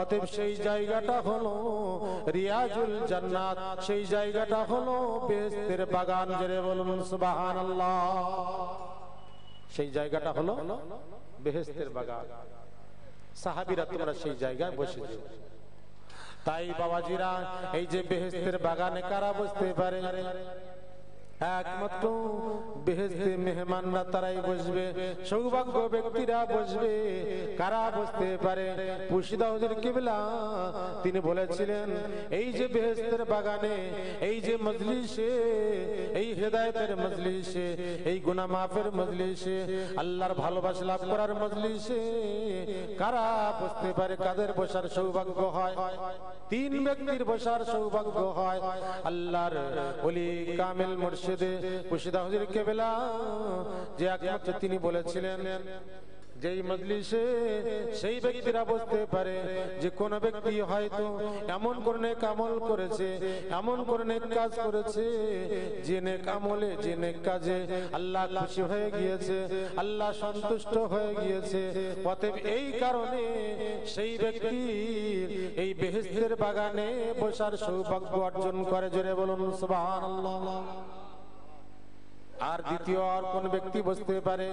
অতএব সেই জায়গাটা হলো রিয়াজুল জান্নাত, সেই জায়গাটা হলো বেহেশতের বাগান। জোরে বলুন সুবহানাল্লাহ। সেই জায়গাটা হলো বেহেশতের বাগান। সাহাবীরা তোমরা সেই জায়গায় বসেছো। তাই বাবাজিরা, এই যে বেহেশতের বাগানে কারা বসতে পারে? একমাত্র বেহেশতে মেহমানরা তারাই বসবে, সৌভাগ্য ব্যক্তিরা বসবে। কারা বসতে পারে? মুর্শিদা হুজুর কিবলা তিনি বলেছিলেন, এই যে বেহেশতের বাগানে, এই যে মজলিসে, এই হেদায়েতের মজলিসে, এই গুনাহ মাফের মজলিসে, আল্লাহর ভালোবাসা লাভ করার মজলিসে কারা বসতে পারে? কাদের বসার সৌভাগ্য হয়? তিন ব্যক্তির বসার সৌভাগ্য হয়। আল্লাহর ওলি কামিল মুর্শিদ মুর্শিদা হুজুর কেবলা যে একমাত্র তিনি বলেছিলেন, যেই মজলিসে সেই ব্যক্তিরা বসতে পারে যে কোন ব্যক্তি হয়তো এমন কোন নেক আমল করেছে, এমন কোন নেক কাজ করেছে, যে নেক আমলে, যে নেক কাজে আল্লাহ খুশি হয়ে গিয়েছে, আল্লাহ সন্তুষ্ট হয়ে গিয়েছে। অতএব এই কারণে সেই ব্যক্তি এই বেহেশতের বাগানে বসার সৌভাগ্য অর্জন করে। জোরে বলুন সুবহানাল্লাহ। আর দ্বিতীয় আর কোন ব্যক্তি বসতে পারে?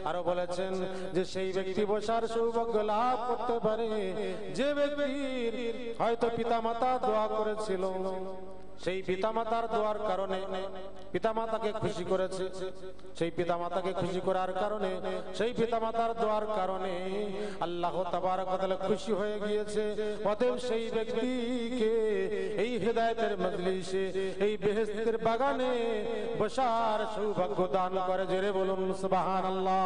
আরো বলেছেন যে সেই ব্যক্তি বসার সৌভাগ্য লাভ করতে পারে যে ব্যক্তির হয়তো পিতামাতা দোয়া করেছিল, সেই পিতামাতার দোয়ার কারণে পিতামাতাকে খুশি করেছে, সেই পিতামাতাকে খুশি করার কারণে, সেই পিতামাতার দোয়ার কারণে আল্লাহ তাবারক ওয়া তাআলা খুশি হয়ে গিয়েছে। অতএব সেই ব্যক্তিকে এই হেদায়েতের মজলিসে, এই বেহেশতের বাগানে বসার সৌভাগ্য দান করে। জোরে বলুন সুবহানাল্লাহ।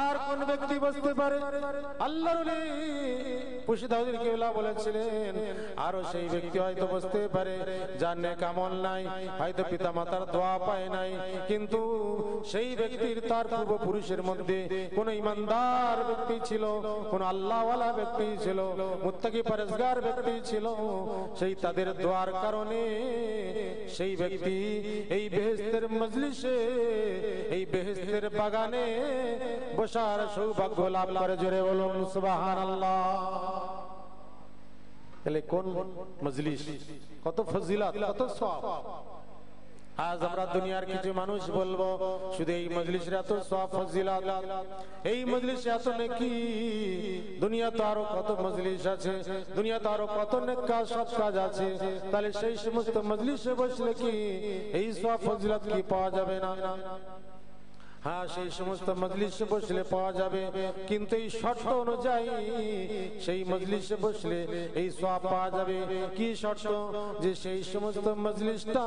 আর কোন ব্যক্তি বসতে পারে? আল্লাহর ওলি মুর্শিদা হুজুর কেবলা বলেছিলেন, আরো সেই ব্যক্তি হয়তো বসতে পারে যার নেক আমল নাই, হয়তো পিতামাতার দোয়া পায় নাই, কিন্তু সেই ব্যক্তির তার পূর্বপুরুষের মধ্যে কোন ইমানদার ব্যক্তি ছিল, কোন আল্লাহওয়ালা ব্যক্তি ছিল, মুত্তাকি পরেজগার ব্যক্তি ছিল, সেই তাদের দোয়ার কারণে সেই ব্যক্তি এই বেহেশতের মজলিসে, এই বেহেশতের বাগানে বসার সৌভাগ্য লাভ করে। জোরে বলুন সুবহানাল্লাহ। তাহলে কোন মজলিস, কত ফজিলত, কত সওয়াব। আজ আমরা দুনিয়ার কিছু মানুষ বলবো শুধু এই মজলিসের এত সওয়াব ফজিলত, এই মজলিসে এত নেকি। দুনিয়া তো আরো কত মজলিস আছে, দুনিয়া তো আরো কত নেক কাজ, সৎ কাজ আছে। তাহলে সেই সমস্ত মজলিসে বসলে কি এই সওয়াব ফজিলত কি পাওয়া যাবে না? হ্যাঁ, সেই সমস্ত মজলিসে বসলে পাওয়া যাবে, কিন্তু এই শর্ত অনুযায়ী সেই মজলিসে বসলে এই সওয়াব পাওয়া যাবে। কি শর্ত? যে সেই সমস্ত মজলিসটা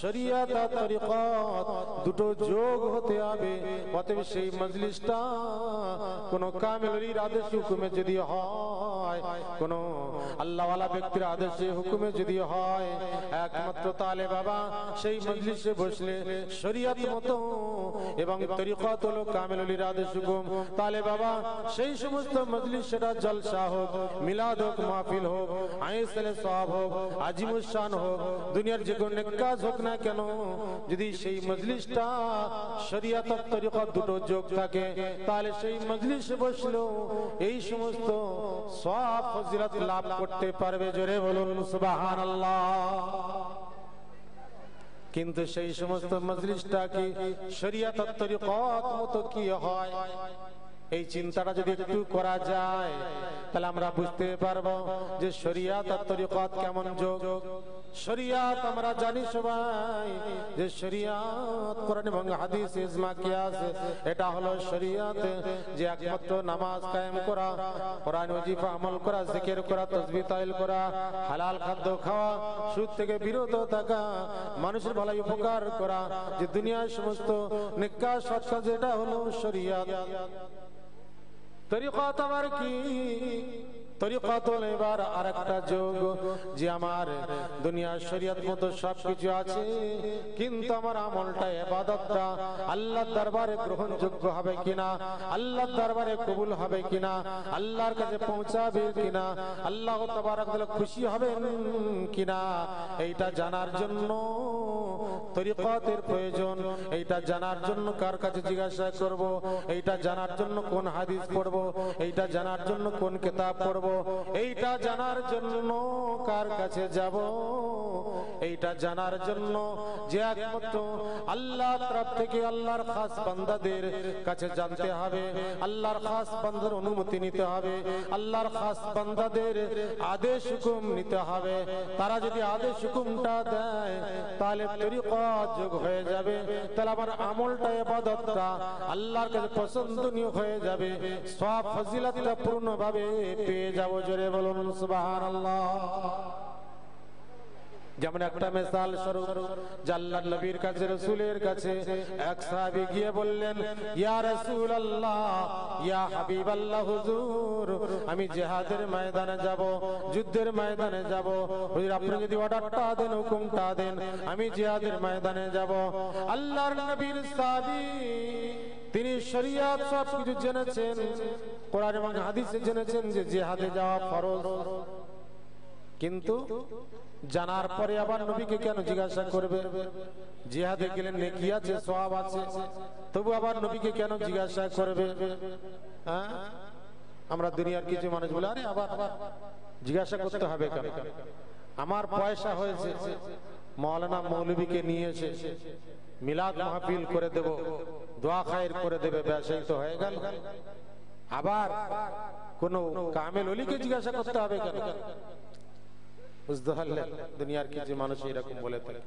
শরিয়াত আর তরিকত দুটো যোগ হতে হবে। অতএব সেই মজলিসটা কোন কামিল ওলির আদেশ হুকুমে যদি হয়, কোন আল্লাহওয়ালা ব্যক্তির আদেশে হুকুমে যদি হয়, একমাত্র তালে বাবা সেই মজলিসে বসলে শরিয়াত মতো এবং তরিকত হলো কামিল ওলির আদেশ হুকুম, তাহলে বাবা সেই সমস্ত মজলিস, সেটা জলসা হোক, মিলাদ হোক, মাহফিল হোক, আইসালে সওয়াব হোক, আজিমুস শান হোক, দুনিয়ার যে কোনো নেক কাজ হোক না কেন, যদি সেই মজলিসটা শরিয়াত আর তরিকত দুটো যোগ থাকে, তাহলে সেই মজলিসে বসলেও এই সমস্ত সওয়াব ফজিলত লাভ করতে পারবে। জোরে বলুন সুবহানাল্লাহ। কিন্তু সেই সমস্ত মজলিসটা কি শরিয়াত আর তরিকত মতো কি হয়, এই চিন্তাটা যদি একটু করা যায় তাহলে আমরা বুঝতে পারবো যে শরিয়াত আর তরিকত কেমন যোগ। শরিয়াত আমরা জানি সবাই যে শরিয়াত কোরআন এবং হাদিস ইজমা কিয়াস, এটা হলো শরিয়াত, যে একমাত্র নামাজ কায়েম করা, কোরআন ওয়াজিফা আমল করা, জিকির করা, তাসবিহ তাহলিল করা, হালাল খাদ্য খাওয়া, সুদ থেকে বিরত থাকা, মানুষের ভালো উপকার করা, যে দুনিয়ার সমস্ত নেক কাজ সৎ কাজ, এটা হলো শরিয়াত। তরিকত আবার কি? তরিকাতুল এবার আরেকটা যোগ যে আমার দুনিয়ার শরীয়ত মতো সবকিছু আছে, কিন্তু আমার আমলটা ইবাদতটা আল্লাহর দরবারে গ্রহণযোগ্য হবে কিনা, আল্লাহর দরবারে কবুল হবে কিনা, আল্লাহর কাছে পৌঁছাবে কিনা, আল্লাহ তাবারক ওয়া তাআলা খুশি হবেন কিনা, এইটা জানার জন্য তরিকাতের প্রয়োজন। এইটা জানার জন্য কার কাছে জিজ্ঞাসা করব, এইটা জানার জন্য কোন হাদিস পড়ব, এইটা জানার জন্য কোন কিতাব পড়ব, এইটা জানার জন্য কার কাছে যাব, এইটা জানার জন্য যে একমাত্র আল্লাহর তরফ থেকে আল্লাহর খাস বান্দাদের কাছে জানতে হবে, আল্লাহর খাস বান্দার অনুমতি নিতে হবে, আল্লাহর খাস বান্দাদের আদেশ হুকুম নিতে হবে। তারা যদি আদেশ হুকুমটা দেয় তাহলে তরিকা যোগ হয়ে যাবে, তাহলে আমার আমলটা ইবাদতটা আল্লাহর কাছে পছন্দনীয় হয়ে যাবে, সওয়াব ফজিলতটা পূর্ণভাবে পেয়ে যাব। জোরে বলুন সুবহানাল্লাহ। যেমন একটা মিসাল স্বরূপ, আল্লাহর নবীর কাছে রাসূলের কাছে এক সাহাবী গিয়ে বললেন, ইয়া রাসূলুল্লাহ, ইয়া হাবিবাল্লাহ, হুজুর আমি জিহাদের ময়দানে যাব, যুদ্ধের ময়দানে যাব, হুজুর আপনি যদি অর্ডারটা দেন, হুকুমটা দেন, আমি জিহাদের ময়দানে যাব। আল্লাহর নবীর সাহাবী, তিনি শরীয়ত সবকিছু জেনেছেন, কোরআন এবং হাদিসে জেনেছেন যে জিহাদে যাওয়া ফরজ, কিন্তু জানার পরে আবার নবীকে কেন জিজ্ঞাসা করবে? জিহাদে গেলে নেকি আছে, সওয়াব আছে, তবু আবার নবীকে কেন জিজ্ঞাসা করবে? হ্যাঁ, আমরা দুনিয়ার কিছু মানুষ বলে, আরে আবার জিজ্ঞাসা করতে হবে কেন? আমার পয়সা হয়েছে, মাওলানা মৌলভীকে নিয়ে এসে মিলাদ মাহফিল করে দেব, দোয়া খায়ের করে দেবে, ব্যাস এই তো হয়ে গেল। আবার কোন কামেল ওলিকে জিজ্ঞাসা করতে হবে কেন? বুঝতে পারলেন? দুনিয়ার কিছু মানুষ এরকম বলে থাকে।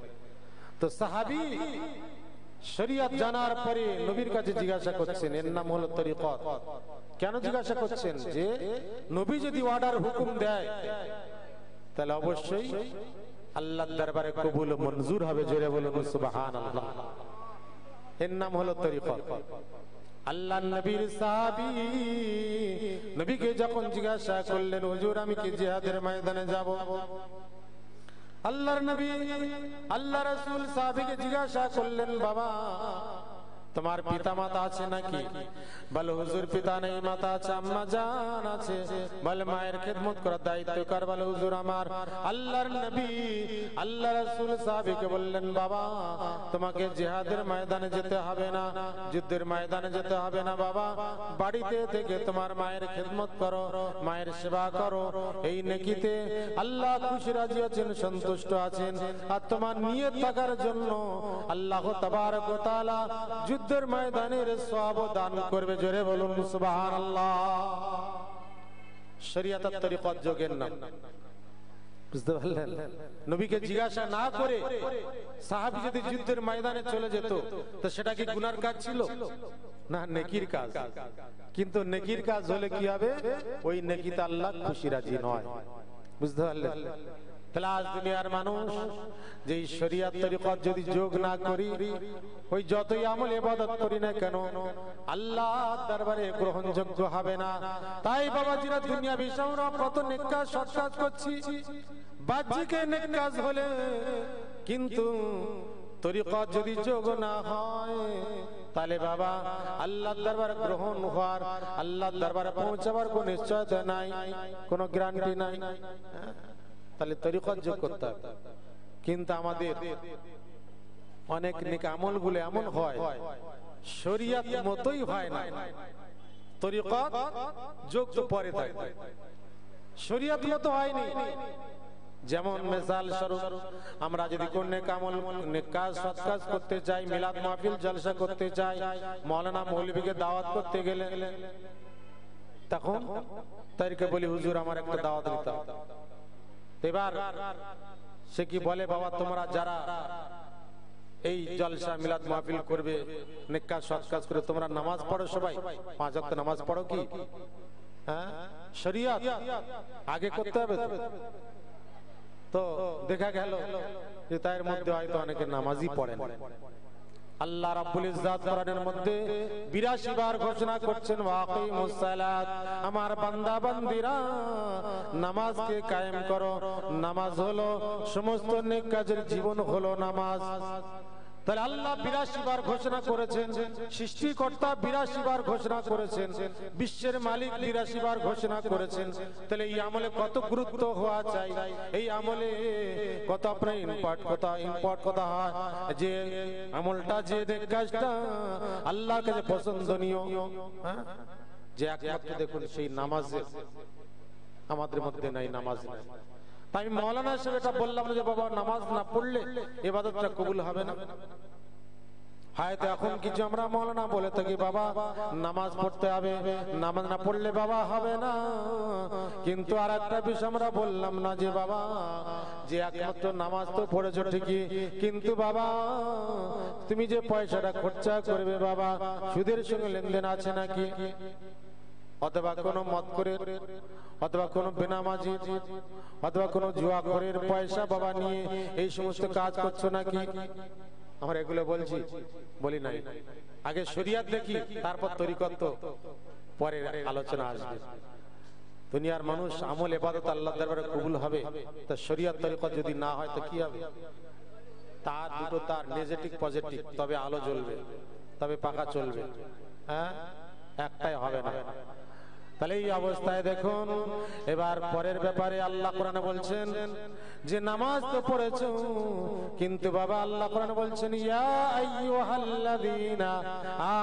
তো সাহাবী শরীয়ত জানার পরে নবীর কাছে জিজ্ঞাসা করছেন, এর নাম হলো তরিকত। কেন জিজ্ঞাসা করছেন? যে নবী যদি অর্ডার হুকুম দেয় তাহলে অবশ্যই আল্লাহর দরবারে কবুল ও মঞ্জুর হবে। জোরে বলুন সুবহানাল্লাহ। এর নাম হলো তরিকত। আল্লাহ নবীর সাহাবী নবীকে যখন জিজ্ঞাসা করলেন, হুজুর আমি কি জিহাদের ময়দানে যাব? আল্লাহর নবী, আল্লাহ রাসূল সাহাবীকে জিজ্ঞাসা করলেন, বাবা তোমার পিতা মাতা আছে নাকি? বলে হুজুর পিতা নেই, মাতা আছে, আম্মা জান আছে। বলে মায়ের খেদমত করার দায়িত্ব কার? বলে হুজুর আমার। আল্লাহর নবী, আল্লাহ রাসূল সাহাবীকে বললেন, বাবা তোমাকে জিহাদের ময়দানে যেতে হবে না, যুদ্ধের ময়দানে যেতে হবে না, বাবা বাড়িতে থেকে তোমার মায়ের খেদমত করো, মায়ের সেবা করো, এই নেকিতে আল্লাহ খুশি রাজি আছেন, সন্তুষ্ট আছেন। আর তোমার নিয়ত থাকার জন্য আল্লাহ তাবারক ওয়া তাআলা যুদ্ধের ময়দানের সওয়াব দান করবে। জোরে বলুন সুবহানাল্লাহ। শরীয়তের তরিকত যোগের নাম। বুঝতে পারলেন? নবীকে জিজ্ঞাসা না করে সাহাবী যদি যুদ্ধের ময়দানে চলে যেত তো সেটা কি গুনার কাজ ছিল? না, নেকির কাজ। কিন্তু নেকির কাজ হলে কি হবে? ওই নেকিতে আল্লাহ খুশি রাজি নয়। বুঝতে পারলেন? তাহলে আজ দুনিয়ার মানুষ যে শরীয়ত তরিকত যদি যোগ না করি, ওই যতই আমল ইবাদত করি না কেন আল্লাহর দরবারে গ্রহণযোগ্য হবে না। তাই বাবাজিরা, দুনিয়া বিষয় আমরা কত নেক কাজ, সৎ কাজ করছি, বাহ্যিক নেক কাজ হলে, কিন্তু তরিকত যদি যোগ না হয় তাহলে বাবা আল্লাহর দরবারে গ্রহণ হওয়ার, আল্লাহর দরবারে পৌঁছাবার কোনো নিশ্চয়তা নাই, কোনো গ্যারান্টি নাই। তাহলে তরিকত যোগ করতে হবে। কিন্তু আমাদের অনেক নেক আমলগুলো এমন হয় শরীয়ত মতোই হয় না, তরিকত যোগ তো পরে থাকে, শরীয়ত মতো হয়নি। যেমন মিসাল স্বরূপ, আমরা যদি কোন নেক আমল, নেক কাজ, সৎ কাজ করতে চাই, মিলাদ মাহফিল জলসা করতে চাই, মাওলানা মৌলভীকে দাওয়াত করতে গেলে তখন তাদেরকে বলি, হুজুর আমার একটা দাওয়াত দিতে হবে। এবার সে কি বলে, বাবা তোমরা যারা এই জলসা মিলাদ মাহফিল করবে, নেক কাজ সৎ কাজ করে, তোমরা নামাজ পড়ো, সবাই 5 ওয়াক্ত নামাজ পড়ো কি? হ্যাঁ, শরীয়ত আগে করতে হবে। তো দেখা গেল যে তার মধ্যে হয়তো অনেকে নামাজই পড়ে না। আল্লাহ রাব্বুল ইজ্জাত কোরআনের মধ্যে 82 বার ঘোষণা করছেন ওয়াকিমুস সালাত, আমার বান্দা বান্দিরা নামাজকে কায়েম করো। নামাজ হলো সমস্ত নেক কাজের জীবন হলো নামাজ। তাহলে আল্লাহ 82 বার ঘোষণা করেছেন, সৃষ্টিকর্তা 82 বার ঘোষণা করেছেন, বিশ্বের মালিক 82 বার ঘোষণা করেছেন। তাহলে এই আমলে কত গুরুত্ব হওয়া চাই, এই আমলে কত আপনার ইম্পর্ট কথা হয় যে আমলটা যে কাজটা আল্লাহর কাছে পছন্দনীয়, হ্যাঁ, যে একমাত্র দেখুন সেই নামাজে আমাদের মধ্যে নাই, নামাজ নাই। আমি মৌলানা সাহেব এটা বললাম না যে বাবা নামাজ না পড়লে ইবাদতটা কবুল হবে না। হয়তো এখন কিছু আমরা মৌলানা বলে থাকি বাবা নামাজ পড়তে হবে, নামাজ না পড়লে বাবা হবে না। কিন্তু আর একটা বিষয় আমরা বললাম না যে বাবা যে একমাত্র নামাজ তো পড়েছো ঠিকই, কিন্তু বাবা তুমি যে পয়সাটা খরচা করবে বাবা সুদের সঙ্গে লেনদেন আছে নাকি, অথবা কোনো মদ করে, অথবা কোনো বেনামাজি, অথবা কোনো জুয়াখোরের পয়সা বাবা নিয়ে এই সমস্ত কাজ করছো নাকি? আমরা এগুলো বলছি, বলি নাই। আগে শরিয়াত দেখি, তারপর তরিকত পরে আলোচনা আসবে। দুনিয়ার মানুষ আমল ইবাদত আল্লাহর দরবারে কবুল হবে, তা শরিয়াত তরিকত যদি না হয় তো কি হবে? তার দুটো তার নেগেটিভ পজিটিভ, তবে আলো জ্বলবে, তবে পাকা চলবে, হ্যাঁ, একটাই হবে না। তাহলে এই অবস্থায় দেখুন এবার পরের ব্যাপারে আল্লাহ কোরআনে বলছেন যে নামাজ তো পড়েছো, কিন্তু বাবা আল্লাহ কোরআনে বলছেন ইয়া আইয়ুহাল্লাযীনা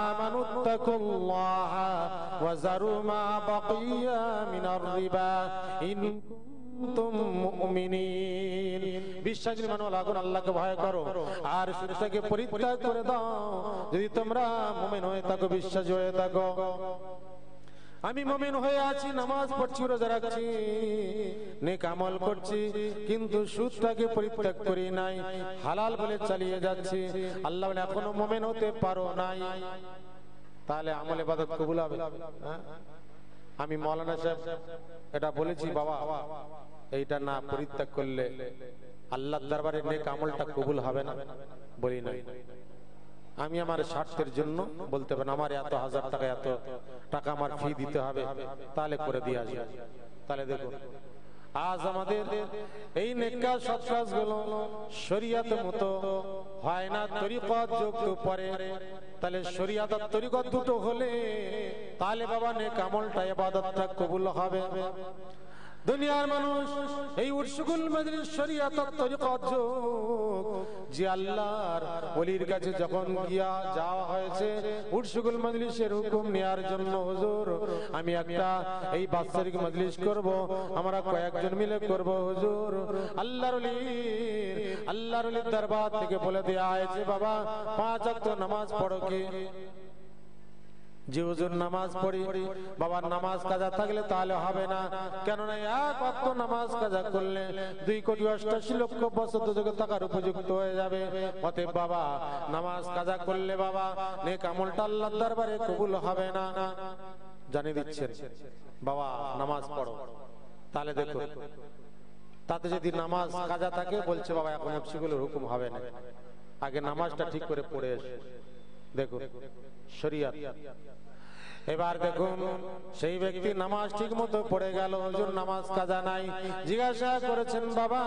আমানুত্তাকুল্লাহা ওয়া যারু মা বাকিয়া মিনার রিবা ইন কুনতুম মুমিনিন। বিশ্বাসী মানুষ লাগুন আল্লাহকে ভয় করো আর সুদকে পরিত্যাগ করে দাও যদি তোমরা মুমিন হয়ে থাকো, বিশ্বাসী হয়ে থাকো। আমি মুমিন হয়ে আছি, নামাজ পড়ছি, রোজা রাখছি, নেক আমল করছি, কিন্তু সুদটাকে পরিত্যাগ করি নাই, হালাল বলে চালিয়ে যাচ্ছি। আল্লাহ বলে এখনো মুমিন হতে পারো নাই, তাহলে আমল ইবাদত কবুল হবে? আমি মাওলানা সাহেব এটা বলেছি বাবা এইটা না পরিত্যাগ করলে আল্লাহর দরবারে নেক আমলটা কবুল হবে না, বলি নাই। আমি আমার স্বার্থের জন্য বলতে পারেন আমার এত হাজার টাকা, এত টাকা আমার ফি দিতে হবে, তাহলে করে দিয়ে আসবে। তাহলে দেখুন আজ আমাদের এই নেক কাজ সৎ কাজগুলো শরীয়ত মতো হয় না, তরিকত যুক্ত পরে। তাহলে শরীয়ত আর তরিকত দুটো হলে তাহলে বাবা নেক আমলটা ইবাদতটা কবুল হবে। দুনিয়ার মানুষ এই উরসুগুল মজলিস শরীয়ত আর তরিকত যোগ যে আল্লাহর ওলির কাছে যখন গিয়া যাওয়া হয়েছে উরসুগুল মজলিসের হুকুম নেয়ার জন্য, হুজুর আমি একটা এই বাৎসরিক মজলিস করব, আমরা কয়েকজন মিলে করব হুজুর। আল্লাহর ওলির দরবার থেকে বলে দেয়া হয়েছে বাবা 5 ওয়াক্ত নামাজ পড়ো কি? যে হুজুর নামাজ পড়ি বাবার নামাজ কাজা থাকলে তাহলে হবে না, কেননা 1 ওয়াক্ত নামাজ কাজা করলে 2,88,00,000 বছর যোগে থাকার উপযুক্ত হয়ে যাবে। অতএব বাবা নামাজ কাজা করলে বাবা নেক আমলটা আল্লাহর দরবারে কবুল হবে না। জানিয়ে দিচ্ছেন বাবা নামাজ পড়ো, তাহলে দেখো তাতে যদি নামাজ কাজা থাকে বলছে বাবা এখন সেগুলোর হুকুম হবে না, আগে নামাজটা ঠিক করে পড়ে এসো। দেখুন শরীয়ত। এবার দেখুন সেই ব্যক্তি নামাজ ঠিক মতো পড়ে গেল, হুজুর নামাজ কাজা নাই। জিজ্ঞাসা করেছেন বাবা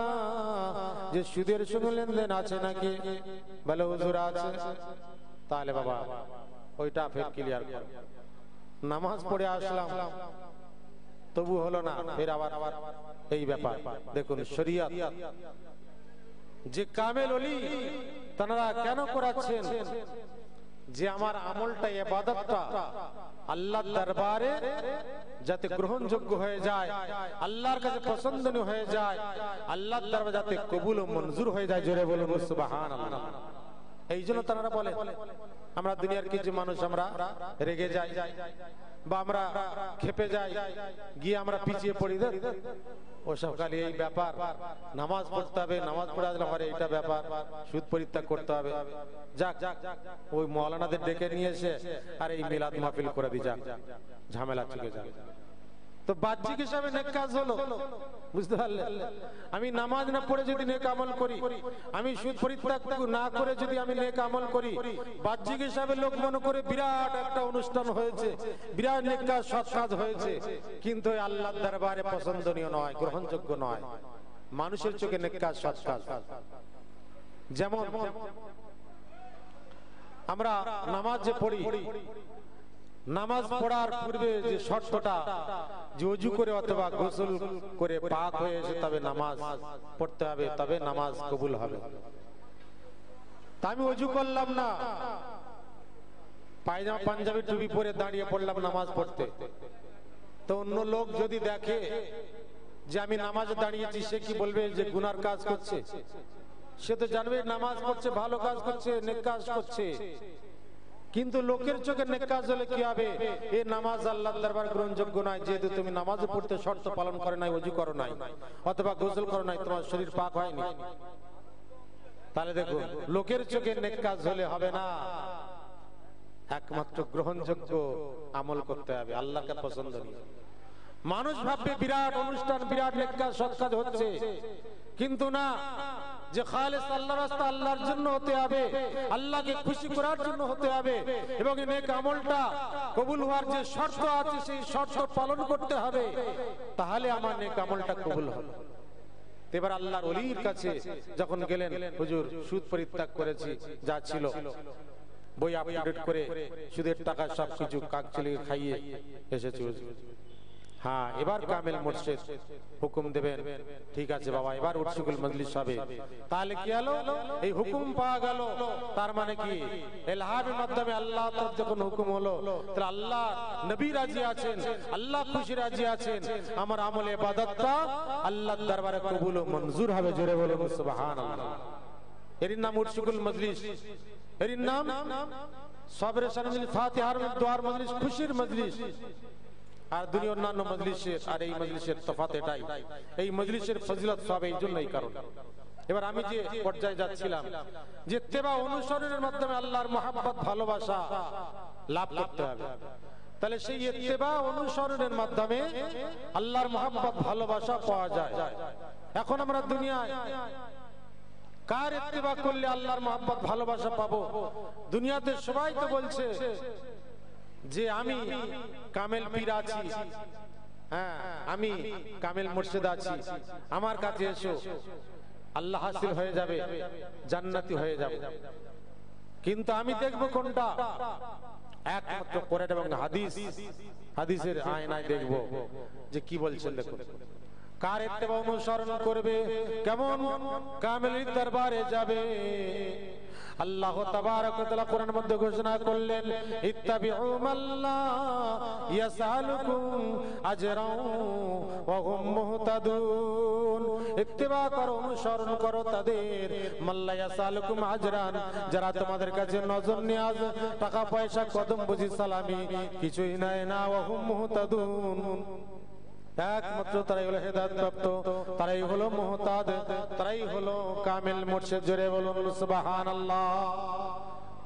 যে সুদের সঙ্গে লেনদেন আছে নাকি? বলে হুজুর আছে। তাহলে বাবা ওইটা ফের ক্লিয়ার করো। নামাজ পড়ে আসলাম তবু হলো না, ফের আবার এই ব্যাপার। দেখুন শরীয়ত যে কামেল ওলি তারা কেন করাচ্ছেন যে আমার আমলটা ইবাদতটা আল্লাহর দরবারে যাতে গ্রহণযোগ্য হয়ে যায়, আল্লাহর কাছে পছন্দনীয় হয়ে যায়, আল্লাহর দরবারে যাতে কবুল ও মঞ্জুর হয়ে যায়। জোরে বলুন সুবহানাল্লাহ। এই জন্য তারা বলে আমরা দুনিয়ার কিছু মানুষ আমরা রেগে যাই বা আমরা খেপে যাই, গিয়ে আমরা পিছিয়ে পড়ি, ওসব খালি এই ব্যাপার, নামাজ পড়তে হবে, নামাজ পড়ে আসলে পরে এইটা ব্যাপার, সুদ পরিত্যাগ করতে হবে। যাক ওই মাওলানাদের ডেকে নিয়ে এসে আর এই মিলাদ মাহফিল করে দি, যাক ঝামেলা চুকে যাক। তো বাহ্যিক হিসাবে নেক কাজ হলো, বুঝতে পারলেন? আমি নামাজ না পড়ে যদি নেক আমল করি, আমি সুদ পরিত্যাগ না করে যদি আমি নেক আমল করি, বাহ্যিক হিসাবে লোক মনে করে বিরাট একটা অনুষ্ঠান হয়েছে, বিরাট নেক কাজ সৎ কাজ হয়েছে, কিন্তু আল্লাহর দরবারে পছন্দনীয় নয়, গ্রহণযোগ্য নয়। মানুষের চোখে নেক কাজ সৎ কাজ। যেমন আমরা নামাজ যে পড়ি, নামাজ পড়ার পূর্বে যে শর্তটা, যে ওযু করে অথবা গোসল করে পাক হয়ে এসে তবে নামাজ পড়তে হবে, তবে নামাজ কবুল হবে। তা আমি ওযু করলাম না, পায়জামা পাঞ্জাবি টুপি পরে দাঁড়িয়ে পড়লাম নামাজ পড়তে, তো অন্য লোক যদি দেখে যে আমি নামাজে দাঁড়িয়েছি, সে কি বলবে? যে গুনার কাজ করছে। সে তো জানবে নামাজ পড়ছে, ভালো কাজ করছে, নেক কাজ করছে। কিন্তু লোকের চোখে নেক কাজ হলে কি হবে? এই নামাজ আল্লাহর দরবারে গ্রহণযোগ্য নয়, যেহেতু তুমি নামাজে পড়তে শর্ত পালন করে নাই, ওযু করো নাই, অথবা গোসল করো নাই, তোমার শরীর পাক হয়নি। তাহলে দেখো, লোকের চোখে নেক কাজ হলে হবে না, একমাত্র গ্রহণযোগ্য আমল করতে হবে, আল্লাহর কাছে পছন্দনীয়। মানুষ ভাববে বিরাট অনুষ্ঠান, বিরাট নেক কাজ সৎ কাজ হচ্ছে, কিন্তু না, যে খালেস আল্লাহর রাস্তা, আল্লাহর জন্য হতে হবে, আল্লাহকে খুশি করার জন্য হতে হবে, এবং এই নেক আমলটা কবুল হওয়ার যে শর্ত আছে সেই শর্ত পালন করতে হবে, তাহলে আমার নেক আমলটা কবুল হবে। এবার আল্লাহর ওলির কাছে যখন গেলেন, হুজুর সুদ পরিত্যাগ করেছি, যা ছিল বই আপডেট করে সুদের টাকা সবকিছু কাকচুলি খাইয়ে এসেছি হুজুর। হ্যাঁ, এবার কামেল মুর্শিদ হুকুম দেবেন, ঠিক আছে বাবা, এবার উর্সুকুল মজলিস হবে। তাহলে কি হলো? এই হুকুম পাওয়া গেল, তার মানে কি? ইলহামের মাধ্যমে আল্লাহ তরফ যখন হুকুম হলো, তাহলে আল্লাহ নবী রাজি আছেন, আল্লাহ খুশি রাজি আছেন, আমার আমল ইবাদতটা আল্লাহর দরবারে কবুল ও মঞ্জুর হবে। জোরে বলুন সুবহানাল্লাহ। এর নাম উর্সুকুল মজলিস, এর নাম সবরে শামিল ফাতিহার দোয়ার মজলিস, খুশির মজলিস। আর দুনিয়ার অন্যান্য মজলিসের আর এই মজলিসের তফাৎ এটাই, এই মজলিসের ফজিলত সব এই জন্যই কারণ। এবার আমি যে পর্যায়ে যাচ্ছিলাম, যে ইত্তেবা অনুসরণের মাধ্যমে আল্লাহর মহব্বত ভালোবাসা লাভ করতে হবে, তাহলে সেই ইত্তেবা অনুসরণের মাধ্যমে আল্লাহর মহব্বত ভালোবাসা পাওয়া যায়। এখন আমরা দুনিয়ায় কার ইত্তেবা করলে আল্লাহর মহব্বত ভালোবাসা পাবো? দুনিয়াতে সবাই তো বলছে যে আমি কামেল পীর আছি, হ্যাঁ আমি কামেল মুর্শিদ আছি, আমার কাছে এসো, আল্লাহ হাসিল হয়ে যাবে, জান্নাতি হয়ে যাবে। কিন্তু আমি দেখব কোনটা? একমাত্র কোরআন এবং হাদিস, হাদিসের আয়নায় দেখব যে কি বলছেন। দেখুন, কার ইত্তেবা অনুসরণ করবে, কেমন কামেলের দরবারে যাবে। আল্লাহ তাবারক ওয়া তাআলা কোরআনের মধ্যে ঘোষণা করলেন, ইত্তাবিউ মাল্লা ইয়াসআলুকুম আজরান ওয়া হুম মুহতাদুন। ইত্তেবা করো, অনুসরণ করো তাদের, মাল্লা ইয়াসআলুকুম আজরান, যারা তোমাদের কাছে নজর নিয়াজ, টাকা পয়সা, কদম বুঝি, সালামি কিছুই নেয় না, ওয়া হুম মুহতাদুন, একমাত্র তারাই হলো হেদায়েত প্রাপ্ত, তারাই হলো মুহতাদ, তারাই হলো কামেল মুর্শিদ। জোরে বলুন সুবহানাল্লাহ।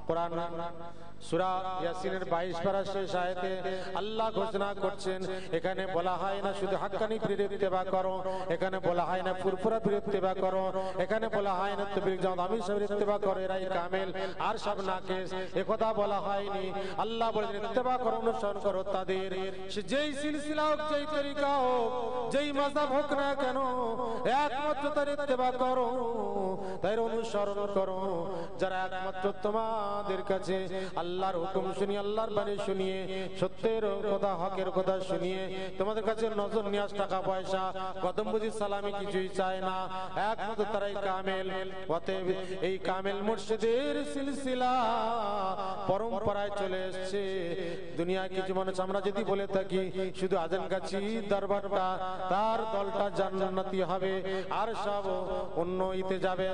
কোরআন সূরা ইয়াসিনের 22 পারা শেষ আয়াতে আল্লাহ ঘোষণা করছেন, এখানে বলা হয় না শুধু হাক্কানি পীরের ইত্তেবা করো, এখানে বলা হয় না ফুরফুরা পীরের ইত্তেবা করো, এখানে বলা হয় না তবলিগ জামাত আমি সবের ইত্তেবা করো, এরাই কামেল আর সব নাকিস, একথা বলা হয়নি। আল্লাহ বলেন ইত্তেবা করো, অনুসরণ করো তাদের, সে যেই সিলসিলা হোক, যেই তরিকা হোক, যেই মাযহাব হোক না কেন, একমাত্র তার ইত্তেবা করো, তার অনুসরণ করো, যারা একমাত্র তোমাদের কাছে আল্লাহর হুকুম শুনিয়ে, আল্লাহর বাণী শুনিয়ে, সত্যের কথা, হকের কথা শুনিয়ে তোমাদের কাছে নজর নিয়াজ, টাকা পয়সা, কদম বুঝি, সালামি কিছুই চায় না, একমাত্র তারাই কামেল। অতএব এই কামেল মুর্শিদের সিলসিলা পরম্পরায় চলে এসেছে। দুনিয়ায় কিছু মানুষ আমরা যদি বলে থাকি শুধু আজান গাছি দরবারটা, তার দলটা জান্নাতি হবে আর সব অন্য ইতে যাবে,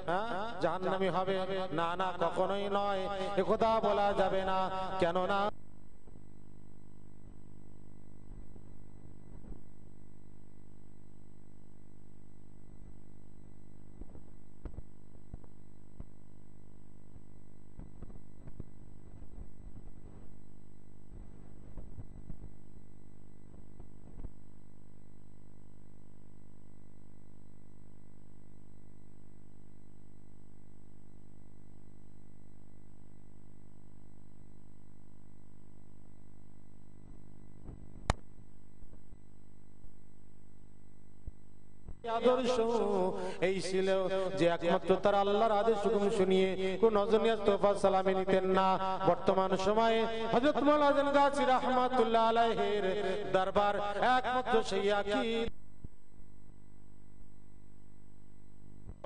হ্যাঁ জাহান্নামী হবে, না না, কখনোই নয়, একথা বলা যাবে না। কেননা আদর্শ এই ছিল যে একমাত্র তার আল্লাহর আদেশ হুকুম শুনিয়ে কোন নজনিয়া তোফা সালামি নিতেন না। বর্তমান সময়ে হযরত মাওলানা আজম গাছি রাহমাতুল্লাহ আলাইহির দরবার একমাত্র সেই আকীদ।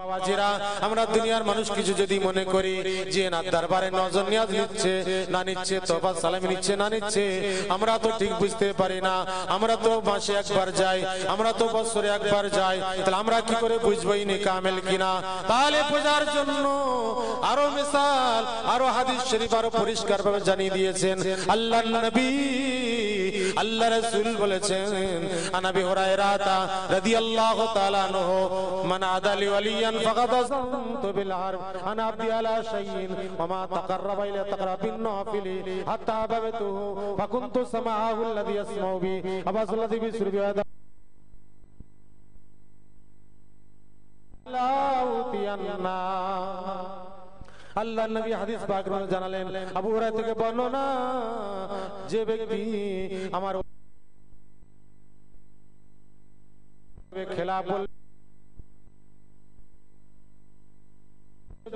বাবাজিরা, আমরা দুনিয়ার মানুষ কিছু যদি মনে করি যে না দরবারে নজর নিয়াজ নিচ্ছে না নিচ্ছে, তোফা সালামি নিচ্ছে না নিচ্ছে, আমরা তো ঠিক বুঝতে পারি না। আমরা তো মাসে একবার যাই, আমরা তো বছরে একবার যাই, তাহলে আমরা কি করে বুঝবো ইনি কামেল কিনা? তাহলে বোঝার জন্য আরো মিসাল, আরো হাদিস শরীফ আরো পরিষ্কার ভাবে জানিয়ে দিয়েছেন আল্লাহর নবী, আল্লাহ রাসূল বলেছেন, আনাবি হুরায়রা রাদিয়াল্লাহু তাআলা আনহু, মান আদালি ওয়ালিয়ান ফাকাদ আযমতু বিল হারব আনা আবদি আলা শাইইন ওয়া মা তাকাররাবা ইলা তাকরাবিন নাফিলি হাত্তা আবাবতুহু ফাকুনতু সামাআহু আল্লাযী ইয়াসমাউ বি আবাসুল্লাযী বিসুরবি আদা লাউতিয়ান্না। আল্লাহ নবী হাদিস পাক জানালেন, আবু হুরায়রা থেকে বর্ণনা, যে ব্যক্তি আমার খেলাফ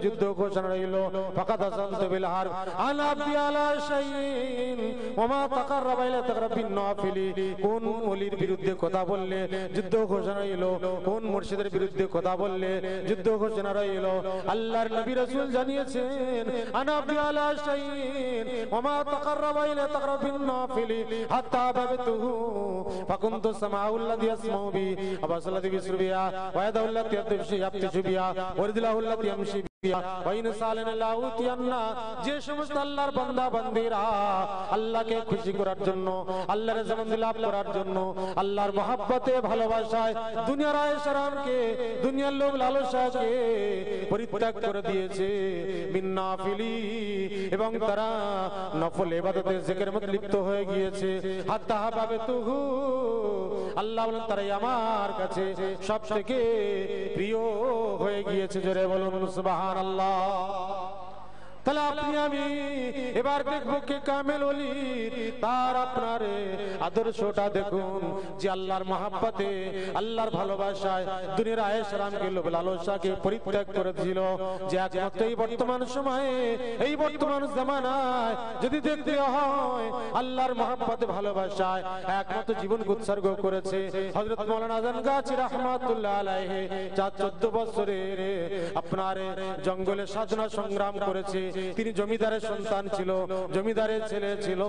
যুদ্ধ ঘোষণা রইল, ফাকাদ আযানতু বিল হারব আনা আবদি আলা শাইইন ওয়া মা তাকাররাবা ইলা তাকরাবিন নাফিলি। কোন ওলির বিরুদ্ধে কথা বললে যুদ্ধ ঘোষণা রইল, কোন মুর্শিদের বিরুদ্ধে কথা বললে যুদ্ধ ঘোষণা রইল। আল্লাহর নবী রাসূল জানিয়েছেন, আনা আবদি আলা শাইইন ওয়া মা তাকাররাবা ইলা তাকরাবিন নাফিলি হাত্তা বাবতুহু ফাকুনতু সামাউ আল্লাযী ইয়াসমাউ বি আবাসাল্লাযী বিসুরবিয়া ওয়া ইয়াদাহু আল্লাতী ইয়াবতিশু বিহা ওয়া রিজলাহু আল্লাতী ইয়ামশি। যে সমস্ত আল্লাহর বান্দা বান্দীরা আল্লাহকে খুশি করার জন্য, আল্লাহর রেজামন্দি লাভ করার জন্য, আল্লাহর মহব্বতে ভালোবাসায় দুনিয়ার আয়েশারামকে, দুনিয়ার লোভ লালসাকে পরিত্যাগ করে দিয়েছে বিন্নাফিলি, এবং তারা নফল ইবাদতে জিকিরের মধ্যে লিপ্ত হয়ে গিয়েছে। হাত্তা হাবাবতুহু, আল্লাহ বলেন তারাই আমার কাছে সবথেকে প্রিয় হয়ে গিয়েছে। জোরে বলুন সুবহানাল্লাহ। তাহলে আপনি আমি এবার দেখবো কে কামেল ওলি, তার আপনার আদর্শটা দেখুন, যে আল্লাহর মহব্বতে, আল্লাহর ভালোবাসায় দুনিয়ার আয়েশারামকে লোভ লালসাকে পরিত্যাগ করে দিল। যে একমাত্র এই বর্তমান সময়ে, এই বর্তমান জামানায় যদি দেখতে হয় আল্লাহর মহব্বতে ভালোবাসায় একমাত্র জীবন উৎসর্গ করেছে হযরত মাওলানা আজম গাছি রাহমাতুল্লাহ আলাইহি। 14 বছরের আপনার জঙ্গলে সাধনা সংগ্রাম করেছে। তিনি জমিদারের সন্তান ছিল, জমিদারের ছেলে ছিল,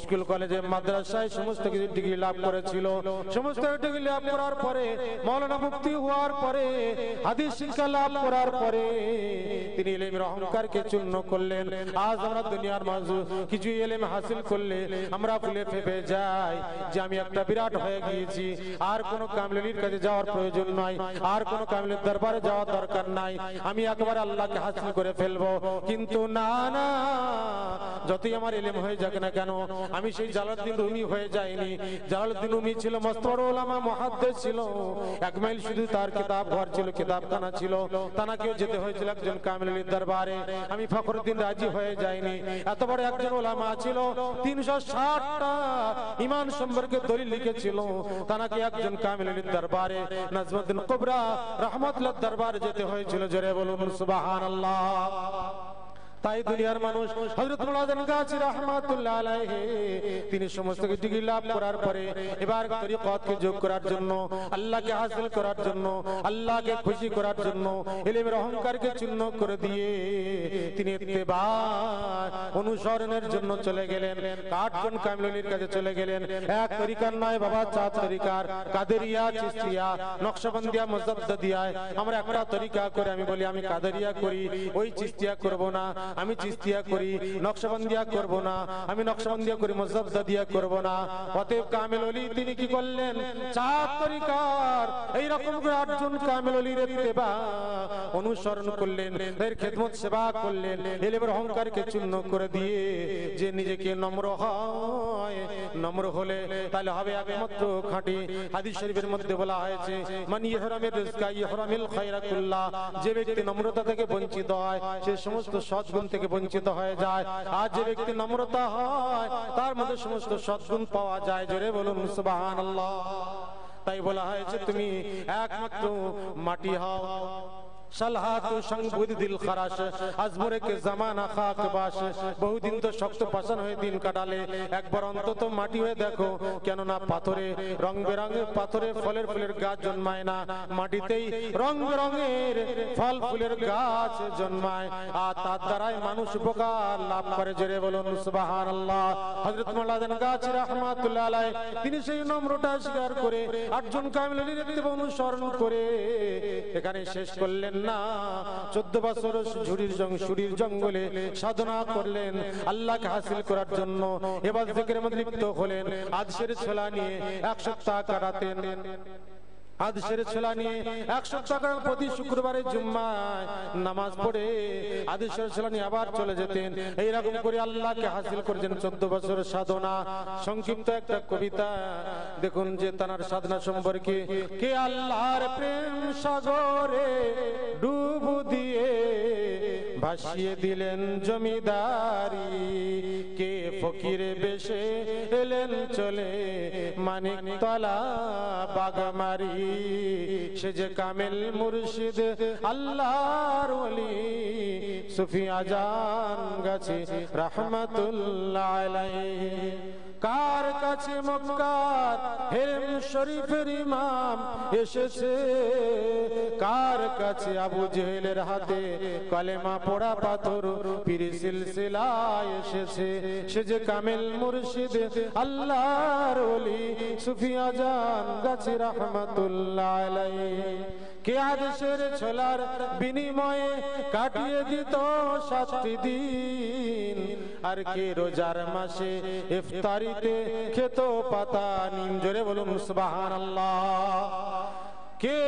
স্কুল কলেজে মাদ্রাসায় সমস্ত কিছু ডিগ্রি লাভ করেছিল। সমস্ত ডিগ্রি লাভ করার পরে, মাওলানা মুফতি হওয়ার পরে, হাদিস শিক্ষা লাভ করার পরে তিনি ইলমের অহংকারকে চূর্ণ করলেন। আজ আমরা দুনিয়ার মাঝে কিছু ইলম হাসিল করলে আমরা ফুলে ফেপে যাই যে আমি একটা বিরাট হয়ে গিয়েছি, আর কোনো কামলির কাছে যাওয়ার প্রয়োজন নাই, আর কোনো কামলির দরবারে যাওয়ার দরকার নাই, আমি একবার আল্লাহকে হাসিল করে ফেলবো। কিন্তু না না, যতই আমার ইলম হয়ে যাক না কেন, আমি সেই জালালউদ্দিন রুমি হয়ে যাইনি। জালালউদ্দিন রুমি ছিল মস্ত বড় উলামা, মুহাদ্দিস ছিল, 1 মাইল শুধু তার কিতাব ঘর ছিল, কিতাবখানা ছিল, তানাকেও যেতে হয়েছিল একজন কামিলের দরবারে। আমি ফখরুদ্দিন রাজি হয়ে যাইনি। এত বড় একজন উলামা ছিল, 360টা ঈমান সম্পর্কে দলিল লিখেছিল, তানাকে একজন কামিলের দরবারে নাজমুদ্দিন কুবরা রাহমাতুল্লাহ দরবারে যেতে হয়েছিল। জোরে বলুন সুবহানাল্লাহ। তাই দুনিয়ার মানুষ হযরত মাওলানা আজম গাছি রাহমাতুল্লাহ আলাইহি তিনি সমস্ত ডিগ্রি লাভ করার পরে এবার তরিকতকে যোগ করার জন্য, আল্লাহকে হাসিল করার জন্য, আল্লাহকে খুশি করার জন্য ইলমের অহংকারকে চূর্ণ করে দিয়ে তিনি ইত্তেবা অনুসরণের জন্য চলে গেলেন। 8 জন কামিলুলির কাছে চলে গেলেন। এক তরিকার নয় বাবা, 4 তরিকার, কাদেরিয়া, চিশতিয়া, নকশবন্দিয়া, মুজাদ্দিদিয়া। আমরা একটা তরিকা করে, আমি বলি আমি কাদেরিয়া করি, ওই চিশতিয়া করব না, আমি চিশতিয়া করি, নকশবন্দিয়া করব না, আমি নকশবন্দিয়া করি, মুজাদ্দিদিয়া করব না। অতএব কামিল ওলি তিনি কি করলেন, 4 তরিকার এই রকম করে 8 জন কামিল ওলির ইত্তেবা অনুসরণ করলেন, এর খেদমত সেবা করলেন, ইলমের অহংকারকে চূর্ণ করে দিয়ে যে নিজেকে নম্র হয়, নম্র হলে তাহলে হবে একমাত্র খাঁটি। হাদিস শরীফের মধ্যে বলা হয়েছে, মান ইহরামির রিজকা ইহরামিল খায়রা কুল্লাহ, যে ব্যক্তি নম্রতা থেকে বঞ্চিত হয় সে সমস্ত সদ্গুণ থেকে বঞ্চিত হয়ে যায়। আর যে ব্যক্তি নম্রতা হয় তার মধ্যে সমস্ত সদ্গুণ পাওয়া যায়। জোরে বলুন সুবহানাল্লাহ। তাই বলা হয়েছে তুমি একমাত্র মাটি হও। সালহাতু সংবুদ দিল খারাস আজমরে কে জামানা খাক বাস। বহুদিন তো শক্ত পাষাণ হয়ে দিন কাটালে, একবার অন্তত মাটি হয়ে দেখো। কেননা পাথরে রং বেরঙের পাথরে ফলের ফুলের গাছ জন্মায় না, মাটিতেই রং বেরঙের ফল ফুলের গাছ জন্মায়, আর তার দ্বারাই মানুষ উপকার লাভ করে। জোরে বলুন সুবহানাল্লাহ। হযরত মাওলানা গাজী রাহমাতুল্লাহ আলাইহি তিনি সেই নম্রতা স্বীকার করে 8 জন কামিলের নেতৃত্ব অনুসরণ করে এখানে শেষ করলেন না। 14 বছর সুরির জঙ্গলে সাধনা করলেন আল্লাহকে হাসিল করার জন্য। এবার জিকিরের মধ্যে লিপ্ত হলেন। আদেশের ছোলা নিয়ে 1 সপ্তাহ কাটাতেন। আদেশের ছোলা নিয়ে 1 সপ্তাহ প্রতি শুক্রবারে জুম্মায় নামাজ পড়ে আদেশের ছোলা নিয়ে আবার চলে যেতেন। এইরকম করে আল্লাহকে হাসিল করেছেন 14 বছর সাধনা। সংক্ষিপ্ত একটা কবিতা দেখুন যে তার সাধনা সম্পর্কে। কে আল্লাহর প্রেম সাগরে ডুব দিয়ে ভাসিয়ে দিলেন জমিদারি, কে ফকিরে বেশে এলেন চলে মানিকতলা বাগমারি। সে যে কামেল মুর্শিদ আল্লাহর ওলি সুফি আজান গাছি রাহমাতুল্লাহ আলাইহি। কার কাছে মক্কার হেরেম শরীফের ইমাম এসেছে, কার কাছে আবু জেহেলের হাতে কলেমা পড়া পাথর পীর সিলসিলায় এসেছে। সে যে কামেল মুর্শিদ আল্লাহর ওলি সুফি আজান গাছি রাহমাতুল্লাহ আলাইহি। কে আদেশের ছোলার বিনিময়ে কাটিয়ে দিত 7টি দিন, আর কে রোজার মাসে ইফতারিতে খেত পাতা নিম। জোরে বলুন সুবহানাল্লাহ। কে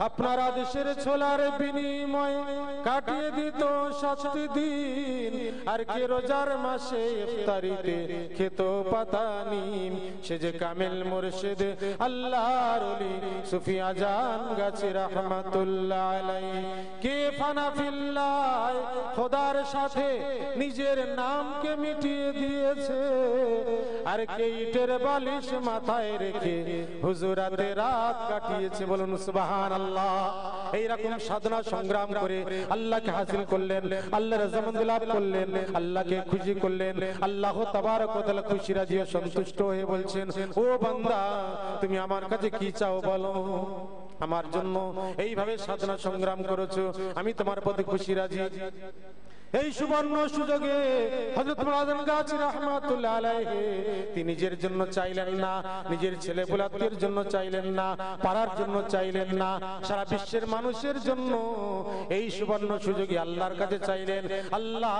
আপনার আদেশের ছোলার বিনিময়ে কাটিয়ে দিত 7টি দিন, আর কে রোজার মাসে ইফতারিতে খেত পাতা নিম। সে যে কামেল মুর্শিদ আল্লাহর ওলি সুফি আজান গাছি রাহমাতুল্লাহ আলাইহি। কে ফানা ফিল্লাহ খোদার সাথে নিজের নামকে মিটিয়ে দিয়েছে, আর কে ইটের বালিশ মাথায় রেখে হুজুরাতে রাত কাটিয়েছে। বলুন সুবহানাল্লাহ। এইরকম সাধনা সংগ্রাম করে আল্লাহকে হাসিল করলেন, আল্লাহর রহমত লাভ করলেন, আল্লাহকে খুশি করলেন। আল্লাহ তাবারক ওয়া তাআলা খুশি রাজি ও সন্তুষ্ট হয়ে বলছেন, ও বান্দা তুমি আমার কাছে কি চাও বলো। আমার জন্য এইভাবে সাধনা সংগ্রাম করেছো, আমি তোমার প্রতি খুশি রাজি। এই সুবর্ণ সুযোগে হযরত মাওলানা গাজী রাহমাতুল্লাহ আলাইহি তিনি নিজের জন্য চাইলেন না, নিজের ছেলে পুলাদের জন্য চাইলেন না, পাড়ার জন্য চাইলেন না, সারা বিশ্বের মানুষের জন্য এই সুবর্ণ সুযোগে আল্লাহর কাছে চাইলেন, আল্লাহ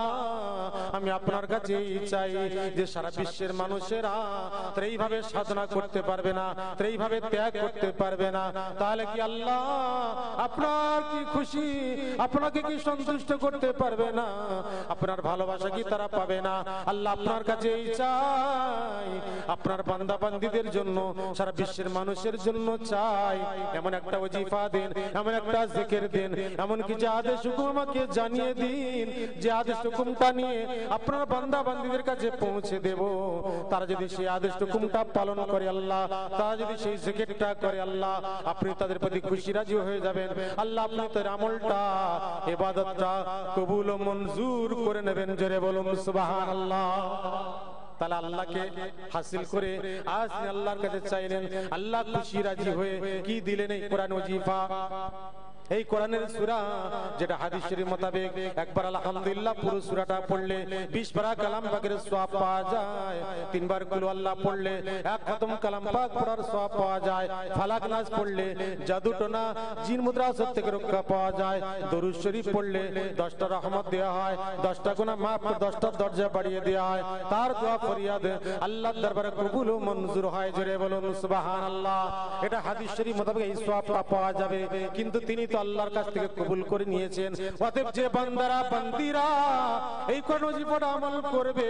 আমি আপনার কাছে চাই যে সারা বিশ্বের মানুষেরা এইভাবে সাধনা করতে পারবে না, এইভাবে ত্যাগ করতে পারবে না, তাহলে কি আল্লাহ আপনার কি খুশি, আপনাকে কি সন্তুষ্ট করতে পারবে না, আপনার ভালোবাসা কি তারা পাবে না। আল্লাহ আপনার কাছে চাই, আপনার বান্দা বান্দীদের জন্য সারা বিশ্বের মানুষের জন্য চাই এমন একটা ওজিফা দেন, এমন একটা জিকির দেন, এমন কি যে আদেশ হুকুম আমাকে জানিয়ে দিন, যে আদেশ হুকুমটা নিয়ে আপনার বান্দা বান্দীদের কাছে পৌঁছে দেব। তারা যদি সেই আদেশ হুকুমটা পালন করে আল্লাহ, তারা যদি সেই জিকিরটা করে আল্লাহ, আপনি তাদের প্রতি খুশি রাজি হয়ে যাবেন। আল্লাহ আপনি তার আমলটা ইবাদতটা কবুল ও মঞ্জুর করে নেবেন। জোরে বলুন সুবহানাল্লাহ। তাহলে আল্লাহকে হাসিল করে আজ আল্লাহর কাছে চাইলেন, আল্লাহ খুশি রাজি হয়ে কি দিলেন এই কোরআন ওজিফা। এই কোরআনের সূরা যেটা হাদিস শরীফ মোতাবেক একবার আলহামদুলিল্লাহ পুরো সূরাটা পড়লে 20 পারা কালাম পাকের সওয়াব পাওয়া যায়, 3 বার কুল আল্লাহ পড়লে 1 খতম কালাম পাক পড়ার সওয়াব পাওয়া যায়, ফালাক নাস পড়লে জাদু টোনা জিন মুদ্রা থেকে রক্ষা পাওয়া যায়, দরুদ শরীফ পড়লে 10টা রহমত দেওয়া হয়, 10টা গুনাহ maaf, 10টা দরজা বাড়িয়ে দেওয়া হয়, তার দোয়া ফরিয়াদ আল্লাহর দরবারে কবুল ও মঞ্জুর হয়। জোরে বলুন সুবহানাল্লাহ। এটা হাদিস শরীফ মোতাবেক এই সওয়াবটা পাওয়া যাবে, কিন্তু তিনি তো আল্লাহর কাছ থেকে কবুল করে নিয়েছেন। অতএব যে বান্দারা বান্দিরা এই কোন ওজিফাটা আমল করবে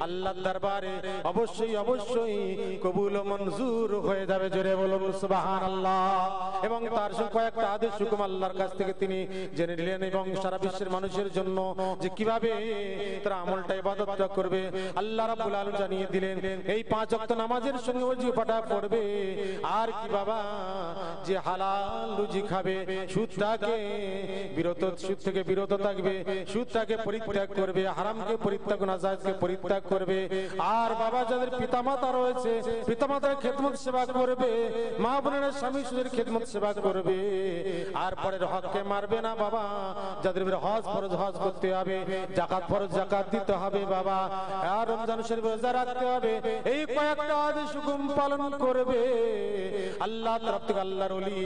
আল্লাহর দরবারে অবশ্যই অবশ্যই কবুল ও মঞ্জুর হয়ে যাবে। জোরে বলুন সুবহানাল্লাহ। এবং তার সঙ্গে কয়েকটা আদেশ হুকুম আল্লাহর কাছ থেকে তিনি জেনে নিলেন এবং সারা বিশ্বের মানুষের জন্য যে কিভাবে তারা আমলটা ইবাদতটা করবে আল্লাহ রাব্বুল আলামিন জানিয়ে দিলেন। এই 5 ওয়াক্ত নামাজের সঙ্গে ওজিফাটা পড়বে। আর কি বাবা, যে হালাল রুজি খাবে, সুদ থেকে বিরত থাকবে, সুদটাকে পরিত্যাগ করবে, হারামকে পরিত্যাগ, নাজায়েজকে পরিত্যাগ করবে। আর বাবা যাদের পিতামাতা রয়েছে পিতামাতার খেদমত সেবা করবে, মা বোনের স্বামী স্ত্রীর খেদমত সেবা করবে। আর পরের হককে মারবে না বাবা। যাদের হজ ফরজ হজ করতে হবে, যাকাত ফরজ যাকাত দিতে হবে বাবা। আর রমজান শরীফ রোজা রাখতে হবে। এই কয়েকটা আদেশ হুকুম পালন করবে। আল্লাহর তরফ থেকে আল্লাহর ওলি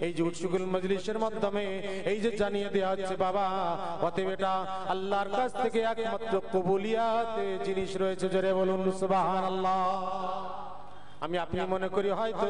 এই যে উৎসুকুল মজলিসের মাধ্যমে এই যে জানিয়ে দেওয়া হচ্ছে বাবা, অতএব এটা আল্লাহর কাছ থেকে একমাত্র কবুলিয়াত জিনিস রয়েছে। জোরে বলুন সুবহানাল্লাহ। আমি আপনি মনে করি হয়তো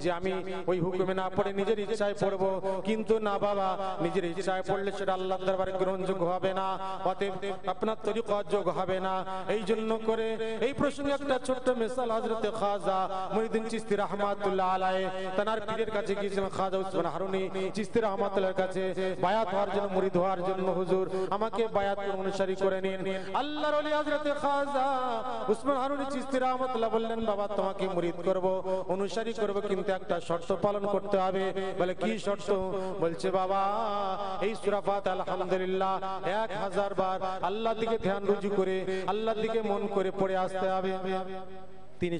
যে আমি ওই হুকুমে না পড়ে নিজের ইচ্ছায় পড়বো, কিন্তু না বাবা, নিজের ইচ্ছায় পড়লে সেটা আল্লাহর দরবারে গ্রহণযোগ্য হবে না, অতএব আপনার তরিকা যোগ্য হবে না। এই জন্য করে এই প্রসঙ্গে একটা ছোট্ট মিসাল হযরত খাজা মুঈনুদ্দিন চিশতি রাহমাতুল্লাহ আলাইহি তার পীরের কাছে গিয়েছিলেন। খাজা উসমান হারুনি চিশতি রাহমাতুল্লাহর কাছে বায়াত হওয়ার জন্য, মুরিদ হওয়ার জন্য, হুজুর আমাকে বায়াত অনুসারী করে নিন। আল্লাহর ওলি হযরত খাজা উসমান হারুনি চিশতি রাহমাতুল্লাহ বললেন, বাবা তোমাকে মুরিদ করব, অনুসারী করব, কিন্তু একটা শর্ত পালন করতে হবে। বলে কি শর্ত? বলছে বাবা এই সূরা ফাতিহা আলহামদুলিল্লাহ 1000 বার আল্লাহর দিকে ধ্যান রুজু করে আল্লাহর দিকে মন করে পড়ে আসতে হবে। তিনি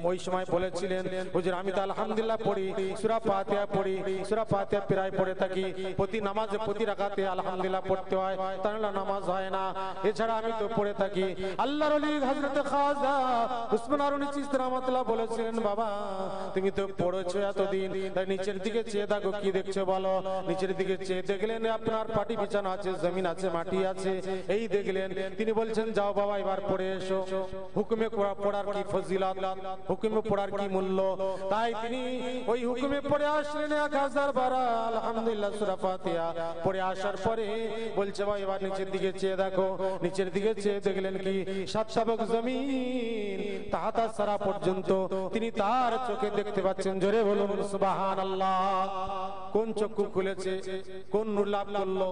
ওই সময় বলেছিলেন, হুজুর আমি তো আলহামদুলিল্লাহ পড়ি, সূরা ফাতিহা পড়ি, সূরা ফাতিহা প্রায় পড়ে থাকি, প্রতি নামাজে প্রতি রাকাতে আলহামদুলিল্লাহ পড়তে হয়, তাহলে নামাজ হয় না, এছাড়া আমি তো পড়ে থাকি। আল্লাহর ওলি হযরত খাজা উসমান হারুনি চিশতি রাহমাতুল্লাহ বলেছিলেন, বাবা তুমি তো পড়েছো এতদিন, তাই নিচের দিকে চেয়ে দেখো কি দেখছো বলো। নিচের দিকে চেয়ে দেখলেন আপনার পাটি বিছানা আছে, জমিন আছে, মাটি আছে, এই দেখলেন। তিনি বলছেন যাও বাবা এবার পড়ে এসো। হুকুমে পড়ার কি ফজিলত, হুকুমে পড়ার কি মূল্য। তাই তিনি ওই হুকুমে পড়ে আসলেন 1000 বার আলহামদুলিল্লাহ সূরা ফাতিহা পড়ে আসার পরে বলছে ভাই এবার নিচের দিকে চেয়ে দেখো। নিচের দিকে চেয়ে দেখলেন কি 7 শাবক জমিন তাহাতা সারা পর্যন্ত তিনি তার চোখে দেখতে পাচ্ছেন। জোরে বলুন সুবহানাল্লাহ। কোন চক্ষু খুলেছে, কোন নূর লাভ করলো,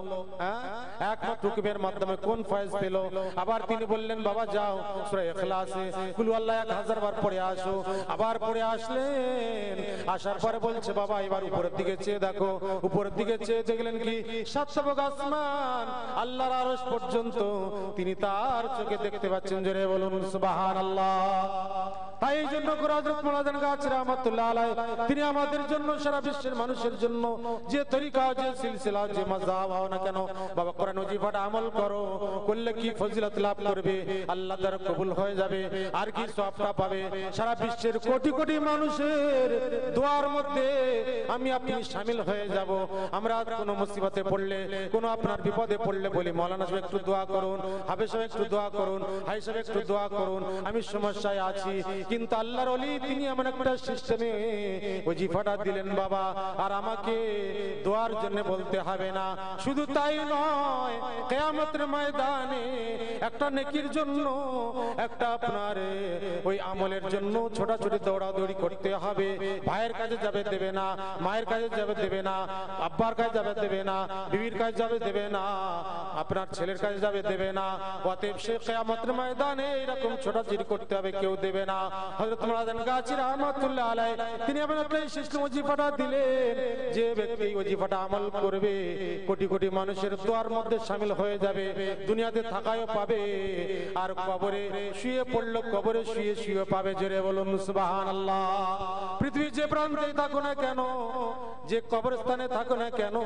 একমাত্র হুকুমের মাধ্যমে কোন ফয়েজ পেল। আবার তিনি বললেন বাবা যাও সূরা ইখলাসে কুল আল্লাহ 1000 বার পড়ে আসো। আবার পড়ে আসলেন, আসার পরে বলছে বাবা এবার উপরের দিকে চেয়ে দেখো। উপরের দিকে চেয়ে দেখলেন কি 7 শাবক আসমান আল্লাহর আরশ পর্যন্ত তিনি তার চোখে দেখতে পাচ্ছেন। জোরে বলুন সুবহানাল্লাহ। তাই এই জন্য হযরত মাওলানা গাছী রাহমাতুল্লাহ আলাইহি তিনি আমাদের জন্য, সারা বিশ্বের মানুষের জন্য যে তরিকা, যে সিলসিলা, যে মাযহাব হও না কেন বাবা, কোরআন ওজিফাটা আমল করো, করলে কি ফজিলত লাভ করবে, আল্লাহ দ্বারা কবুল হয়ে যাবে, আর কি সওয়াবটা পাবে। সারা বিশ্বের কোটি কোটি মানুষের দোয়ার মধ্যে আমি আপনি শামিল হয়ে যাব। আমরা কোনো মুসিবতে পড়লে, কোনো আপনার বিপদে পড়লে বলি মাওলানা সাহেব একটু দোয়া করুন, হাফেজ সাহেব একটু দোয়া করুন, হাই সাহেব একটু দোয়া করুন, আমি সমস্যায় আছি। কিন্তু আল্লাহর ওলি তিনি এমন একটা সিস্টেমে ওজিফাটা দিলেন বাবা, আর আমাকে দোয়ার জন্য বলতে হবে না। শুধু তাই নয়, কিয়ামতের ময়দানে একটা নেকির জন্য, একটা আপনার ওই আমলের জন্য ছোটাছুটি দৌড়াদৌড়ি করতে হবে। ভাইয়ের কাছে যাবে দেবে না, মায়ের কাছে যাবে দেবে না, আব্বার কাছে যাবে দেবে না, বিবির কাছে যাবে দেবে না, আপনার ছেলের কাছে যাবে দেবে না। অতএব সে কিয়ামতের ময়দানে এরকম ছোটাছুটি করতে হবে, কেউ দেবে না। হযরত মাওলানা গাছী রাহমাতুল্লাহ আলাইহি তিনি এমন একটা সিস্টেম ওজিফাটা দিলেন, যে ব্যক্তি ওজিফাটা আমল করবে কোটি কোটি মানুষের দোয়ার মধ্যে শামিল হয়ে যাবে, দুনিয়াতে থাকায়ও পাবে, আর কবরে শুয়ে পড়লো কবরে শুয়ে শুয়ে পাবে। জোরে বলুন সুবহানাল্লাহ। পৃথিবীর যে প্রান্তে থাকো না কেন, যে কবরস্থানে থাকো না কেন,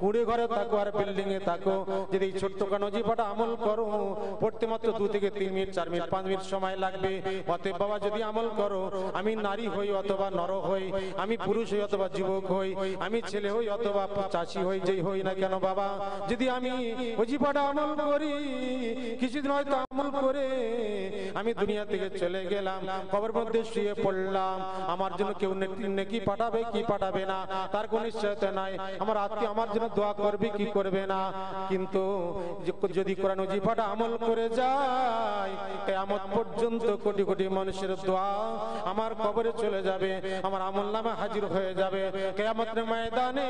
কুড়ে ঘরে থাকো আর বিল্ডিং এ থাকো, যদি ছোট্ট কান ওজিফাটা আমল করো, পড়তে মাত্র 2 থেকে 3 মিনিট, 4 মিনিট, 5 মিনিট সময় লাগবে। অতএব বাবা যদি আমল করো, আমি নারী হই অথবা নর হই, আমি পুরুষ হই অথবা যুবক হই, আমি ছেলে হই অথবা চাষি হই, যেই হই না কেন বাবা, যদি আমি ওজিফাটা আমল করি, কিছুদিন হয়তো আমল করে আমি দুনিয়া থেকে চলে গেলাম, কবরের মধ্যে শুয়ে পড়লাম, আমার জন্য কেউ নেকি পাঠাবে কি পাঠাবে না তার কোনো নিশ্চয়তা নাই, আমার আত্মীয় আমার জন্য দোয়া করবে কি করবে না। কিন্তু যদি কোরআন ওজিফাটা আমল করে যায়, কিয়ামত পর্যন্ত কোটি কোটি মানুষের দোয়া আমার কবরে চলে যাবে, আমার আমলনামা হাজির হয়ে যাবে, কিয়ামতের ময়দানে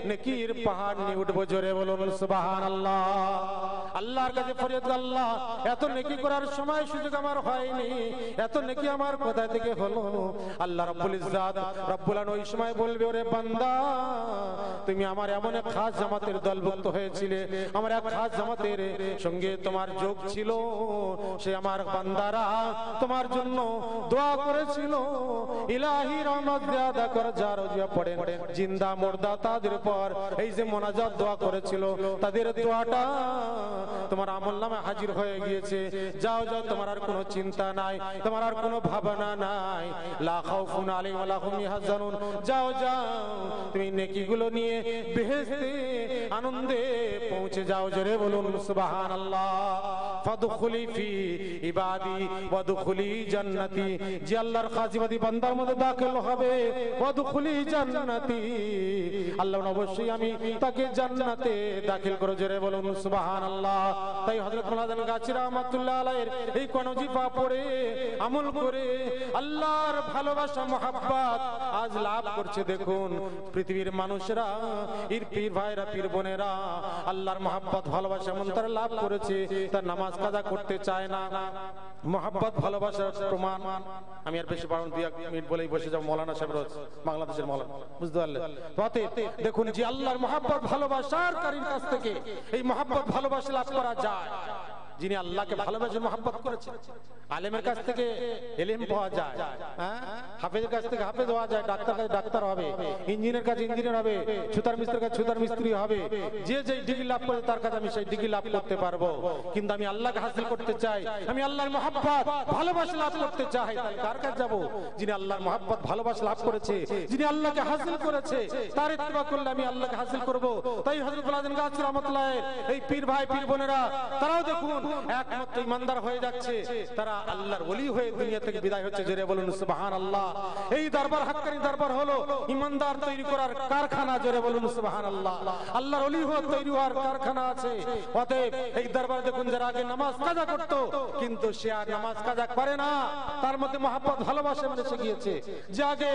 নেকির পাহাড় নিয়ে উঠবো। জোরে বলুন সুবহানাল্লাহ। আল্লাহর কাছে ফরিয়াদ, আল্লাহ এত নেকি করার সময় সুযোগ আমার হয়নি, এত নেকি আমার কোথা থেকে হলো? আল্লাহ রাব্বুল ইজ্জাত রব্বুল আলামিন ওই সময় বলবে, ওরে বান্দা তুমি আমার এমন এক খাস জামাতের দলভুক্ত হয়েছিলে, আমার এক খাস জামাতের সঙ্গে তোমার যোগ ছিল, সে আমার বান্দারা তোমার জন্য দোয়া করেছিল, ইলাহি রহমত জিয়াদা কর, যার ওজিফা পড়েন জিন্দা মুর্দা তাদের উপর এই যে মোনাজাত দোয়া করেছিল, তাদের দোয়াটা তোমার আমলনামে হাজির হয়ে গিয়েছে। যাও যাও, তোমার আর কোনো চিন্তা নাই, তোমার আর কোনো ভাবনা নাই, লা খাউফুন আলাইহিম ওয়া লা হুম ইয়াহজানুন। যাও যাও, তুমি নেকিগুলো নিয়ে বেহেশতে আনন্দে পৌঁছে যাও। জোরে বলুন সুবহানাল্লাহ। ফাদখুলি ফি ইবাদি ওয়াদখুলি জান্নাতি, যে আল্লাহর খাজিবাদী বান্দার মধ্যে দাখিল হবে, ওয়াদখুলি জান্নাতি, আল্লাহ অবশ্যই আমি তাকে জান্নাতে দাখিল করে। জোরে বলুন সুবহানাল্লাহ। তাই হযরত মাওলানা গাছী রাহমাতুল্লাহ আলাইহির এই কোন ওজিফা পড়ে আমল করে আল্লাহর ভালোবাসা মুহাব্বত আজ লাভ করছে। দেখুন পৃথিবীর মানুষরা, পীর ভাইরা, পীর বোনেরা আল্লাহর মুহাব্বত ভালোবাসা এমন তারা লাভ করেছে, তার নামাজ কাজা করতে চায় না। মুহাব্বত ভালোবাসার প্রমাণ আমি আর বেশি পারুন 2 মিনিট বলেই বসে যাব। মাওলানা সাহেব রোজ বাংলাদেশের মাওলানা, বুঝতে পারলেন? দেখুন যে আল্লাহর মুহাব্বত ভালোবাসার কারীর কাছ থেকে এই মুহাব্বত ভালোবাসা লাভ করা যায়। যিনি আল্লাহকে ভালোবেসে মুহাব্বত করেছেন, আলেমের কাছ থেকে ইলম পাওয়া যায়, হাফেজের কাছ থেকে হাফেজ হওয়া যায়, ডাক্তার কাছে ডাক্তার হবে, ইঞ্জিনিয়ার কাছে ইঞ্জিনিয়ার হবে, ছুতার মিস্ত্রির কাছে ছুতার মিস্ত্রি হবে। যে যে ডিগ্রি লাভ করে তার কাছে আমি সেই ডিগ্রি লাভ করতে পারবো। কিন্তু আমি আল্লাহকে হাসিল করতে চাই, আমি আল্লাহর মুহাব্বত ভালোবাসা লাভ করতে চাই, কার কাছে যাব? যিনি আল্লাহর মুহাব্বত ভালোবাসা লাভ করেছে, যিনি আল্লাহকে হাসিল করেছে, তার ইত্তেবা করলে আমি আল্লাহকে হাসিল করব। তাই হযরত মাওলানা গাছী রাহমাতুল্লাহ এই পীর ভাই, পীর বোনেরা তারাও দেখুন একমাত্র ইমানদার হয়ে যাচ্ছে, তারা আল্লাহর ওলি হয়ে দুনিয়া থেকে বিদায় হচ্ছে। জোরে বলুন সুবহানাল্লাহ। এই দরবার হাক্কানি দরবার হলো ইমানদার তৈরি করার কারখানা। জোরে বলুন সুবহানাল্লাহ। আল্লাহর ওলি হয়ে তৈরি হওয়ার কারখানা আছে। অতএব এই দরবার দেখুন, যারা আগে নামাজ কাজা করতো কিন্তু সে আর নামাজ কাজা করে না, তার মধ্যে মহব্বত ভালোবাসা এসে গিয়েছে। যে আগে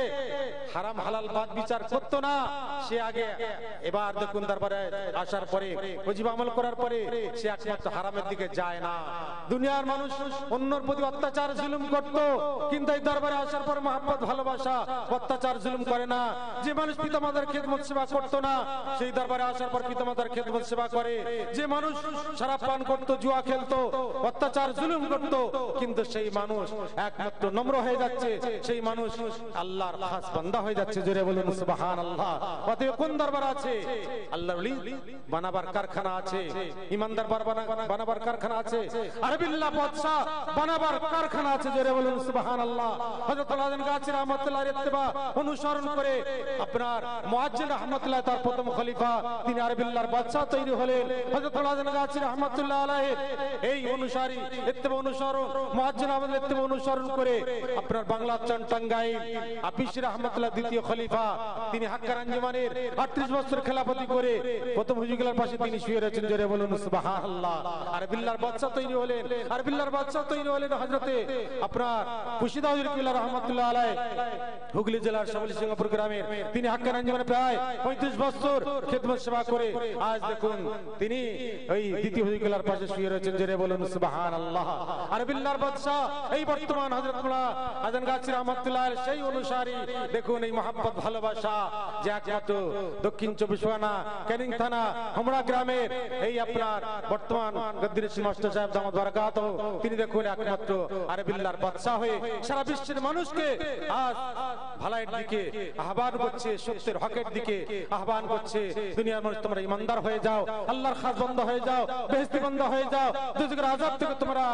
হারাম হালাল বাদ বিচার করতো না, সে আগে এবার দেখুন দরবারে আসার পরে ওজিফা আমল করার পরে সে একমাত্র হারামের দিকে যায় না। দুনিয়ার মানুষ অন্যর প্রতি অত্যাচার জুলুম করতো, কিন্তু এই দরবারে আসার পর মহব্বত ভালোবাসা অত্যাচার জুলুম করে না। যে মানুষ পিতামাতার খেদমত সেবা করতো না, সেই দরবারে আসার পর পিতামাতার খেদমত সেবা করে। যে মানুষ শরাব পান করতো, জুয়া খেলতো, অত্যাচার জুলুম করতো, কিন্তু সেই মানুষ একমাত্র নম্র হয়ে যাচ্ছে, সেই মানুষ আল্লাহর খাস বান্দা হয়ে যাচ্ছে। জোরে বলুন সুবহানাল্লাহ। অতএব কোন দরবার আছে? আল্লাহর ওলি বানাবার কারখানা আছে, ইমানদার বানাবার কারখানা আছে, আরবিল্লাহ বাদশা বানাবার কারখানা আছে। জোরে বলুন সুবহানাল্লাহ। হযরত মাওলানা গাছী রাহমাতুল্লাহর ইত্তেবা অনুসরণ করে আপনার মুয়াজ্জিন রাহমাতুল্লাহ তার প্রথম খলিফা, তিনি আরবিল্লাহর বাদশা তৈরি হলেন। হযরত মাওলানা গাছী রাহমাতুল্লাহ আলাইহি এই অনুসারী ইত্তেবা অনুসরণ, মুয়াজ্জিন রাহমাতুল্লাহ ইত্তেবা অনুসরণ করে আপনার বাংলা চন টাঙ্গাইল আপিস রাহমাতুল্লাহ দ্বিতীয় খলিফা, তিনি হাক্কার আঞ্জুমানের 38 বছর খেলাফতি করে প্রথম হুজুরগুলার পাশে তিনি শুয়ে রয়েছেন। জোরে বলুন সুবহানাল্লাহ। আরবিল্লাহর বাদশা তৈরি হলেন, আরবিল্লাহর বাদশা তৈরি হলেন হযরতে আপনার খুশিদা হুজুর কিবলা রাহমাতুল্লাহ আলাইহি, হুগলি জেলার শামলী সিংহপুর গ্রামের। তিনি হাক্কার আঞ্জুমানে প্রায় 35 বছর খেদমত সেবা করে আজ দেখুন তিনি ওই দ্বিতীয় হুজুরগুলার পাশে শুয়ে রয়েছেন। জোরে বলুন সুবহানাল্লাহ। আরবিল্লাহর বাদশা এই বর্তমান হযরত মাওলানা গাছী রাহমাতুল্লাহ সেই অনুসারী। দেখুন এই মহব্বত ভালোবাসা যে একমাত্র দক্ষিণ 24 পরগনা ক্যানিং থানা হোমড়া গ্রামের এই আপনার বর্তমান গদ্দির মাস্টার সাহেব দামাত বারাকাতুহু, তিনি দেখুন একমাত্র আরবিল্লাহর বাদশা হয়ে সারা বিশ্বের মানুষকে আজ ভালাইয়ের দিকে আহ্বান করছে, সত্যের হকের দিকে আহ্বান করছে। দুনিয়ার মানুষ তোমরা ইমানদার হয়ে যাও, আল্লাহর খাস বান্দা হয়ে যাও, বেহেশতি বান্দা হয়ে যাও, দুজকের আযাব থেকে তোমরা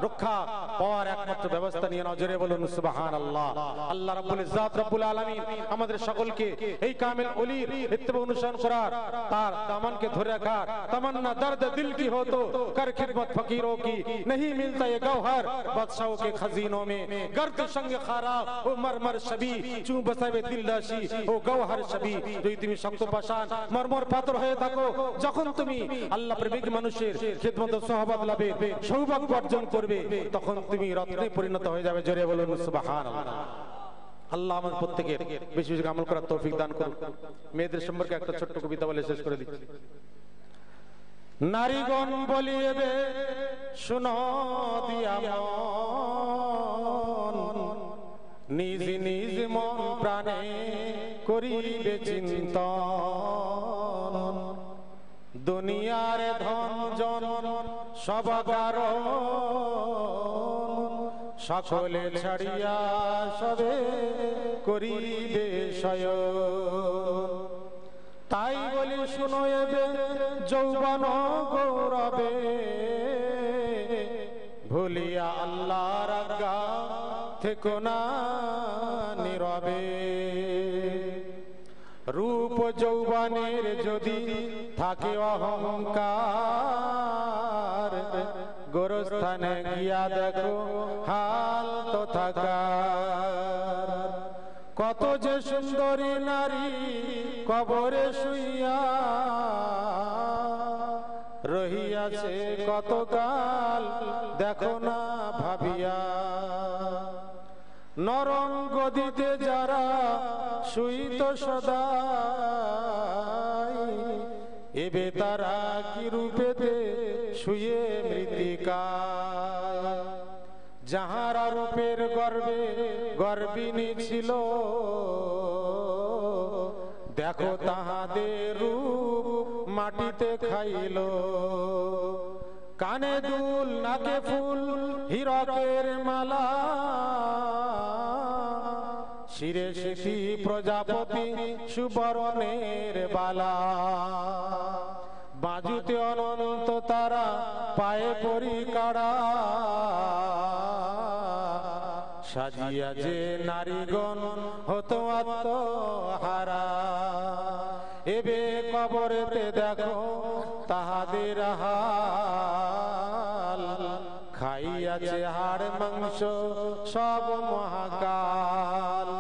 রক্ষা পাওয়ার একমাত্র ব্যবস্থা নিয়ে নাও। জোরে বলুন সুবহানাল্লাহ। আল্লাহ রাব্বুল ইজ্জাত রব্বুল আলামিন আমাদের সকলকে এই কামিল ওলির ইত্তেবা অনুসরণ করার, তার দামানকে ধরে রাখার, तमन्ना दर्द दिल की हो तो कर खिदमत फकीरों की, नहीं मिलता ये गौहर बादशाहों के खजीनों में, गर्द संग खारा ओ मरमर शबी चू बसावे दिल दाशी ओ गौहर शबी। যদি তুমি শক্ত পাষাণ মরমর পাথর হয়ে থাকো, যখন তুমি আল্লাহ প্রেমিক মানুষের খিদমত ও সহবত লাভের সৌভাগ্য অর্জন করবে, তখন তুমি রত্নে পরিণত হয়ে যাবে। জোরে বলুন সুবহানাল্লাহ। আল্লাহ আমাদের প্রত্যেকের বেশি বেশি আমল করার তৌফিক দান করুন। মেয়েদের সম্পর্কে একটা ছোট্ট কবিতা বলে শেষ করে দিচ্ছি। নারীগণ বলিবে শুনো দিয়া মন, নিজ নিজ মন প্রাণে করিবে চিন্তন, দুনিয়ার ধন জন সবাগার সকলে ছাড়িয়া সবে করিবে শয়ন। তাই বলি শুনো এবে যৌবন গৌরবে, ভুলিয়া আল্লাহর আজ্ঞা থেকো না নীরবে। রূপ যৌবনের যদি থাকে অহংকার, গোরস্থানে গিয়া দেখো হাল তো থাকার। কত যে সুন্দরী নারী কবরে শুইয়া রহিয়াছে কতকাল দেখো না ভাবিয়া। নরম গদিতে যারা শুইত সদাই, এবে তারা কি রূপেতে শুয়ে মৃত্তিকায়। যাহারা রূপের গর্বে গর্বিণী ছিল, দেখো তাহাদের রূপ মাটিতে খাইল। কানে দুল নাকে ফুল হীরকের মালা, শিরে শিশি প্রজাপতি সুবর্ণের বালা। বাজুতে অনন্ত তারা পায়ে পরিকাড়া, সাজিয়া যে নারীগণ হতো আত্মহারা। এবে কবরেতে দেখো তাহাদের হাল, খাইয়াছে হাড় মাংস সব মহাকাল।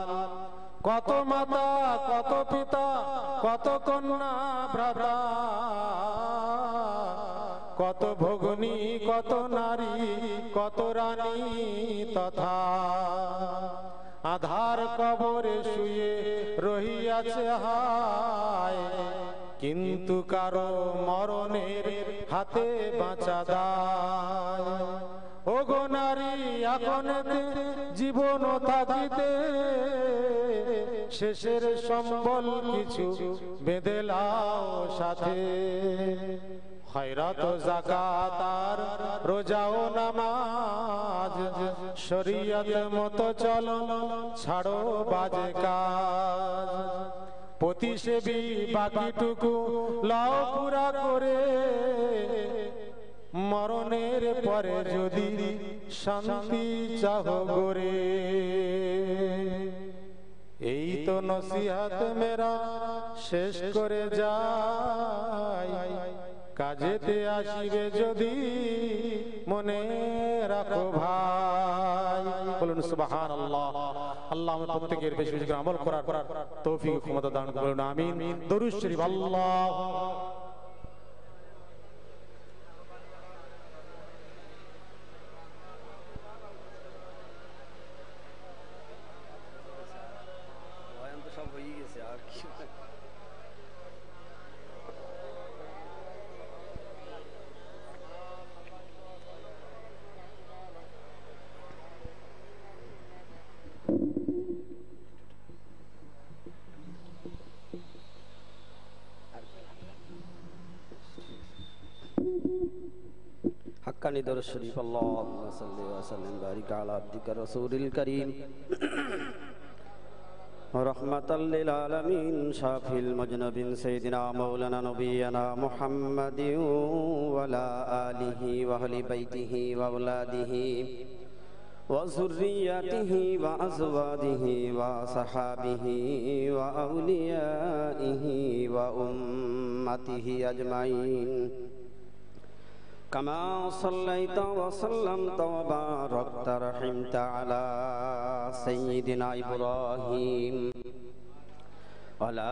কত মাতা কত পিতা কত কন্যা ভ্রাতা, কত ভগ্নী কত নারী কত রানী তথা। আধার কবরে শুয়ে রহিয়াছে হায়, কিন্তু কারো মরণের হাতে বাঁচা দায়। ওগো নারী এখনেতে জীবন থাকিতে, শেষের সম্বল কিছু বেঁধে লাও সাথে। খয়রাত যাকাত আর রোজা ও নামাজ, শরীয়ত মতো চলো ছাড়ো বাজে কাজ। প্রতিসেবী বাকিটুকু লাও পুরা করে, মরণের পরে যদি শান্তি চাহো গোরে। এই তো নসিহত মেরা শেষ করে যাই, কাজেতে আসিবে যদি মনে রাখো ভাই। বলুন সুবহানাল্লাহ। আল্লাহ আমাদের প্রত্যেকের বেশি বেশি আমল করার তৌফিক ক্ষমতা দান করুন, আমিন। দরুদ শরীফ। আল্লাহ हक्कानी दरूद शरीफ। अल्लाहुम्मा सल्लि व सल्लिम बारिक अला अब्दिका रसूलिल करीम رحمة للعالمين شافي المذنبين سيدنا مولانا نبينا محمد وعلى آله وأهل بيته وأولاده وذريته وأزواجه وصحابه وأوليائه وأمته أجمعين كما صليت وسلمت وباركت رحمت على سيدنا إبراهيم وعلى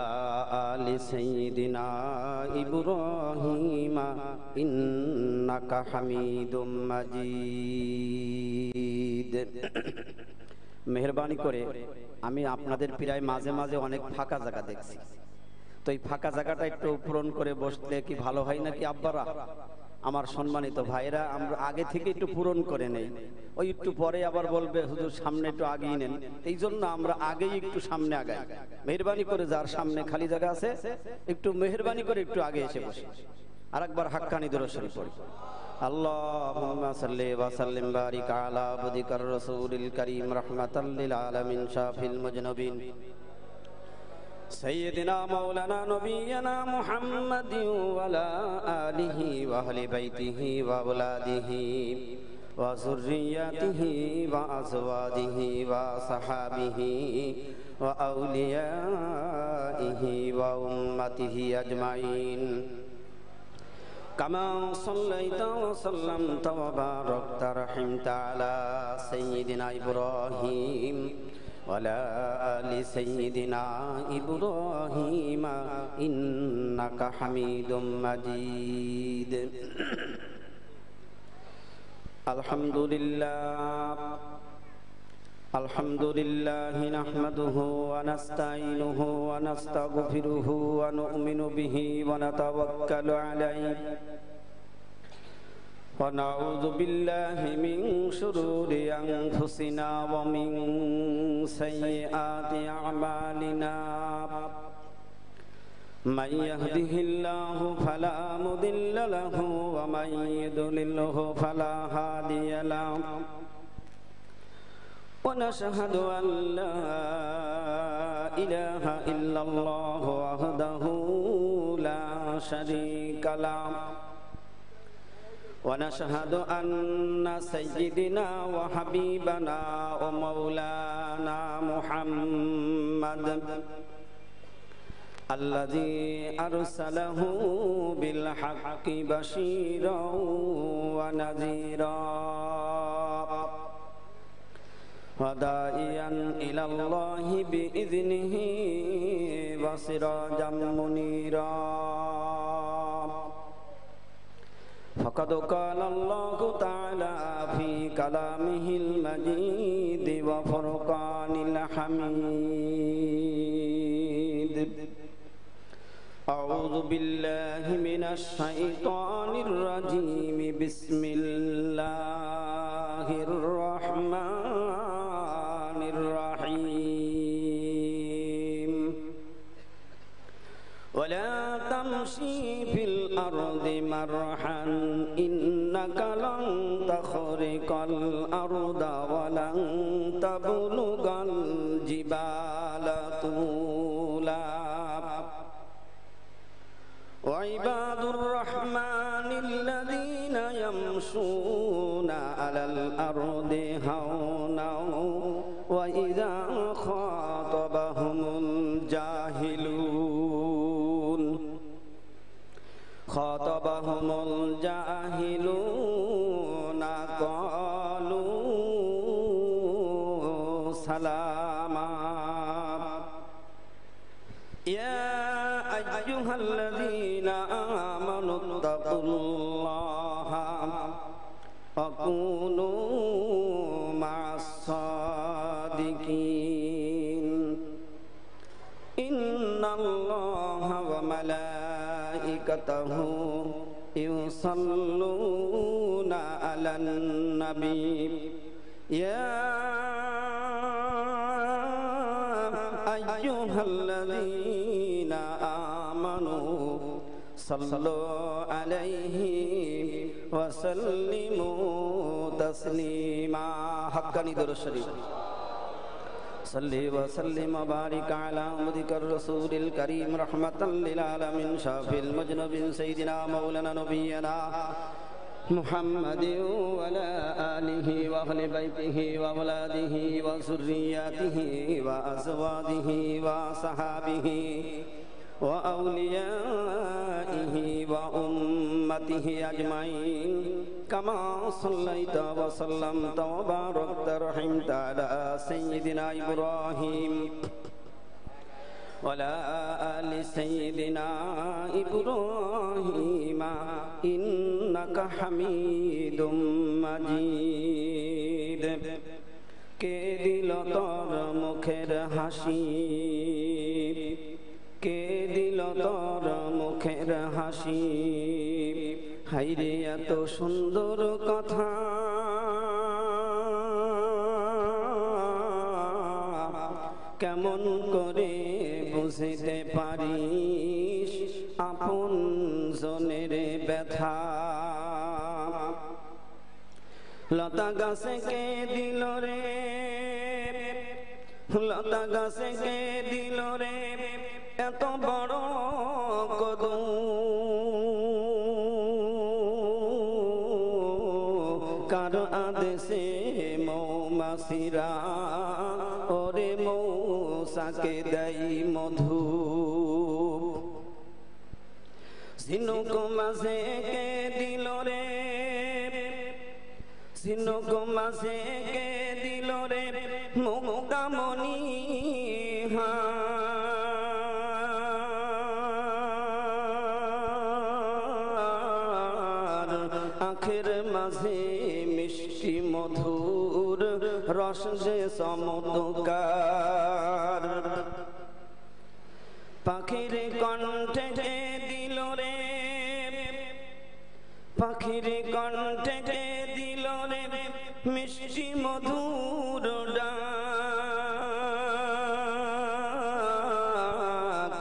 آل سيدنا إبراهيم إنك حميد مجيد। মেহেরবানি করে আমি আপনাদের প্রায় মাঝে মাঝে অনেক ফাঁকা জায়গা দেখছি, তো এই ফাঁকা জায়গাটা একটু পূরণ করে বসলে কি ভালো হয় নাকি আব্বারা? আমার সম্মানিত ভাইরা, আমরা আগে থেকে একটু পূরণ করে নেই, ওই একটু পরে আবার বলবে হুজুর সামনে একটু আগিয়ে নেন, এই জন্য আমরা আগেই একটু সামনে আগাই। মেহেরবানি করে যার সামনে খালি জায়গা আছে একটু মেহেরবানি করে একটু আগে এসে বসে আর একবার হাক্কানি দরুদ শরীফ পড়ি। আল্লাহুম্মা সাল্লি ওয়া সাল্লিম বারিক আলা আবদিকার রাসূলিল কারীম রাহমাতাল লিল আলামিন শাফিল মুজনিবিন سيدنا مولانا نبينا محمد وعلى آله وأهل بيته وأولاده وذريته وأزواجه وصحابه وأوليائه وأمته أجمعين كما صليت وسلمت وباركت رحمت على سيدنا إبراهيم وعلى آل سيدنا إبراهيم إنك حميد مجيد الحمد لله نحمده ونستعينه ونستغفره ونؤمن به ونتوكل عليه ونعوذ بالله من شرور أنفسنا ومن سيئات أعمالنا من يهده الله فلا مضل له ومن يضلله فلا هادي له ونشهد أن لا إله إلا الله وحده لا شريك له ونشهد أن سيدنا وحبيبنا ومولانا محمد الذي أرسله بالحق بشيرا ونذيرا وداعيا إلى الله بإذنه وسراجا منيرا فقد قال الله تعالى في كلامه المجيد وفرقان الحميد أعوذ بالله من الشيطان الرجيم بسم الله الرحمن الرحيم ولا تمشي في الأرض مرحا إنك لن تخرق الأرض ولن تبلغ الجبال طولا وعباد الرحمن الذين يمشون على الأرض هونا وإذا خاطبهم الجاهلون قالوا سلاما يا أيها الذين آمنوا اتقوا الله وكونوا مع الصادقين إن الله وملائكته يصلون على النبي يا أيها الذين آمنوا صلوا عليه وسلموا تسليما حقاني درود شريف صلی وسلم وبارک علی عبدک الرسول الکریم رحمتا للعالمین شافی المذنبین سیدنا مولانا نبینا محمد وعلى آله وأهل بيته وأولاده وذرياته وأزواجه وصحابه وأوليائه وأمته أجمعين كما صليت وسلمت وباركت رحمت على سيدنا إبراهيم وعلى آل سيدنا إبراهيم إنك حميد مجيد কে দিল তোর মুখের হাসি কে দিল তোর মুখের হাসি হাইরে এত সুন্দর কথা কেমন করে বুঝতে পারিস আপন জনের ব্যথা লতা গাছে কে দিল রে লতা গাছে কে দিল রে এত বড় কদম কার আদেশে মৌমাছিরা ওরে মৌসাকে দেয় মধু ঝিনুক মাঝে কে দিল রে ঝিনুক মাঝে কে দিল রে মুক্তামণি আখের মাঝে মিষ্টি মধুর রস যে চমৎকার পাখির কণ্ঠে কে দিল রে পাখির কণ্ঠে কে দিল রে মিষ্টি মধুর ডাক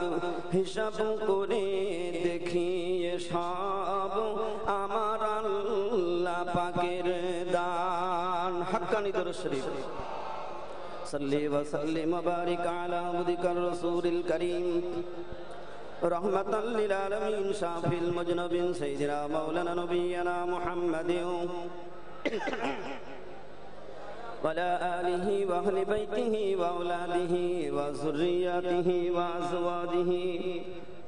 হিসাব করে দেখিয়ে সব আমার আল্লাহ পাকের দান হাক্কানি দরুদ শরীফ সাল্লি ওয়া সাল্লিম ওয়া বারিক আলা আবদিকার রাসূলিল কারীম রহমাতাল লিল আলামিন শাফিল মুজনবিন সাইয়্যিদিনা মাওলানা নবিয়্যিনা মুহাম্মাদিন ওয়ালা আলিহি ওয়া আহলি বাইতিহি ওয়া আওলাদিহি ওয়া যুররিয়াতিহি ওয়া আজওয়াজিহি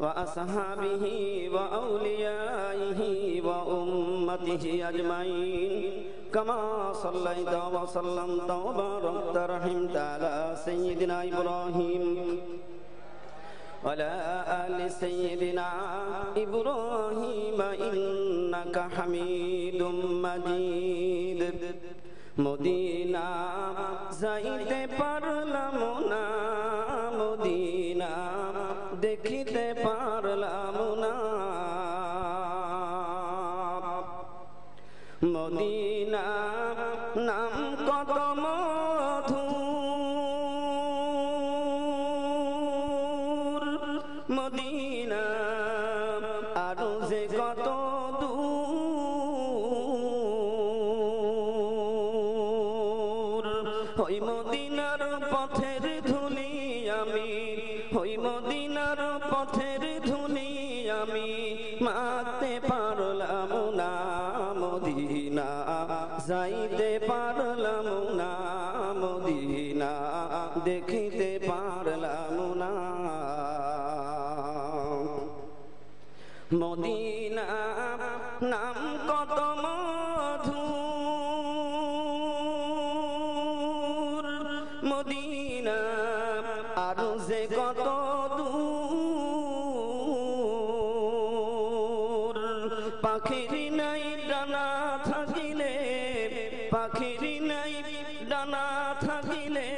ওয়া আসহাবিহি ওয়া আউলিয়াইহি ওয়া উম্মতিহি আজমাইন কামা সাল্লাইতা ওয়া সাল্লামতা ওয়া বারাকতা রাহিমতা আলা সাইয়্যিদিনা ইব্রাহিম وعلى آل سيدنا إبراهيم إنك حميد مجيد মদিনা যাইতে পারলাম না মদিনা দেখিতে পারলাম না মদিনা নাম কত মধু মদিনা আরো যে কত দূর ওই মদিনার পথের ধুলি আমি ওই মদিনার পথের ধুলি আমি মাখতে পারলাম না মদিনা যাইতে পারলাম না মদিনা দেখিতে পারলাম না মদিনা নাম কত মধুর মদিনা আরো যে কত দূর পাখির নাই ডানা থাকিলে পাখির নাই ডানা থাকিলে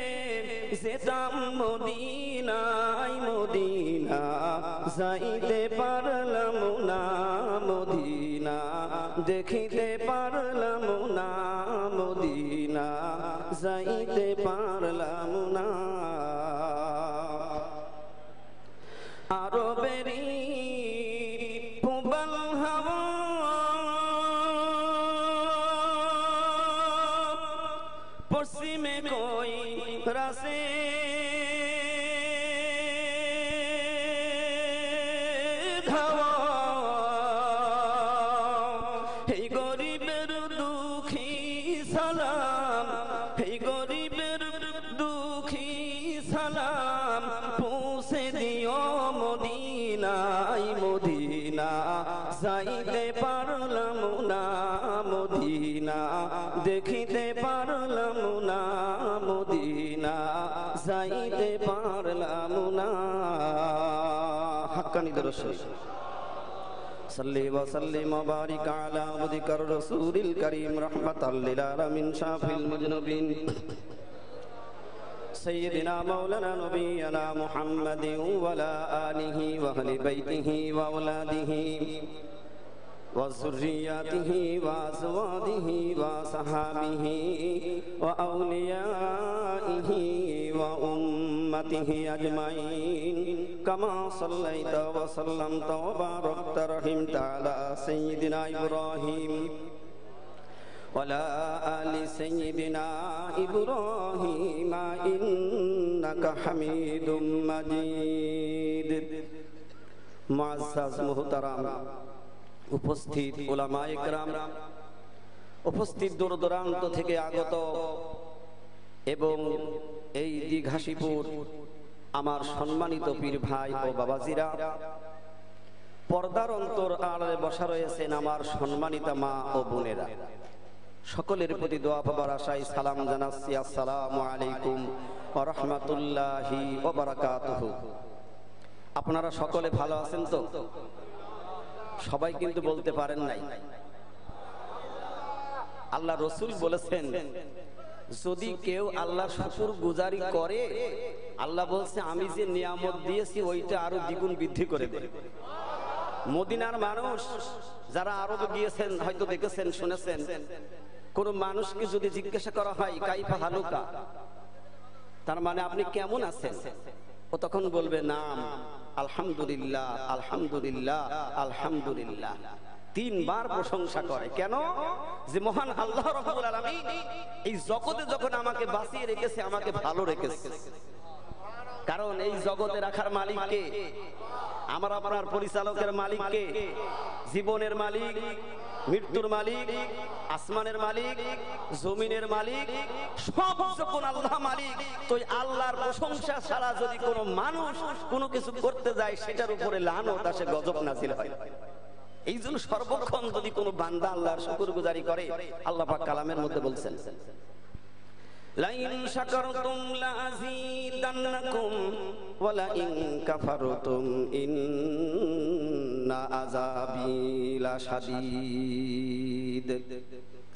যেতাম মদিনায় মদিনা যাইতে পারলাম না মদিনা দেখিতে পারলাম না মদিনা যাইতে পারলাম না আরবেরি পুবাল হাওয়া পশ্চিমে কই রাসে খাওয়া, এই গরিবের দুঃখী সালাম, এই গরিবের দুঃখী সালাম পৌঁছে দিও মদিনায়। মদিনা যাইতে পারলাম না, মদিনা দেখিতে পারলাম না, মদিনা যাইতে পারলাম না। হাক্কানি দরুদ শরীফ। সাল্লি ওয়া সাল্লিম ওয়া বারিক আলা আবদিকার রাসূলিল কারীম রাহমাতাল লিল আলামিন শাফিল মুজনিবিন سيدنا مولانا نبينا محمد وعلى آله وأهل بيته وأولاده وذرياته وأزواجه وصحابه وأوليائه وأمته أجمعين كما صليت وسلمت وباركت رحمت على سيدنا إبراهيم وعلى آل سيدنا إبراهيم إنك حميد مجيد। মুআজ্জাজ মুহতারাম উপস্থিত উলামায়ে কেরাম, উপস্থিত দূর দূরান্ত থেকে আগত এবং এই দীঘাশিপুর আমার সম্মানিত পীর ভাই ও বাবাজিরা, পর্দার অন্তর আড়ালে বসা রয়েছেন আমার সম্মানিতা মা ও বোনেরা, সকলের প্রতি দোয়া পাবার আশায় সালাম জানাচ্ছি। আসসালামু আলাইকুম ওয়া রাহমাতুল্লাহি ওয়া বারাকাতুহু। আপনারা সকলে ভালো আছেন তো? সবাই কিন্তু বলতে পারেন নাই। আল্লাহ রসুল বলেছেন, যদি কেউ আল্লাহর শুকরগুজারি করে, আল্লাহ বলছে আমি যে নিয়ামত দিয়েছি ওইটা আরো দ্বিগুণ বৃদ্ধি করে দেব। মদিনার মানুষ যারা আরবে গিয়েছেন হয়তো দেখেছেন, শুনেছেন, কোন মানুষকে যদি জিজ্ঞাসা করা হয় কাইফা হালুকা, তার মানে আপনি কেমন আছেন, ও তখন বলবে নাম আলহামদুলিল্লাহ আলহামদুলিল্লাহ আলহামদুলিল্লাহ। তিনবার প্রশংসা করে। কেন? যে মহান আল্লাহ রাব্বুল আলামিন এই জগতে যখন আমাকে বাঁচিয়ে রেখেছে, আমাকে ভালো রেখেছে। কারণ এই জগতে রাখার মালিক কে? আমার আপনার পরিচালকের মালিক কে? জীবনের মালিক, মৃত্যুর মালিক, আসমানের মালিক, জমিনের মালিক, সব যখন আল্লাহ মালিক, তো আল্লাহর প্রশংসা ছাড়া যদি কোনো মানুষ কোনো কিছু করতে যায়, সেটার উপরে লানত আসে, গজব নাজিল হয়। এই জন্য সর্বক্ষণ যদি কোনো বান্দা আল্লাহর শুকরগুজারি করে, আল্লাহ পাক কালামের মধ্যে বলছেন, লাইন শাকারতুম লাযীদান্নাকুম ওয়া লাইন কাফারতুম ইন্না আযাবি লাশাদীদ।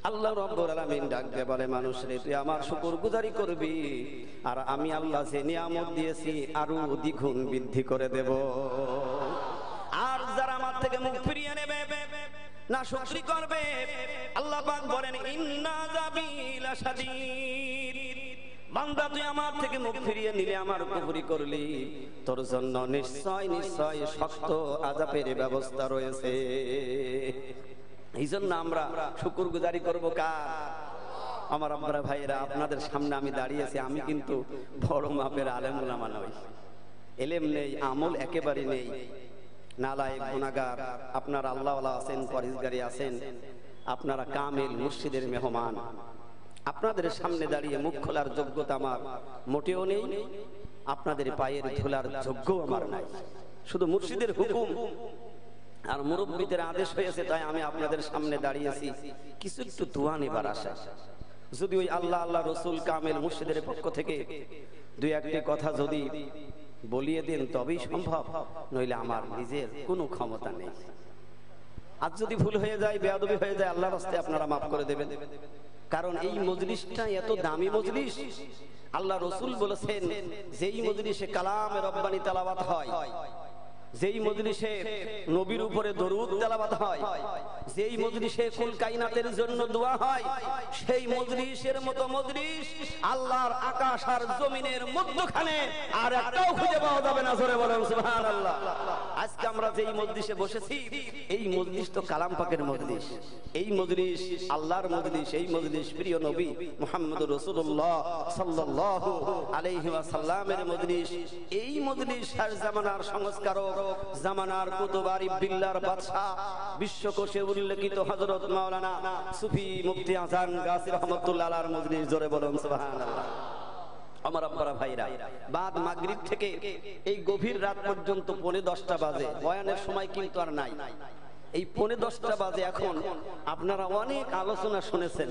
আল্লাহ রাব্বুল আলামিন ডাক দিয়ে বলে, মানুষ রে, তুই আমার শুকরগুজারি করবি, আর আমি আল্লাহ যে নিয়ামত দিয়েছি আরো দ্বিগুণ বৃদ্ধি করে দেব। আর যারা আমার থেকে মুখ ফিরিয়ে নেবে, না শুকরি করবে, আল্লাহ পাক বলেন ইন্না আযাবি লাশাদীদ। বান্দা, তুই আমার থেকে মুখ ফিরিয়ে নিলে, আমার কুফরি করলি, তোর জন্য নিশ্চয় নিশ্চয় শক্ত আযাবের ব্যবস্থা রয়েছে। এই জন্য আমরা শুকরগুজারি করব কার? আমার আমরা ভাইয়েরা, আপনাদের সামনে আমি দাঁড়িয়েছি, আমি কিন্তু বড় মাপের আলেম উলামা নই। এলেম নেই, আমল একেবারে নেই, নালায়েক গুনাহগার। আপনারা আল্লাহওয়ালা আছেন, পরহেজগারি আছেন, আপনারা কামেল মুর্শিদের মেহমান। আপনাদের সামনে দাঁড়িয়ে মুখ খোলার যোগ্যতা আমার মোটেও নেই, আপনাদের পায়ের ধুলার যোগ্য আমার নাই। শুধু মুর্শিদের হুকুম আর মুরব্বিদের আদেশ হয়েছে, তাই আমি আপনাদের সামনে দাঁড়িয়েছি কিছু একটু দোয়া নেবার আশা। যদি ওই আল্লাহ আল্লাহ রসুল কামেল মুর্শিদের পক্ষ থেকে দুই একটি কথা যদি বলিয়ে দেন তবেই সম্ভব, নইলে আমার নিজের কোনো ক্ষমতা নেই। আজ যদি ভুল হয়ে যায়, বেয়াদবি হয়ে যায়, আল্লাহর রাস্তায় আপনারা মাফ করে দেবেন। কারণ এই মজলিসটা এত দামি মজলিস। আল্লাহ রসুল বলেছেন, যেই মজলিসে কালামে রব্বানি তেলাওয়াত হয়, যেই মজলিসে নবীর উপরে দরুদ তেলাওয়াত হয়, যেই মজলিসে কুল কায়নাতের জন্য দোয়া হয়, সেই মজলিসের মতো মজলিস আল্লাহর আকাশ আর জমিনের মধ্যখানে আর একটাও খুঁজে পাওয়া যাবে না। জোরে বলেন সুবহানাল্লাহ। আজকে আমরা যেই মজলিসে বসেছি, এই মজলিস তো কালাম পাকের মজলিস, এই মজলিস আল্লাহর মজলিস, এই মজলিস প্রিয় নবী মুহাম্মদুর রাসূলুল্লাহ সাল্লাল্লাহু আলাইহি ওয়াসাল্লামের মজলিস। এই মজলিস শেষ জামানার সংস্কারক, জামানার কুতুব আরিফ বিল্লাহর বাদশা, বিশ্বকোষে উল্লেখিত হযরত মাওলানা সুফি মুফতি আযম গাসি রাহমাতুল্লাহ আলাইহির মজলিস। জোরে বলুন সুবহানাল্লাহ। আমার আব্বারা ভাইরা, বাদ মাগরিব থেকে এই গভীর রাত পর্যন্ত 9:30 বাজে, বয়ানের সময় কিন্তু আর নাই। এই 9:30 বাজে এখন আপনারা অনেক আলোচনা শুনেছেন,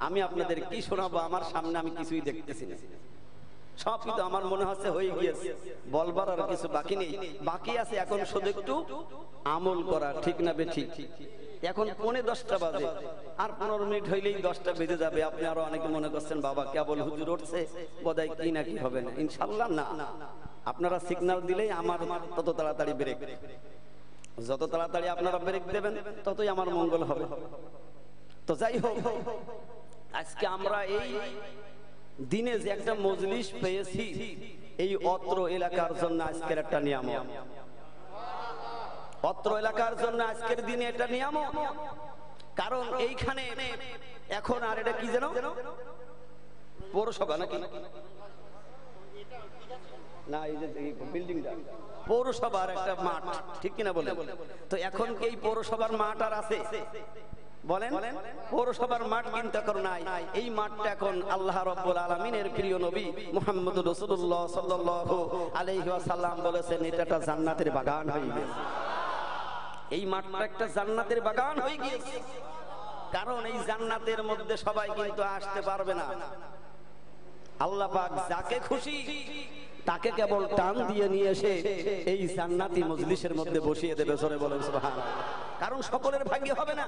আমি আপনাদের কি শোনাবো? আমার সামনে আমি কিছুই দেখতেছি না, সব কিন্তু আমার মনে হচ্ছে হয়ে গিয়েছে, বলবার আর কিছু বাকি নেই। বাকি আছে এখন শুধু একটু আমল করা, ঠিক না বেঠিক? এখন 9:30 বাজে, আর 15 মিনিট হইলেই 10টা বেজে যাবে। আপনি আরো অনেকে মনে করছেন বাবা কেবল হুজুর উঠছে, বোধহয় কি না কি হবে না। ইনশাআল্লাহ না, আপনারা সিগন্যাল দিলেই আমার তত তাড়াতাড়ি ব্রেক, যত তাড়াতাড়ি আপনারা ব্রেক দেবেন ততই আমার মঙ্গল হবে। তো যাই হোক, আজকে আমরা এই দিনে যে একটা মজলিস পেয়েছি, এই অত্র এলাকার জন্য আজকের একটা নিয়ামত, অত্র এলাকার জন্য আজকের দিনে একটা নিয়ামত। কারণ এইখানে এখন আর এটা কি যেন পৌরসভা নাকি না, এই যে বিল্ডিংটা পৌরসভার একটা মাঠ, ঠিক কিনা বলেন? তো এখন কি এই পৌরসভার মাঠ আর আছে? বলেন, পৌরসভার মাঠ কিন্তু এখন নাই। এই মাঠটা এখন আল্লাহ রাব্বুল আলামিনের প্রিয় নবী মুহাম্মদুর রাসূলুল্লাহ সাল্লাল্লাহু আলাইহি ওয়াসাল্লাম বলেছেন এটা একটা জান্নাতের বাগান হয়ে গেছে। এই মাঠটা একটা জান্নাতের বাগান হয়ে গিয়েছে। কারণ এই জান্নাতের মধ্যে সবাই কিন্তু আসতে পারবে না। আল্লাহ পাক যাকে খুশি তাকে কেবল টান দিয়ে নিয়ে এসে এই জান্নাতি মজলিসের মধ্যে বসিয়ে দেবে। জোরে বলেন সুবহানাল্লাহ। কারণ সকলের ভাগ্যে হবে না।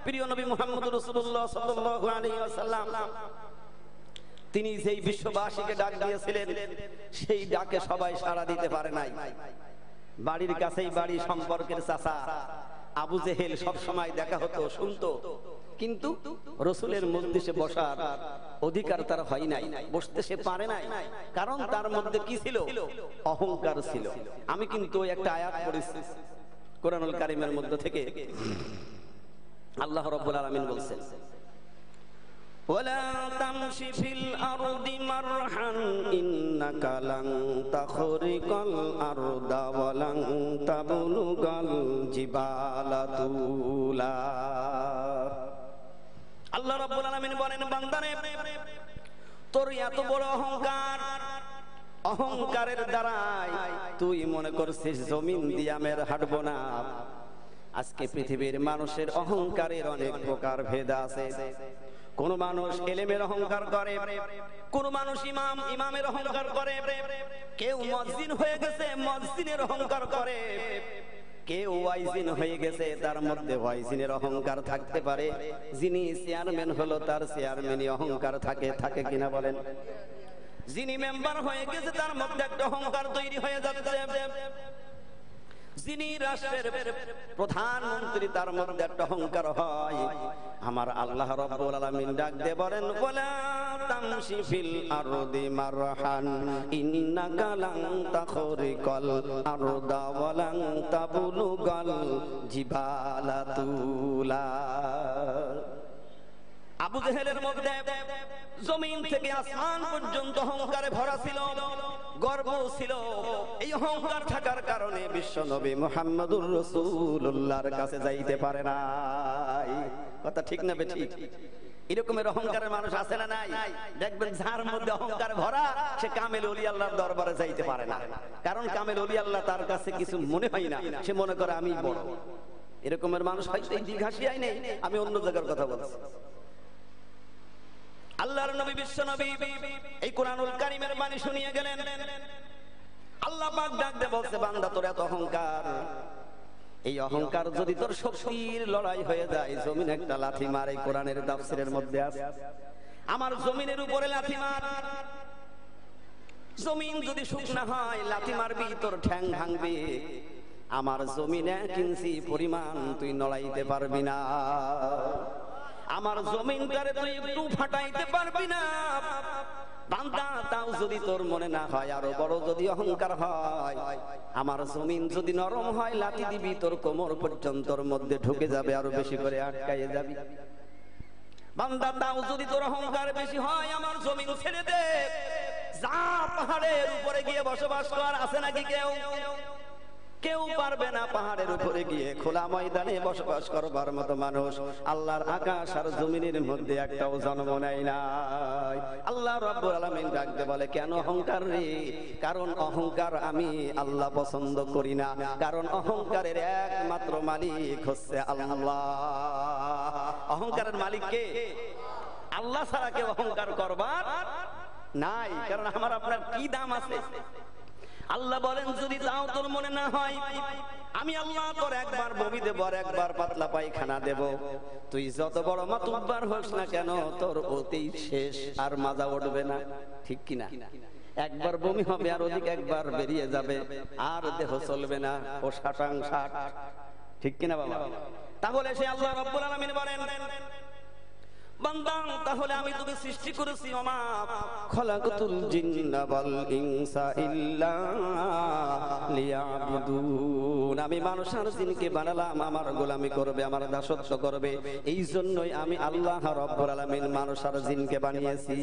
প্রিয় নবী মুহাম্মদুর রাসূলুল্লাহ সাল্লাল্লাহু আলাইহি ওয়াসাল্লাম তিনি যেই বিশ্ববাসীকে ডাক দিয়েছিলেন, সেই ডাকে সবাই সাড়া দিতে পারে নাই। বাড়ির কাছেই বাড়ি, সম্পর্কের চাচা আবু জেহেল সব সময় দেখা হতো, শুনতো, কিন্তু রসুলের মজলিসে বসার অধিকার তার হয় নাই, বসতে সে পারে নাই। কারণ তার মধ্যে কি ছিল? অহংকার ছিল। আমি কিন্তু একটা আয়াত পড়েছি কোরআনুল কারীমের মধ্যে থেকে, আল্লাহ রাব্বুল আলামিন বলছেন, ওয়ালা তামশি ফিল আরদি মারহান ইন্নাকা লান তাখরিকাল আরদা ওয়া লান তাবলুগাল জিবালা তুলা। আল্লাহ রাব্বুল আলামিন বলেন, বান্দারে তোর এত বড় অহংকার, অহংকারের দ্বারাই তুই মনে করছিস জমিন দিয়ে আমের হাঁটবো না। আজকে পৃথিবীর মানুষের অহংকারের অনেক প্রকার ভেদ আছে। কোন মানুষ এলেমের অহংকার করে, কোন মানুষ ইমামের অহংকার করে, কেউ মুয়াজ্জিন হয়ে গেছে মুয়াজ্জিনের অহংকার করে, কেউ ওয়াইজিন হয়ে গেছে তার মধ্যে ওয়াইজিনের অহংকার থাকতে পারে। যিনি চেয়ারম্যান হলো তার চেয়ারম্যানই অহংকার থাকে কিনা বলেন? যিনি মেম্বার হয়ে গেছে তার মধ্যে একটা অহংকার তৈরি হয়ে যাচ্ছে। যিনি রাষ্ট্রের প্রধানমন্ত্রী তার মধ্যে একটা অহংকার হয়। আমার আল্লাহ রাব্বুল আলামিন ডাক দিয়ে বলেন, ওয়ালা তামশি ফিল আরদি মারহান ইন্নাকা লান তাখরিকাল আরদা ওয়া লান তাবলুগাল জিবালা তুলা। আবু জেহেলের মধ্যে জমিন থেকে আসমান পর্যন্ত অহংকারে ভরা ছিল, গর্ব ছিল। এই অহংকার থাকার কারণে বিশ্ব নবী মুহাম্মদুর রাসূলুল্লাহর কাছে যাইতে পারে নাই। কথা ঠিক না বেঠিক? এরকমের অহংকারের মানুষ আছে না নাই? দেখবেন যার মধ্যে অহংকার ভরা সে কামেল ওলি আল্লাহর দরবারে যাইতে পারে না। কারণ কামেল ওলি আল্লাহ তার কাছে কিছু মনে হয় না, সে মনে করে আমি বড়। এরকমের মানুষ হয়তো এই দিঘাসিয়ায় নেই, আমি অন্য জায়গার কথা বলছি। আল্লাহর নবী বিশ্ব নবী এই কোরআনুল কারীমের বাণী শুনিয়ে গেলেন। আল্লাহ পাক ডাক দিয়ে বলছে, বান্দা তোর এত অহংকার, এই অহংকার যদি তোর শক্তির লড়াই হয়ে যায়, জমিন একটা লাথি মার। এই কোরআনের তাফসীরের মধ্যে আছে, আমার জমিনের উপরে লাথি মার। জমিন যদি শুকনা হয় লাথি মারবি, তোর ঠ্যাং ভাঙবে। আমার জমিনে 1 ইঞ্চি পরিমাণ তুই নড়াইতে পারবি না। আমার জমিনটারে তুই একটু ফাটাইতে পারবি না। বান্দা তাও যদি তোর মনে না হয়, আরো বড় যদি অহংকার হয়, আমার জমিন যদি নরম হয়, লাঠি দিবি তোর কোমর পর্যন্তর মধ্যে ঢুকে যাবে, আরো বেশি করে আটকাইয়ে যাবি। বান্দা তাও যদি তোর অহংকার বেশি হয়, আমার জমিন ছেড়ে দে, যা পাহাড়ের উপরে গিয়ে বসবাস কর। আছে নাকি কেউ? কেউ পারবে না পাহাড়ের উপরে গিয়ে খোলা ময়দানে বসবাস করবার মতো মানুষ আল্লাহর আকাশ আর জমিনের মধ্যে একটাও জন্ম নেয় নাই। আল্লাহ রাব্বুল আলামিন ডাকতে বলে, কেন অহংকার রে? কারণ অহংকার আমি আল্লাহ পছন্দ করি না। কারণ অহংকারের একমাত্র মালিক হচ্ছে আল্লাহ। অহংকারের মালিক কে? আল্লাহ ছাড়া কেউ অহংকার করবার নাই। কারণ আমার আপনার কি দাম আছে? আল্লাহ বলেন, যদি তাও তোর মনে না হয়, আমি আল্লাহ তোর একবার বমি দেব আর একবার পাতলা পায়খানা দেব। তুই যত বড় মাতুব্বার হোস না কেন, তোর ওতেই শেষ, আর মাজা উঠবে না। ঠিক কিনা? একবার বমি হবে আর ওদিকে একবার বেরিয়ে যাবে, আর দেহ চলবে না, ও শাটাং শাট। ঠিক কিনা বাবা? তাহলে সে আল্লাহ রাব্বুল আলামিন বলেন, বান্দা তাহলে আমি তোকে সৃষ্টি করেছি, ওমা খলাকাতুল জিন্না ওয়াল ইনসা ইল্লা লিয়াবুদুন। আমি মানুষ আর জিনকে বানালাম আমার গোলামি করবে, আমার দাসত্ব করবে। এই জন্যই আমি আল্লাহ রাব্বুল আলামিন মানুষ আর জিনকে বানিয়েছি।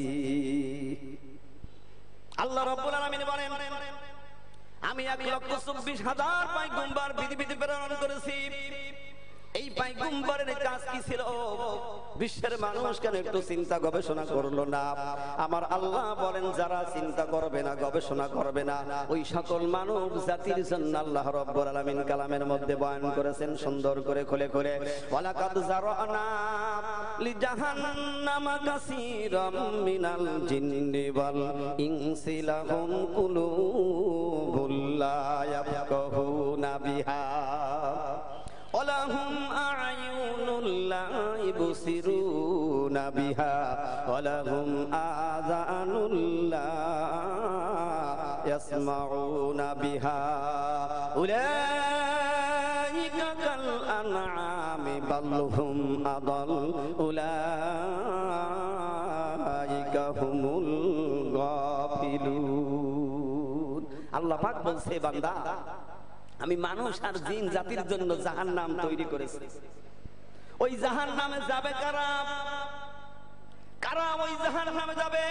আল্লাহ রাব্বুল আলামিন বলেন, আমি 1,24,000 পয়গম্বর পৃথিবীতে প্রেরণ করেছি। এই পয়গম্বরের কাজ কি ছিল? বিশ্বের মানুষ কেন একটু চিন্তা গবেষণা করলো না? আমার আল্লাহ বলেন, যারা চিন্তা করবে না, গবেষণা করবে না, ওই সকল মানব জাতির জন্য আল্লাহ রাব্বুল আলামিন কালামের মধ্যে বয়ান করেছেন সুন্দর করে খুলে খুলে, ওয়ালাকাদ জারানা লিজাহান্নামা কাসীরাম মিনাল জিন্নি ওয়াল ইনসি লাহুম কুলুবুল লা ইয়াফকাহুনা বিহা ওয়ালাহুম আ'য়ুনুল লা ইবসিরুনা বিহা ওয়ালাহুম আযানুল লা ইয়াসমাউনা বিহা উলাইকা কাল আনআমি বাল হুম আদাল উলাইকা হুমুল গাফিলুন। আল্লাহ পাক বলছে, বান্দা আমি মানুষ আর জিন জাতির জন্য জাহান্নাম তৈরি করেছি। ওই জাহান্নামে যাবে কারা? কারা ওই জাহান্নামে যাবে?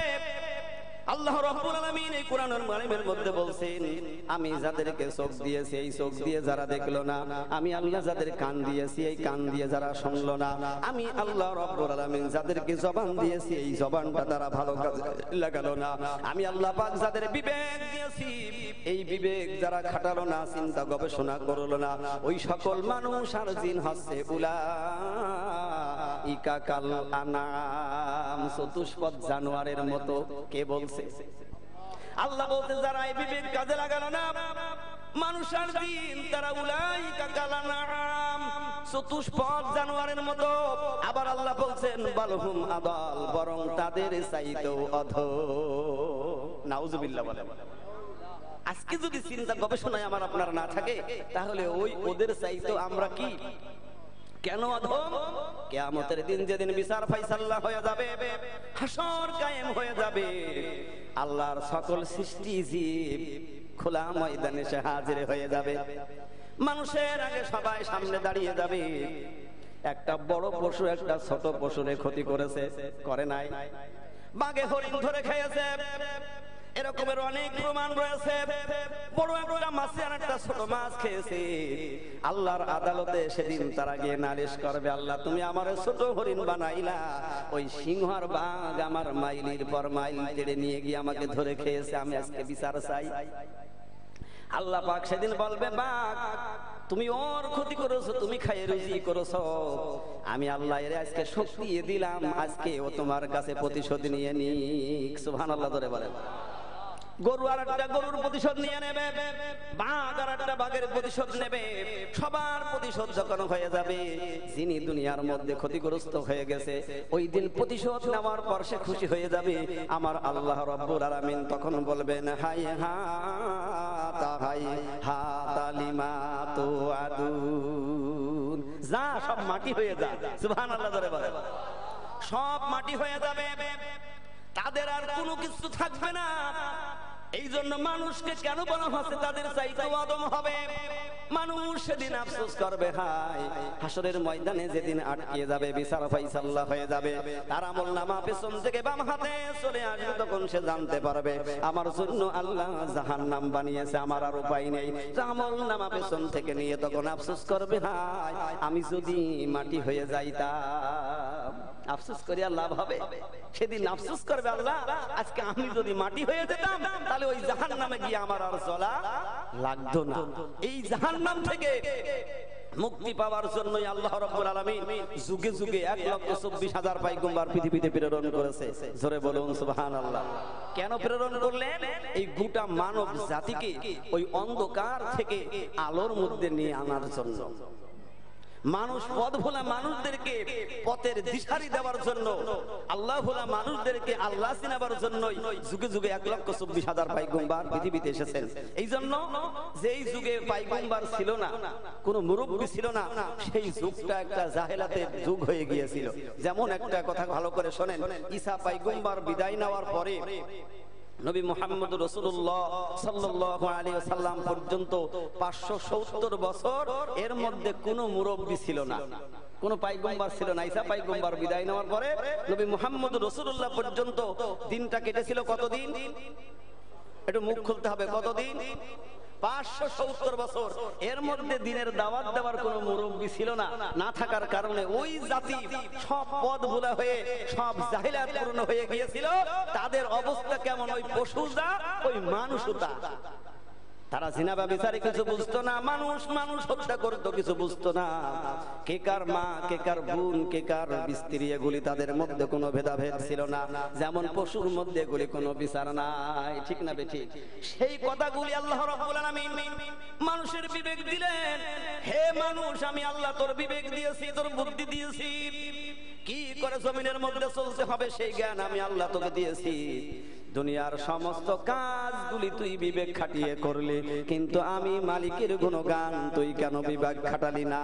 আল্লাহ রাব্বুল আলামিন এই কোরআনুল কারীমের মধ্যে বলছেন, আমি যাদেরকে চোখ দিয়েছি, এই চোখ দিয়ে যারা দেখলো না, আমি আল্লাহ যাদের কান দিয়েছি, এই কান দিয়ে যারা শুনলো না, আমি আল্লাহ রাব্বুল আলামিন যাদেরকে জবান দিয়েছি, এই জবানটা তারা ভালো কাজে লাগালো না, আমি আল্লাহ পাক যাদের বিবেক দিয়েছি, এই বিবেক যারা খাটালো না, চিন্তা গবেষণা করলো না, ওই সকল মানুষ আর জিন হচ্ছে উলাইকা কাল আনাম, চতুষ্পদ জানোয়ারের মতো। কে বলছে? আল্লাহ বলতে, যারা এই বিবেক কাজে লাগালো না, মানুষ আর জিন, তারা উলাইকা কাল আনাম, চতুষ্পদ জানোয়ারের মতো। আবার আল্লাহ বলছেন, বালহুম আদাল, বরং তাদের চাইতেও অধম। নাউজুবিল্লাহ বলেন। আজকে যদি চিন্তা গবেষণায় আমার আপনার না থাকে, তাহলে ওই ওদের চাইতেও আমরা কি? কেন অধম? কিয়ামতের দিন যেদিন বিচার ফায়সালা হয়ে যাবে, হাসর কায়েম হয়ে যাবে, আল্লাহর সকল সৃষ্টি জীব খোলা ময়দানে সে হাজির হয়ে যাবে। মানুষের আগে সবাই সামনে দাঁড়িয়ে যাবে। একটা বড় পশু একটা ছোট পশুরে ক্ষতি করেছে, করে নাই? বাঘে হরিণ ধরে খেয়েছে, এরকমের অনেক প্রমাণ রয়েছে। বড় একটা মাছ আর একটা ছোট মাছ খেয়েছে। আল্লাহর আদালতে সেদিন তারা গিয়ে নালিশ করবে, আল্লাহ তুমি আমার ছোট হরিণ বানাইলা, ওই সিংহ আর বাঘ আমার মাইলের পর মাইল কেড়ে নিয়ে গিয়ে আমাকে ধরে খেয়েছে, আমি আজকে বিচার চাই। আল্লাহ পাক সেদিন বলবে, বাঘ তুমি ওর ক্ষতি করেছো, তুমি খাইয়ে রুজি করেছো, আমি আল্লাহ এর আজকে শক্তি দিলাম, আজকে ও তোমার কাছে প্রতিশোধ নিয়ে নিক। সুবহানাল্লাহ ধরে বলেন। গরু আর একটা গরুর প্রতিশোধ নিয়ে নেবে, বাঘ আর একটা বাঘের প্রতিশোধ নেবে। সবার প্রতিশোধ যখন হয়ে যাবে, যিনি দুনিয়ার মধ্যে ক্ষতিগ্রস্ত হয়ে গেছে, ওই দিন প্রতিশোধ নেওয়ার পর সে খুশি হয়ে যাবে। আমার আল্লাহ রাব্বুল আলামিন তখন বলবেন, হাই হা তাহাই হা তালিমা তো আদুন, যা সব মাটি হয়ে যা। সুবহানাল্লাহ ধরে বলেন। সব মাটি হয়ে যাবে। তাদের আর কোনো কিছু থাকবে না। এই জন্য মানুষকে কেন বলা হচ্ছে তাদের চাইতে আদম হবে? মানুষ সেদিন আফসোস করবে, হায় হাসরের ময়দানে যেদিন আটকে যাবে, বিচার ফাইসাল্লা হয়ে যাবে, তার আমল নামা পেছন থেকে বাম হাতে চলে আসবে, তখন সে জানতে পারবে আমার জন্য আল্লাহ জাহান্নাম বানিয়েছে, আমার আর উপায় নেই। আমল নামা পেছন থেকে নিয়ে তখন আফসোস করবে, হায় আমি যদি মাটি হয়ে যাইতাম। আফসোস করিয়া লাভ হবে? সেদিন আফসোস করবে, আল্লাহ আজকে আমি যদি মাটি হয়ে যেতাম তাহলে ওই জাহান্নামে গিয়ে আমার আর চলা লাগতো না। এই জাহান্নাম থেকে মুক্তি পাওয়ার জন্যই আল্লাহ রাব্বুল আলামিন যুগে যুগে 1,24,000 পয়গম্বর পৃথিবীতে প্রেরণ করেছে। জোরে বলুন সুবহানাল্লাহ। কেন প্রেরণ করলেন? এই গোটা মানব জাতিকে ওই অন্ধকার থেকে আলোর মধ্যে নিয়ে আনার জন্য, মানুষ পথ ভোলা মানুষদেরকে পথের দিশারি দেওয়ার জন্য, আল্লাহ ভোলা মানুষদেরকে আল্লাহ চিনাবার জন্যই যুগে যুগে 1,24,000 পয়গম্বর পৃথিবীতে এসেছেন। এই জন্য যেই যুগে পয়গম্বর ছিল না, কোনো মুরব্বী ছিল না, সেই যুগটা একটা জাহেলাতের যুগ হয়ে গিয়েছিল। যেমন একটা কথা ভালো করে শোনেন, ঈসা পয়গম্বর বিদায় নেওয়ার পরে নবী মুহাম্মদ রাসূলুল্লাহ সাল্লাল্লাহু আলাইহি ওয়াসাল্লাম পর্যন্ত 570 বছর এর মধ্যে কোনো মুরব্বী ছিল না, কোনো পয়গম্বর ছিল না। ঈসা পয়গম্বর বিদায় নেওয়ার পরে নবী মুহাম্মদ রাসূলুল্লাহ পর্যন্ত দিনটা কেটেছিল কতদিন? একটু মুখ খুলতে হবে, কতদিন? 570 বছর। এর মধ্যে দিনের দাওয়াত দেওয়ার কোনো মুরব্বী ছিল না। না থাকার কারণে ওই জাতি সব পথ ভোলা হয়ে, সব জাহিলাত পূর্ণ হয়ে গিয়েছিল। তাদের অবস্থা কেমন? ওই পশুটা, ওই মানুষটা। তারা জিনা ব্যভিচারে কিছু বুঝতো না, মানুষ হত্যা করতো কিছু বুঝতো না, কে কার মা, কে কার বোন, কে কার স্ত্রী, এগুলি তাদের মধ্যে কোনো ভেদাভেদ ছিল না। যেমন পশুর মধ্যে এগুলি কোনো বিচার নাই, ঠিক না বেঠিক? সেই কথাগুলি আল্লাহ রাব্বুল আলামিন মানুষের বিবেক দিলেন। হে মানুষ, আমি আল্লাহ তোর বিবেক দিয়েছি, তোর বুদ্ধি দিয়েছি, কি করে জমিনের মধ্যে চলতে হবে সেই জ্ঞান আমি আল্লাহ তোকে দিয়েছি। দুনিয়ার সমস্ত কাজগুলি তুই বিবেক খাটিয়ে করলি, কিন্তু আমি মালিকের গুণগান তুই কেন বিবেক খাটালি না?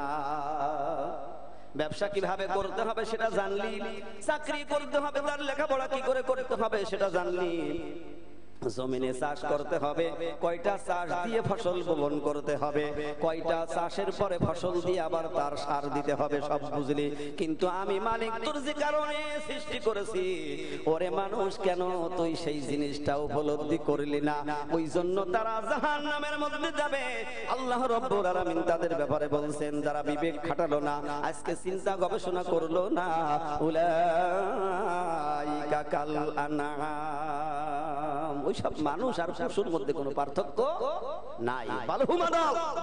ব্যবসা কিভাবে করতে হবে সেটা জানলি, চাকরি করতে হবে তার লেখাপড়া কি করে করতে হবে সেটা জানলি, জমিনে চাষ করতে হবে, কয়টা চাষ দিয়ে ফসল বপন করতে হবে, কয়টা চাষের পরে ফসল দিয়ে আবার তার সার দিতে হবে, সব বুঝলি। কিন্তু আমি মালিক তোর যে কারণে সৃষ্টি করেছি, ওরে মানুষ কেন তুই সেই জিনিসটা উপলব্ধি করলি না? ওই জন্য তারা জাহান্নামের মধ্যে যাবে। আল্লাহ রাব্বুল আলামিন তাদের ব্যাপারে বলছেন, যারা বিবেক খাটালো না, আজকে চিন্তা গবেষণা করলো না, উলাইকা কাল আনআম, ওইসব মানুষ আর পশুর মধ্যে কোনো পার্থক্য নাই।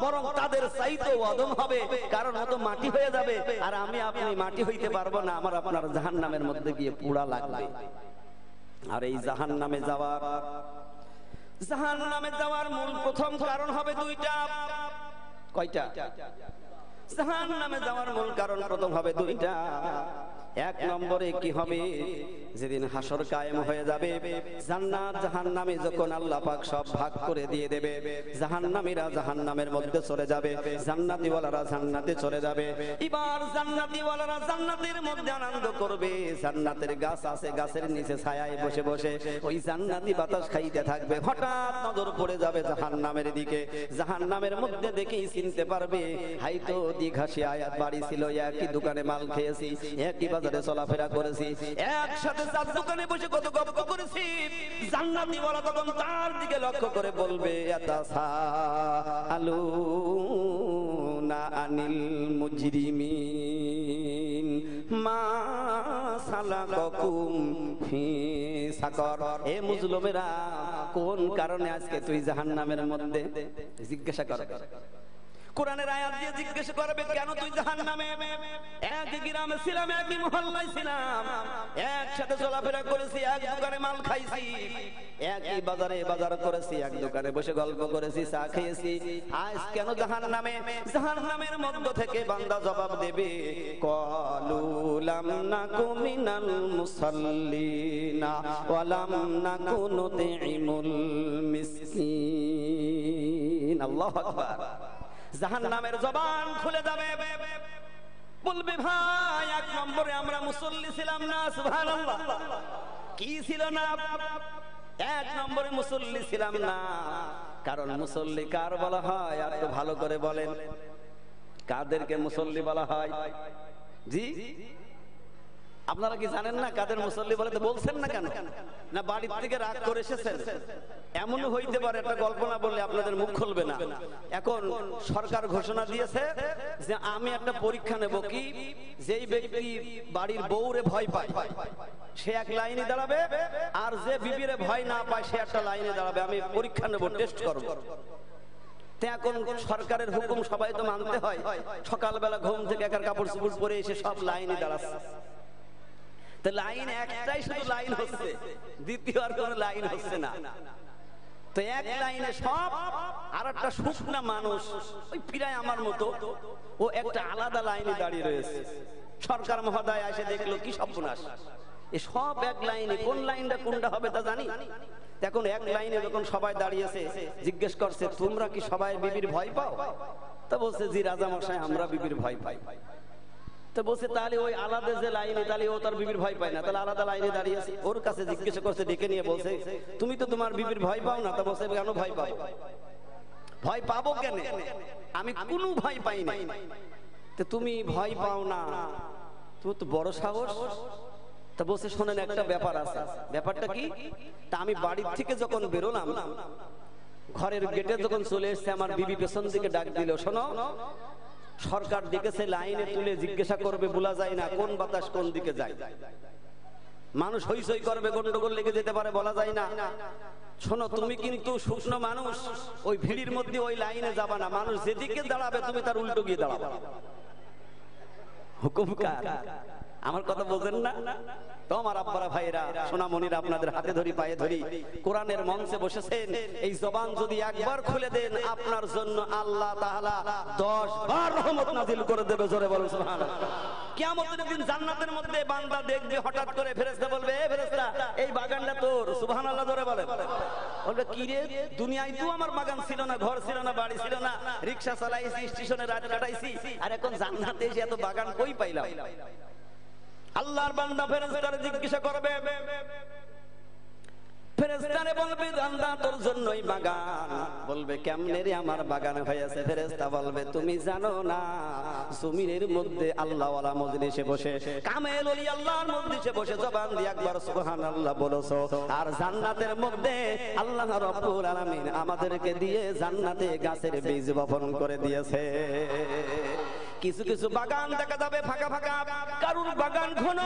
বরং তাদের চাইতে অদম হবে, কারণ ও তো মাটি হয়ে যাবে, আর আমি আপনি মাটি হইতে পারবো না, আমার আপনার জাহান্নামের মধ্যে গিয়ে পোড়া লাগবে। আর এই জাহান্নামে যাওয়ার মূল প্রথম কারণ হবে দুইটা। কয়টা? জাহান্নামে যাওয়ার মূল কারণ প্রথম হবে দুইটা। এক নম্বরে কি হবে? যেদিন হাসর কায়েম হয়ে যাবে, জান্নাত জাহান্নামে যখন আল্লাহ পাক সব ভাগ করে দিয়ে দেবে, জাহান্নামীরা জাহান্নামের মধ্যে চলে যাবে, জান্নাতীওয়ালারা জান্নাতে চলে যাবে। এবার জান্নাতীওয়ালারা জান্নাতের মধ্যে আনন্দ করবে, জান্নাতের গাছ আছে, গাছের নিচে ছায়ায় বসে বসে ওই জান্নাতি বাতাস খাইতে থাকবে। হঠাৎ নজর পড়ে যাবে জাহান্নামের দিকে, জাহান্নামের মধ্যে দেখেই চিনতে পারবে, হাইতো দীঘাসী আয়াত বাড়ি ছিল, একই দোকানে মাল খেয়েছি, একই বাজারে চলাফেরা করেছি, একসাথে চার দোকানে বসে কত গল্প করেছি। জান্নাতীওয়ালা তখন তার দিকে লক্ষ্য করে বলবে, ইয়াতাসাআলুনা আনিল মুজরিমিন মা সালাকাকুম ফি সাকর। এ মুজলিমেরা, কোন কারণে আজকে তুই জাহান্নামের মধ্যে? জিজ্ঞাসা করবে, কোরআনের আয়াত দিয়ে জিজ্ঞেস করবে, কেন তুই জাহান্নামে? এক গ্রামে ছিলাম, একই মহল্লায় ছিলাম, একসাথে চলাফেরা করেছি, এক দোকানে মাল খাইছি, একই বাজারে বাজার করেছি, এক দোকানে বসে গল্প করেছি, চা খেয়েছি, আজ কেন জাহান্নামে? জাহান্নামের মধ্য থেকে বান্দা জবাব দেবে, ক্বালু লাম নাকু মিনাল মুসাল্লিনা ওয়া লাম নাকু নুতিমুল মিসকিন। আল্লাহু আকবার। জাহান্নামের জবান খুলে যাবে, বলবে, ভাই এক নম্বরে আমরা মুসল্লি ছিলাম না, সুবহানাল্লাহ, কি ছিল না? এক নম্বরে মুসল্লি ছিলাম না। কারণ মুসল্লি কার বলা হয় আর তো ভালো করে বলেন, কাদেরকে মুসল্লি বলা হয়? জি, আপনারা কি জানেন না কাদের মুসল্লি বলে? তো বলছেন না কেন? না বাড়ির থেকে রাগ করে এসেছেন? এমন হইতে পারে একটা গল্প না বললে আপনাদের মুখ খুলবে না। এখন সরকার ঘোষণা দিয়েছে যে আমি একটা পরীক্ষা নেব, কি যেই ব্যক্তি বাড়ির বউরে ভয় পায় সে এক লাইনে দাঁড়াবে, আর যে বিবিরে ভয় না পায় সে একটা লাইনে দাঁড়াবে। আমি পরীক্ষা নেব, টেস্ট করব। এখন সরকারের হুকুম সবাই তো মানতে হয়। সকালবেলা ঘুম থেকে একার কাপড় চোপড় পরে এসে সব লাইনে দাঁড়াচ্ছে। তো লাইন একটাই, শুধু লাইন হচ্ছে, দ্বিতীয় আর কোন লাইন হচ্ছে না। তো এক লাইনে সব, আর একটা শুকনা মানুষ ওই প্রায় আমার মতো, ও একটা আলাদা লাইনে দাঁড়িয়ে রয়েছে। সরকার মহোদয় এসে দেখলো কি সর্বনাশ, এ সব এক লাইনে, কোন লাইনটা কোনটা হবে তা জানি। এখন এক লাইনে যখন সবাই দাঁড়িয়েছে, জিজ্ঞেস করছে তোমরা কি সবাই বিবির ভয় পাও? তা বলছে জি রাজা মশাই, আমরা বিবির ভয় পাই। তো বলছে তাহলে ওই আলাদা যে লাইনে, তাহলে ও তার বিবির ভয় পায় না, তাহলে আলাদা লাইনে দাঁড়িয়েছে। ওর কাছে জিজ্ঞেস করছে, ডেকে নিয়ে বলছে তুমি তো তোমার বিবির ভয় পাও না। তা বলছে কেন ভয় পাবো? ভয় পাবো কেন? আমি কোনো ভয় পাই না। তো তুমি ভয় পাও না, তুমি তো বড় সাহস। তা বলছে শোনেন একটা ব্যাপার আছে। ব্যাপারটা কি? তা আমি বাড়ির থেকে যখন বেরোলাম, ঘরের গেটে যখন চলে এসছে, আমার বিবি পেছন দিকে ডাক দিল, শোনো সরকার দেখেছে লাইনে তুলে জিজ্ঞাসা করবে, বলা যায় না কোন বাতাস কোন দিকে যায়, মানুষ হইচই করবে, গন্ডগোল লেগে যেতে পারে, বলা যায় না। শোনো তুমি কিন্তু শুকনো মানুষ, ওই ভিড়ির মধ্যে ওই লাইনে যাবা না, মানুষ যেদিকে দাঁড়াবে তুমি তার উল্টো গিয়ে দাঁড়াবে। হুকুম কার? আমার কথা বোঝেন না? তো আমার আব্বারা ভাইরা সোনামণিরা, আপনাদের হাতে ধরি পায়ে ধরি কোরআনের মঞ্চে বসেছেন, এই জবান যদি একবার খুলে দেন আপনার জন্য আল্লাহ তাআলা 10 বার রহমত নাযিল করে দেবে। জোরে বলুন সুবহানাল্লাহ। কিয়ামতের দিন জান্নাতের মধ্যে বান্দা দেখবে, হঠাৎ করে ফেরেশতা বলবে, এ ফেরেশতা এই বাগানটা তোর। সুবহানাল্লাহ জোরে বলে। বলবে কি রে, দুনিয়ায় তো আমার বাগান ছিল না, ঘর ছিল না, বাড়ি ছিল না, রিকশা চালাইছি, স্টেশনে রাত কাটাইছি, আর এখন জান্নাতে এসে এত বাগান কই পাইলাম? আল্লাহর বান্দা ফেরেশতারে জিজ্ঞাসা করবে, ফেরেশতারে বলবে বান্দা তোর জন্যই বাগান। বলবে কেমনে রে আমার বাগান হয়েছে? ফেরেশতা বলবে তুমি জানো না, জমিনের মধ্যে আল্লাহ ওয়ালা মজলিসে বসে, কামেল ওলি আল্লাহর মজলিসে বসে জবান দিয়ে একবার সুবহানাল্লাহ বলেছো, আর জান্নাতের মধ্যে আল্লাহ রাব্বুল আলামিন আমাদেরকে দিয়ে জান্নাতে গাছের বীজ বপন করে দিয়েছে। কিছু কিছু বাগান দেখা যাবে ফাঁকা ফাঁকা, কারুর বাগান ঘন,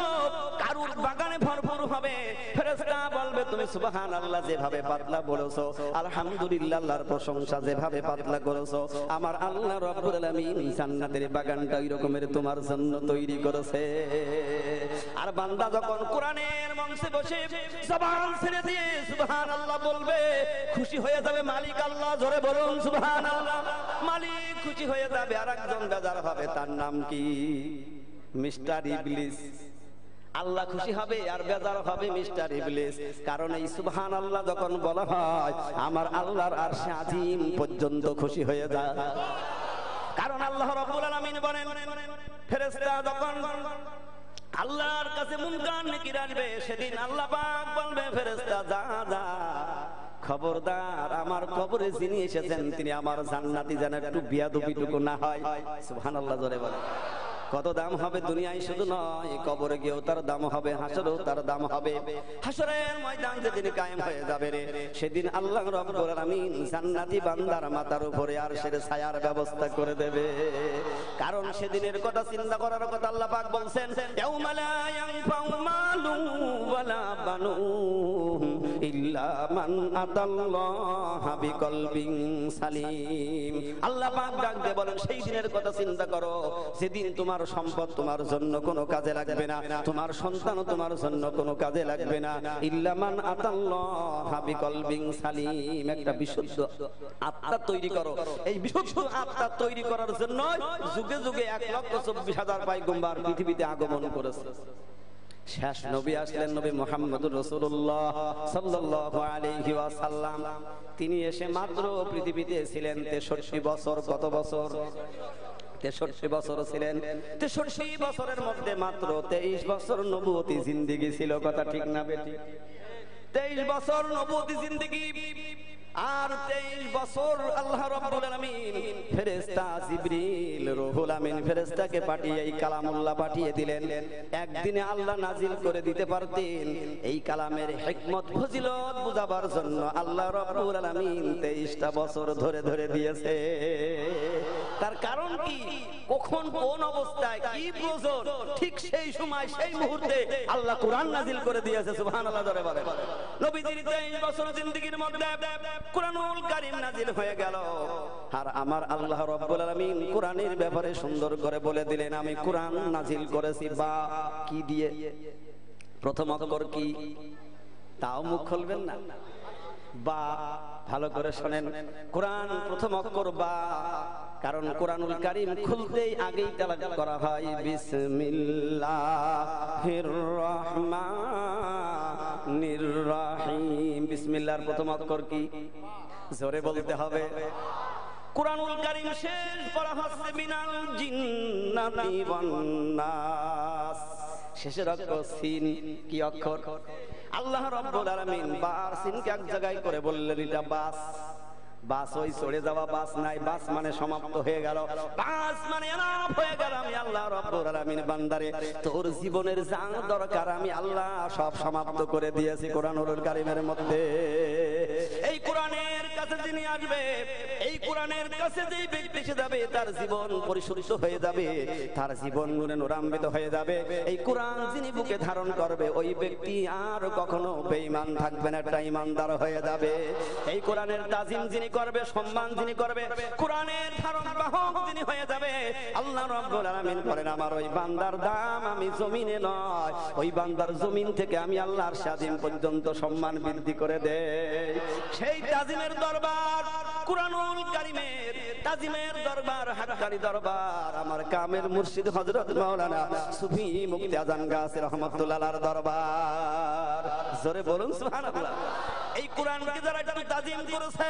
কারুর বাগানে ভরপুর হবে। ফেরেশতা বলবে তুমি সুবহানাল্লাহ যেভাবে পাতলা বলেছো, আলহামদুলিল্লাহ আল্লাহর প্রশংসা যেভাবে পাতলা করেছো, আমার আল্লাহ রাব্বুল আলামিন জান্নাতের বাগানটা ওই রকমের তোমার জন্য তৈরি করেছে। আর বান্দা যখন কোরআনের মঞ্চে বসে জবান ছেড়ে দিয়ে সুবহানাল্লাহ বলবে, খুশি হয়ে যাবে মালিক আল্লাহ। জোরে বলুন সুবহানাল্লাহ। মালিক খুশি হয়ে যাবে, আর একজন বেজার হবে, তার নাম কি? মিস্টার ইবলিস। আল্লাহ খুশি হবে আর বেজার হবে মিস্টার ইবলিস। কারণ এই সুবহানাল্লাহ যখন বলা হয়, আমার আল্লাহর আরশে আজিম পর্যন্ত খুশি হয়ে যায়। কারণ আল্লাহ রাব্বুল আলামিন বলেন, ফেরেশতা যখন আল্লাহর কাছে মুনকার নেকির আসবে, সেদিন আল্লাহ পাক বলবে ফেরেশতা যা যা, খবরদার আমার কবরে যিনি এসেছেন তিনি আমার জান্নাতি, যেন একটু বিয়াদবিটুকু না হয়। সুবহানাল্লাহ জোরে বলে। কত দাম হবে দুনিয়ায় শুধু নয়, কবরে গিয়েও তার দাম হবে, হাসরেও তার দাম হবে। হাসরের ময়দান যেদিন কায়েম হয়ে যাবে রে, সেদিন আল্লাহ রাব্বুল আলামিন জান্নাতি বান্দার মাথার উপরে আরশের ছায়ার ব্যবস্থা করে দেবে। কারণ সেদিনের কথা চিন্তা করার কথা আল্লাহ পাক বলছেন, ইয়াউমা লা ইয়ানফাউ মালু ওয়ালা বানুন ইল্লা মান আতাল্লাহা বিকলবিন সালিম। আল্লাহ পাক ডাক দিয়ে বলেন সেই দিনের কথা চিন্তা করো, সেদিন তোমার সম্পদ তোমার জন্য কোনো কাজে লাগবে না, তোমার সন্তানও তোমার জন্য কোনো কাজে লাগবে না। ইল্লা মান আতাল্লাহা বিকলবিন সালিম। একটা বিশুদ্ধ আত্মা তৈরি করো। এই বিশুদ্ধ আত্মা তৈরি করার জন্য যুগে যুগে 1,24,000 পয়গম্বর পৃথিবীতে আগমন করেছে। শেষ নবী আসলেন নবী মুহাম্মদুর রাসূলুল্লাহ সাল্লাল্লাহু আলাইহি ওয়াসাল্লাম। তিনি এসে মাত্র পৃথিবীতে ছিলেন 63 বছর। কত বছর? 63 বছর ছিলেন। 63 বছরের মধ্যে মাত্র 23 বছর নবুয়তি জিন্দেগি ছিল। কথা ঠিক না বেঠিক? 23 বছর নবুয়তি জিন্দেগি, আর 23 বছর আল্লাহ রাব্বুল আলামিন ফেরেশতা জিবরিল রুহুল আমিন ফেরেশতাকে পাঠিয়ে এই কালামুল্লাহ পাঠিয়ে দিলেন। একদিনে আল্লাহ নাজিল করে দিতে পারতেন। এই কালামের হিকমত ফজিলত বুঝাবার জন্য আল্লাহ রাব্বুল আলামিন 23টা বছর ধরে ধরে দিয়েছে। তার কারণ কি? কখন কোন অবস্থায় কি প্রয়োজন, ঠিক সেই সময় সেই মুহূর্তে আল্লাহ কোরআন নাজিল করে দিয়েছে। সুবহানাল্লাহ ধরে বলেন। নবীজির 23 বছর জিন্দেগির মধ্যে কুরআনুল কারীম নাজিল হয়ে গেল। আর আমার আল্লাহ রাব্বুল আলামিন কোরআনের ব্যাপারে সুন্দর করে বলে দিলেন, আমি কোরআন নাজিল করেছি বা কি দিয়ে। প্রথম অক্ষর কি? তাও মুখ খুলবেন না। বা, ভালো করে শোনেন, কোরআন প্রথম অক্ষর বা। কারণ কোরআনুল কারীম খুলতেই আগেই তেলাওয়াত করা হয় বিসমিল্লাহির রহমানির রহিম। বিসমিল্লাহর প্রথম অক্ষর কি? জোরে বলতে হবে। কুরআনুল কারীম শেষ পড়া হচ্ছে মিনাল জিন্নাতি ওয়ান নাস। শেষের অক্ষর সিন। কি অক্ষর? আল্লাহ রাব্বুল আলামিন বার সিনকে এক জায়গায় করে বললেন এটা বাস। বাস ওই চড়ে যাওয়া বাস নাই, বাস মানে সমাপ্ত হয়ে গেল, বাস মানে এনাফ হয়ে গেল। আমি আল্লাহ রাব্বুল আলামিন বান্দারে তোর জীবনের যা দরকার আমি আল্লাহ সব সমাপ্ত করে দিয়েছি কোরআনুল কারীমের মধ্যে। এই কোরআনের কাছে যিনি আসবে, এই কোরআনের কাছে যেই ব্যক্তি এসে যাবে, তার জীবন পরিশুদ্ধ হয়ে যাবে, তার জীবন নূরে নূরান্বিত হয়ে যাবে। এই কোরআন যিনি বুকে ধারণ করবে, ওই ব্যক্তি আর কখনো বেঈমান থাকবে না, একটা ঈমানদার হয়ে যাবে। এই কোরআনের তাজিম যিনি করবে, সম্মান যিনি করবে, কোরআনের ধারণ বাহক যিনি হয়ে যাবে, আল্লাহ রাব্বুল আলামিন বলেন আমার ওই বান্দার দাম আমি জমিনে নয়, ওই বান্দার জমিন থেকে আমি আল্লাহর স্বাধীন পর্যন্ত সম্মান বৃদ্ধি করে দেই। সেই তাজিমের দরবার কুরআনুল কারীমের, তাজিমের দরবার, হাক্কানি দরবার আমার কামেল মুর্শিদ হযরত মাওলানা সুফি মুফতি আযান গাছী রহমাতুল্লাহর দরবার। জোরে বলুন সুবহানাল্লাহ। এই কোরআনকে যারা একটু তাজিম করেছে,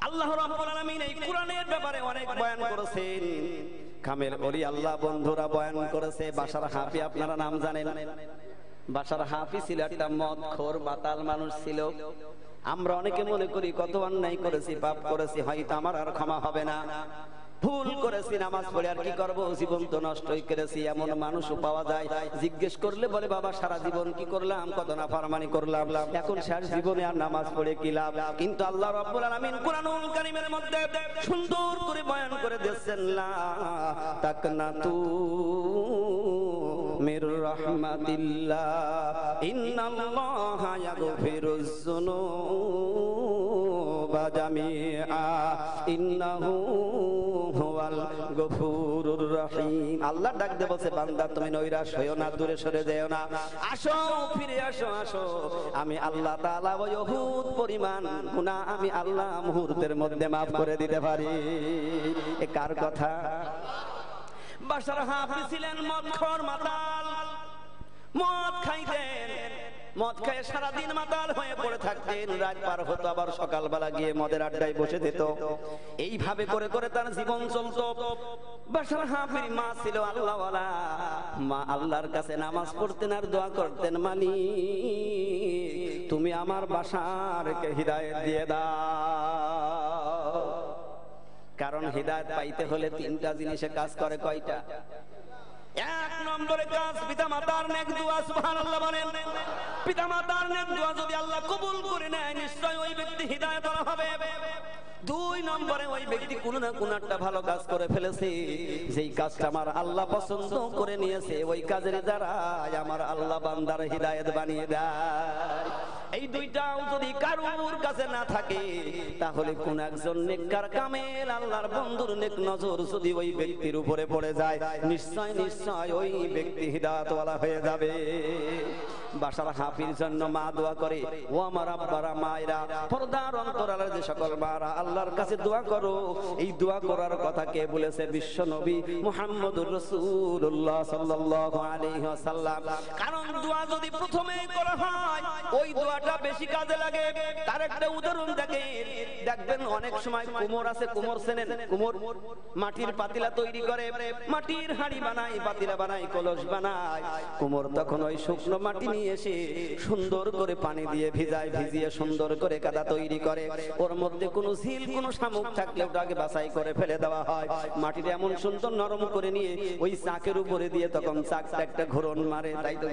আল্লাহ রাব্বুল আলামিন এই কোরআনের ব্যাপারে অনেক বয়ান করেছেন। কামেল ওলি আল্লাহ বন্ধুরা বয়ান করেছে। বাশার হাফি আপনারা নাম জানেন। বাশার হাফি ছিল একটা মদখোর মাতাল মানুষ ছিল। আমরা অনেকে মনে করি কত অন্যায় করেছি, পাপ করেছি, হয়তো আমার আর ক্ষমা হবে না, ভুল করেছি, নামাজ পড়ে আর কি করব, জীবন তো নষ্টই করেছি, এমন মানুষও পাওয়া যায়। জিজ্ঞেস করলে বলে বাবা সারা জীবন কি করলাম, কত নাফরমানি করলাম, এখন শেষ জীবনে আর নামাজ পড়ে কি লাভ। কিন্তু আল্লাহ রাব্বুল আলামিন কুরআনুল কারীমের মধ্যে সুন্দর করে বয়ান করে দিয়েছেন, লা তাকনাতু মির রাহমাতিল্লাহ ইন্নাল্লাহা ইয়াগফিরুজ যুনুবা জামিআ ইন্নাহু হুয়াল গফুরুর রহিম। আল্লাহ ডাক দিয়ে বলছে বান্দা তুমি নৈরাশ হইও না, দূরে সরে যেও না, আসো ফিরে আসো, আসো। আমি আল্লাহ তাআলা ওই উহুদ পরিমাণ গুনাহ আমি আল্লাহ মুহূর্তের মধ্যে maaf করে দিতে পারি। এ কার কথা? বাশার হাফিজ ছিলেন মদখোর মাতাল, মদ খাইতেন, মদ খায় সারাদিন মাতাল হয়ে পড়ে থাকতেন। রাত পার হতো, আবার সকালবেলা গিয়ে মদের আড্ডায় বসে যেত। এইভাবে করে করে তার জীবন চলতো। বাশার হাফির মা ছিল আল্লাহওয়ালা মা, আল্লাহর কাছে নামাজ পড়তেন আর দোয়া করতেন, মালিক তুমি আমার বাশারকে হিদায়াত দিয়ে দাও। কারণ হিদায়াত পাইতে হলে তিনটা জিনিসে কাজ করে। কয়টা? এক নম্বরে কাজ পিতামাতার নেক দোয়া। সুবহানাল্লাহ বলেন। পিতামাতার নেক দোয়া যদি আল্লাহ কবুল করে নেয়, নিশ্চয় ওই ব্যক্তি হিদায়াত হবে। দুই নম্বরে ওই ব্যক্তি কোনো না কোনো একটা ভালো কাজ করে ফেলেছে, যেই কাজটা আমার আল্লাহ পছন্দ করে নিয়েছে, ওই কাজের দ্বারা আমার আল্লাহ বান্দার হিদায়াত বানিয়ে দেয়। এই দুইটাও যদি কারোর কাছে না থাকে, তাহলে কোন একজন নেককার কামেল আল্লাহর বন্ধুর নেক নজর যদি ওই ব্যক্তির উপরে পড়ে যায়, নিশ্চয় নিশ্চয় ওই ব্যক্তি হিদায়াতওয়ালা হয়ে যাবে। বাসার হাফির জন্য মা দোয়া করে। ও আমার আব্বারা মায়েরা, পর্দার অন্তরালের যে সকল মারা আল্লাহর কাছে দোয়া করো। এই দোয়া করার কথা কে বলেছে? বিশ্ব নবী মুহাম্মদুর রাসূলুল্লাহ সাল্লাল্লাহু আলাইহি ওয়াসাল্লাম। কারণ দোয়া যদি প্রথমেই করা হয় ওই দোয়াটা বেশি কাজে লাগে। তার একটা উদাহরণ দেখবেন অনেক সময় কুমোর আছে, কুমোর চেনেন? কুমোর মাটির পাতিলা তৈরি করে, মাটির হাঁড়ি বানায়, পাতিলা বানায়, কলস বানায়। কুমোর তখন ওই শুকনো মাটি নিয়ে এসে সুন্দর করে পানি দিয়ে ভিজায়, ভিজিয়ে সুন্দর করে কাদা তৈরি করে। ওর মধ্যে কোনো ঝিল কোনো শামুক থাকলে ওটাকে বাছাই করে ফেলে দেওয়া হয়। মাটিটা এমন সুন্দর নরম করে নিয়ে ওই চাকের উপরে দিয়ে তখন চাকটা একটা ঘোরণ মারে, তাই তো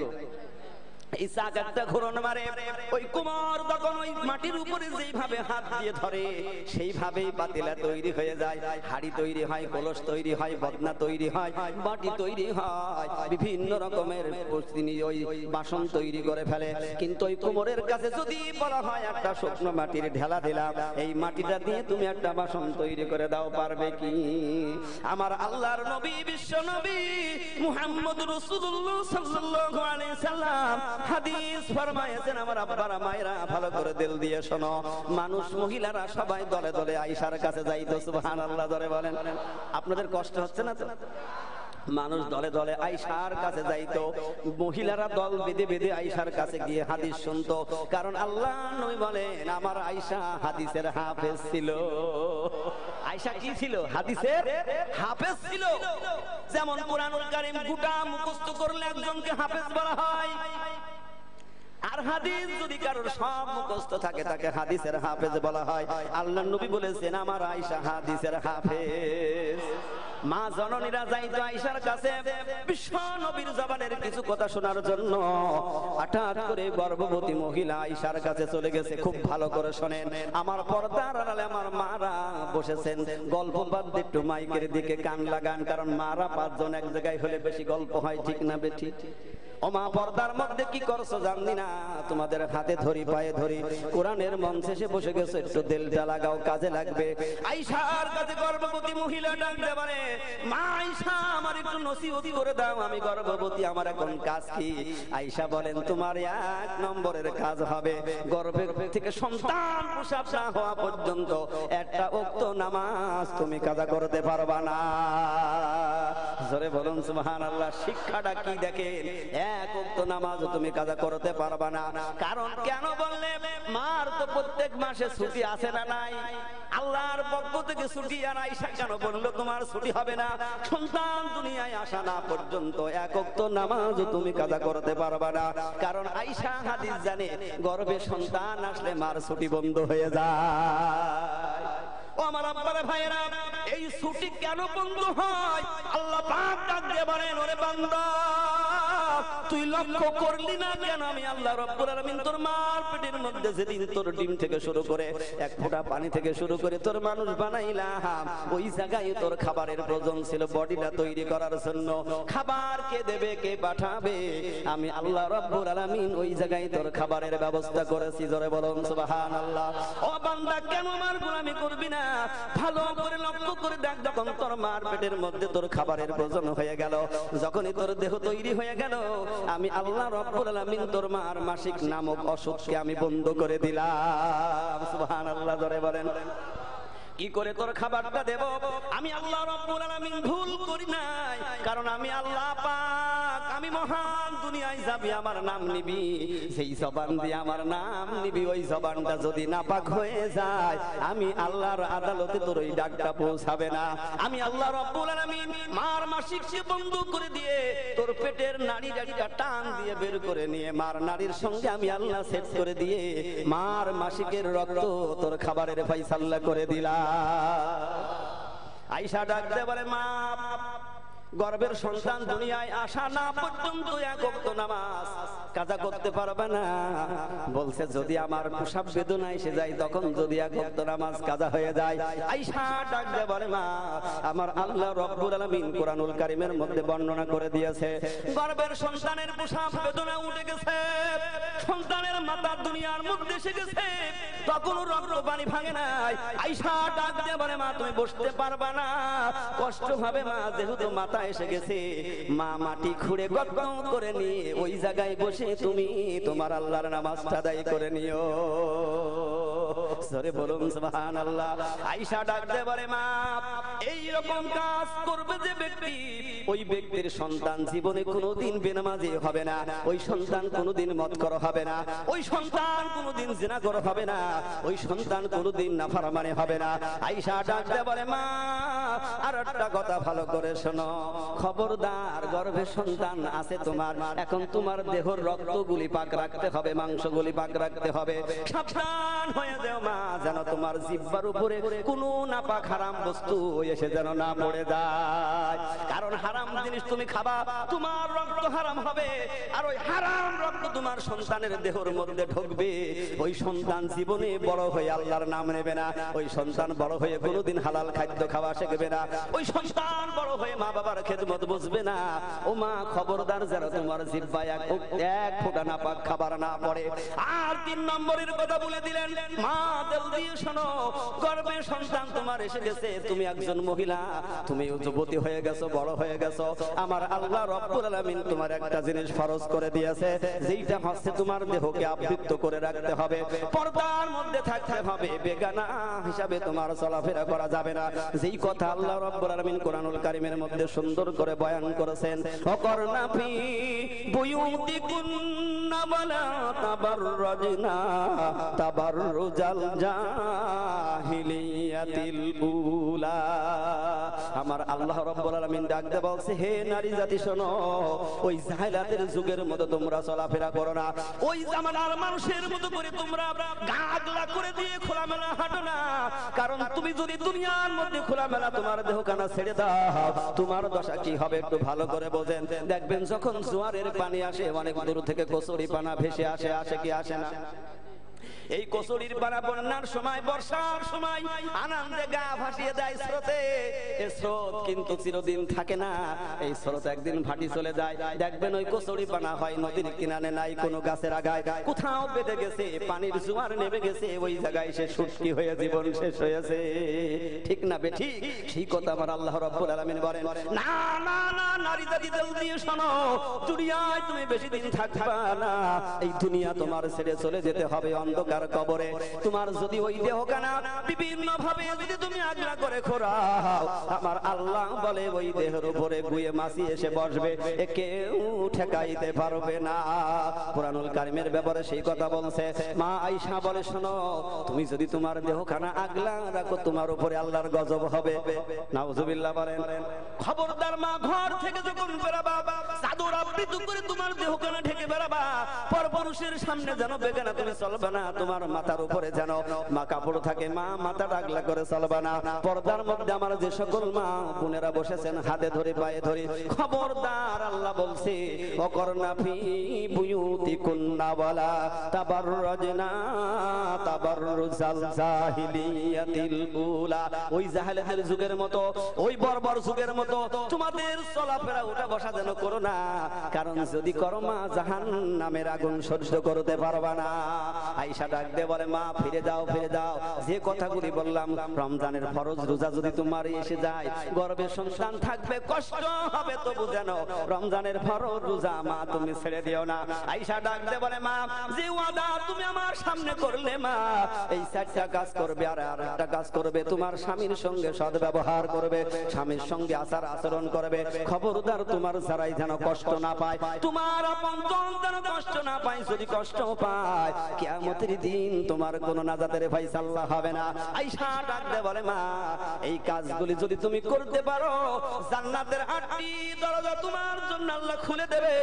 এই চাক একটা ঘোরণ মারে। ওই কুমার তখন ওই মাটির উপরে যেইভাবে হাত দিয়ে ধরে সেইভাবেই পাতিলা তৈরি হয়ে যায়, হাড়ি তৈরি হয়, কলস তৈরি হয়, বদনা তৈরি হয়, বাটি তৈরি হয়, বিভিন্ন রকমের তিনি ওই বাসন তৈরি করে ফেলে। কিন্তু ওই কুমোরের কাছে যদি বলা হয় একটা শুকনো মাটির ঢেলা দিলাম, এই মাটিটা দিয়ে তুমি একটা বাসন তৈরি করে দাও, পারবে কি? আমার আল্লাহর নবী বিশ্ব নবী মুহাম্মদুর রাসূলুল্লাহ সাল্লাল্লাহু আলাইহি সাল্লাম হাদিস ফরমায়েছেন। আমার আব্বারা মায়েরা ভালো করে দিল দিয়ে শোনো, মানুষ মহিলারা সবাই দলে দলে আয়েশার কাছে যাইতো। সুবহানাল্লাহ ধরে বলেন। আপনাদের কষ্ট হচ্ছে না তো? মানুষ দলে দলে আয়েশার কাছে যাইতো, মহিলারা দল বেঁধে বেঁধে আয়েশার কাছে গিয়ে হাদিস শুনতো। কারণ আল্লাহ নবী বলেন আমার আয়েশা হাদিসের হাফেজ ছিল। আয়েশা কি ছিল? হাদিসের হাফেজ ছিল। যেমন কুরআনুল কারীম গোটা মুখস্থ করলে একজনকে হাফেজ বলা হয়, আর হাদিস যদি কারোর সব মুখস্থ থাকে তাকে হাদিসের হাফেজ বলা হয়। আল্লাহর নবী বলেছেন আমার আয়েশা হাদিসের হাফেজ। মা জননীরা যাইতো আয়েশার কাছে বিশ্ব নবীর জবানের কিছু কথা শোনার জন্য। হঠাৎ করে গর্ভবতী মহিলা আয়েশার কাছে চলে গেছে। খুব ভালো করে শোনেন, আমার পর্দার আড়ালে আমার মারা বসেছেন, গল্প বাদ দিয়ে একটু মাইকের দিকে কান লাগান, কারণ মারা 5 জন এক জায়গায় হলে বেশি গল্প হয়, ঠিক না বেঠি? ও মা, পর্দার মধ্যে কি করছো জানি না, তোমাদের হাতে ধরি পায়ে ধরি কোরআনের মঞ্চে এসে বসে গেছে, একটু দিলটা লাগাও, কাজে লাগবে। আয়েশার কাছে গর্ভবতী মহিলা ডাকতে পারে, মা আয়েশা আমার একটু নসিহত করে দাও, আমি গর্ভবতী, আমার এখন কাজ কি? আয়েশা বলেন তোমার 1 নম্বরের কাজ হবে গর্ভের থেকে সন্তান প্রসব না হওয়া পর্যন্ত একটা ওয়াক্ত নামাজ তুমি কাজা করতে পারবা না। জোরে বলুন সুবহানাল্লাহ। শিক্ষাটা কি দেখেন, 1 ওয়াক্ত নামাজ তুমি কাজা করতে পারবা না। কারণ কেন বললে, মার তো প্রত্যেক মাসে ছুটি আছে না নাই? আল্লাহর পক্ষ থেকে ছুটি, আর আয়েশা কেন বললো তোমার ছুটি হবে না? সন্তান দুনিয়ায় আসা না পর্যন্ত 1 ওয়াক্ত নামাজ তুমি কাজা করতে পারবা না। কারণ আয়েশা হাদিস জানে গর্ভে সন্তান আসলে মার ছুটি বন্ধ হয়ে যায়। ও আমার আব্বারে ভাইয়েরা, এই ছুটি কেন বন্ধ হয়? আল্লাহ পাক ডাক দিয়ে বলেন, ওরে বান্দা তুই লক্ষ্য করলি না কেন আমি আল্লাহ রাব্বুল আলামিন তোর মার পেটের মধ্যে যেদিন তোর ডিম থেকে শুরু করে 1 ফোঁটা পানি থেকে শুরু করে তোর মানুষ বানাইলাম, ওই জায়গায় তোর খাবারের প্রয়োজন ছিল বডিটা তৈরি করার জন্য। খাবার কে দেবে, কে পাঠাবে? আমি আল্লাহ রাব্বুল আলামিন ওই জায়গায় তোর খাবারের ব্যবস্থা করেছি। জোরে বলুন সুবহানাল্লাহ। ও বান্দা কেন আমার গোলামি করবি না? ভালো করে লক্ষ্য করে দেখ, যখন তোর মার পেটের মধ্যে তোর খাবারের প্রয়োজন হয়ে গেল, যখনই তোর দেহ তৈরি হয়ে গেল, আমি আল্লাহ রাব্বুল আলামিন তোর মার মাসিক নামক অসুখকে আমি বন্ধ করে দিলাম। সুবহানাল্লাহ জোরে বলেন। কি করে তোর খাবারটা দেব? আমি আল্লাহ রাব্বুল আলামিন ভুল করি নাই, কারণ আমি আল্লাহ পাক, আমি মহান। দুনিয়ায় যাবি আমার নাম নিবি, সেই জবান দিয়ে আমার নাম নিবি, ওই জবানটা যদি নাপাক হয়ে যায় আমি আল্লাহর আদালতে তোর ওই ডাকটা পৌঁছাবে না। আমি আল্লাহ রাব্বুল আলামিন মার মাসিক সে বন্ধ করে দিয়ে তোর পেটের নাড়ির একটা টান দিয়ে বের করে নিয়ে মার নাড়ির সঙ্গে আমি আল্লাহ সেট করে দিয়ে মার মাসিকের রক্ত তোর খাবারের ফয়সালা করে দিলাম। আয়েশা ডাকতে বলে, মা গর্ভের সন্তান দুনিয়ায় আসা না পর্যন্ত 1 ওয়াক্ত নামাজ কাজা করতে পারবে না। বলছে যদি আমার প্রসব বেদনা এসে যায়, তখন যদি 1 ওয়াক্ত নামাজ কাজা হয়ে যায়। আয়েশা ডাকতে বলে, মা আমার আল্লাহ রাব্বুল আলামিন কুরআনুল কারীমের মধ্যে বর্ণনা করে দিয়েছে, গর্ভের সন্তানের প্রসব বেদনা উঠে গেছে, সন্তানের মাথা দুনিয়ার মধ্যে এসে গেছে, তখন রক্ত পানি ভাঙে নাই। আয়েশা ডাকতে বলে, মা তুমি বসতে পারবা না, কষ্ট হবে মা, যেহেতু মাথা এসে গেছে, মা মাটি খুঁড়ে গর্ত করে নিয়ে ওই জায়গায় বসে তুমি তোমার আল্লাহর নামাজটা আদায় করে নিও। জোরে বলুন সুবহানাল্লাহ। আয়েশা ডাক দিয়ে বলে, মা এই রকম কাজ করবে যে ব্যক্তি, ওই ব্যক্তির সন্তান জীবনে কোনোদিন বেনামাজি হবে না, ওই সন্তান কোনোদিন মদখোর হবে না, ওই সন্তান কোনোদিন জিনাখোর হবে না, ওই সন্তান কোনোদিন নাফরমানি হবে না। আয়েশা ডাক দিয়ে বলে, মা আর একটা কথা ভালো করে শোনো, খবরদার গর্ভে সন্তান আছে তোমার, এখন তোমার দেহর রক্তগুলি পাক রাখতে হবে, মাংসগুলি পাক রাখতে হবে। সাবধান হয়ে যাও মা, যেন তোমার জিহ্বার উপরে কোনো নাপাক হারাম বস্তু এসে যেন না পড়ে যায়, কারণ হারাম জিনিস তুমি খাবা, তোমার রক্ত হারাম হবে, আর ওই হারাম রক্ত তোমার সন্তানের দেহর মধ্যে ঢুকবে। ওই সন্তান জীবনে বড় হয়ে আল্লাহর নাম নেবে না, ওই সন্তান বড় হয়ে কোনোদিন হালাল খাদ্য খাওয়া শিখবে না, ওই সন্তান বড় হয়ে মা বাবার খেদমত বুঝবে না। ও মা খবরদার যেন তোমার জিহ্বায় এক ফোঁটা নাপাক খাবার না পড়ে। আর 3 নম্বরের কথা বলে দিলেন, মা দিল দিয়ে শোনো, গর্ভে সন্তান তোমার এসে গেছে, তুমি একজন মহিলা, তুমি যুবতী হয়ে গেছো, বড় হয়ে গেছো, আমার আল্লাহ রব্বুল আলামিন তোমার একটা জিনিস ফরজ করে দিয়েছে, যেইটা হচ্ছে তোমার দেহকে আবৃত করে রাখতে হবে, পর্দার মধ্যে থাকতে হবে, বেগানা হিসাবে তোমার চলাফেরা করা যাবে না। যেই কথা আল্লাহ রব্বুল আলামিন কোরআনুল কারীমের মধ্যে সুন্দর করে বয়ান করেছেন, ওয়াকরনা ফি বুয়ুতিকুন্না ওয়ালা তাবাররাজনা তাবাররুজাল জাহিলিয়াতিল উলা। আমার আল্লাহ রাব্বুল আলামিন ডাক দিয়ে বলছে, হে নারী জাতি শোনো, ওই জাহেলাতের যুগের মতো তোমরা চলাফেরা করো না, ওই জামানার মানুষের মতো করে তোমরা গাগলা করে দিয়ে খোলামেলা হাঁটো না, কারণ তুমি যদি দুনিয়ার মধ্যে খোলামেলা তোমার দেহখানা ছেড়ে দাও, তোমার দশা কি হবে একটু ভালো করে বোঝেন। দেখবেন যখন জোয়ারের পানি আসে, অনেক দূর থেকে কচুরি পানা ভেসে আসে, আসে কি আসে না? এই কচুরির পানা বন্যার সময়, বর্ষার সময় আনন্দে গা ভাসিয়ে দেয় স্রোতে। এই স্রোত কিন্তু চিরদিন থাকে না, এই স্রোত একদিন ভাটি চলে যায়। দেখবেন ওই কচুরি পানা হয় নদীর কিনারে, নাই কোনো গাছের আগায়, কোথাও বেঁধে গেছে, পানির জোয়ার নেমে গেছে, ওই জায়গায় সে শুটকি হয়ে জীবন শেষ হয়েছে। ঠিক না বেঠিক? সেই কথা আমার আল্লাহ রাব্বুল আলামিন বলেন, না না না, নারী জাতি দিল দিয়ে শোনো, দুনিয়ায় তুমি বেশি দিন থাকবা না, এই দুনিয়া তোমার ছেড়ে চলে যেতে হবে অন্ধকার কবরে। তোমার যদি ওই দেহখানা বিভিন্ন ভাবে যদি তুমি আগলা করে খোরাও, আমার আল্লাহ বলে ওই দেহের উপরে গুয়ে মাছি এসে বসবে, কেউ ঠেকাইতে পারবে না। কোরআনুল কারীমের ব্যাপারে সেই কথা বলছে। মা আয়েশা বলে, শোনো, তুমি যদি তোমার দেহখানা আগলা রাখো, তোমার উপরে আল্লাহর গজব হবে। নাউজুবিল্লাহ বলেন। খবরদার মা, ঘর থেকে যখন বেরাবা, চাদর আবৃত করে তোমার দেহখানা ঢেকে বেরাবা, পরপুরুষের সামনে যেন বেগানা তুমি চলবে না, তোমার মাথার উপরে যেন মা কাপড় থাকে, মা মাথা আগলা করে চলবে না। পর্দার মধ্যে আমার যে সকল মা বোনেরা বসেছেন, হাতে ধরে পায়ে ধরে, খবরদার আল্লাহ বলছে, ওয়াকরনা ফি বুয়ুতিকুন্না ওয়ালা তাবাররাজনা তাবাররুজাল জাহিলিয়াতিল উলা। ওই জাহেলাতের যুগের মতো, ওই বর্বর যুগের মতো তোমাদের চলাফেরা ওঠা বসা যেন করো না, কারণ যদি করো মা জাহান্নামের আগুন সহ্য করতে পারবা না। আয়েশা ডাক দিয়ে বলে, মা ফিরে যাও, ফিরে যাও। যে কথাগুলি বললাম, রমজানের ফরজ রোজা যদি তোমার এসে যায়, গর্ভে সন্তান থাকবে, কষ্ট হবে, তবু যেন রমজানের ফরজ রোজা মা তুমি ছেড়ে দিও না। আয়েশা ডাক দিয়ে বলে, মা যে ওয়াদা তুমি আমার সামনে করলে, মা এই 4টা কাজ করবে, আর আরেকটা কাজ করবে, তোমার স্বামীর সঙ্গে সদ্ব্যবহার করবে, স্বামীর সঙ্গে আচার আচরণ করবে। খবরদার তোমার যারাই যেন কষ্ট না পায়, তোমার আপনজন যেন কষ্ট না পায়। যদি কষ্ট পায়, কিয়ামতের দিন তোমার কোনো নাজাতের ফায়সালা হবে না। আয়েশা ডাক দিয়ে বলে, মা এই কাজগুলি যদি তুমি করতে পারো, জান্নাতের 8টি দরজা তোমার জন্য আল্লাহ খুলে দেবে।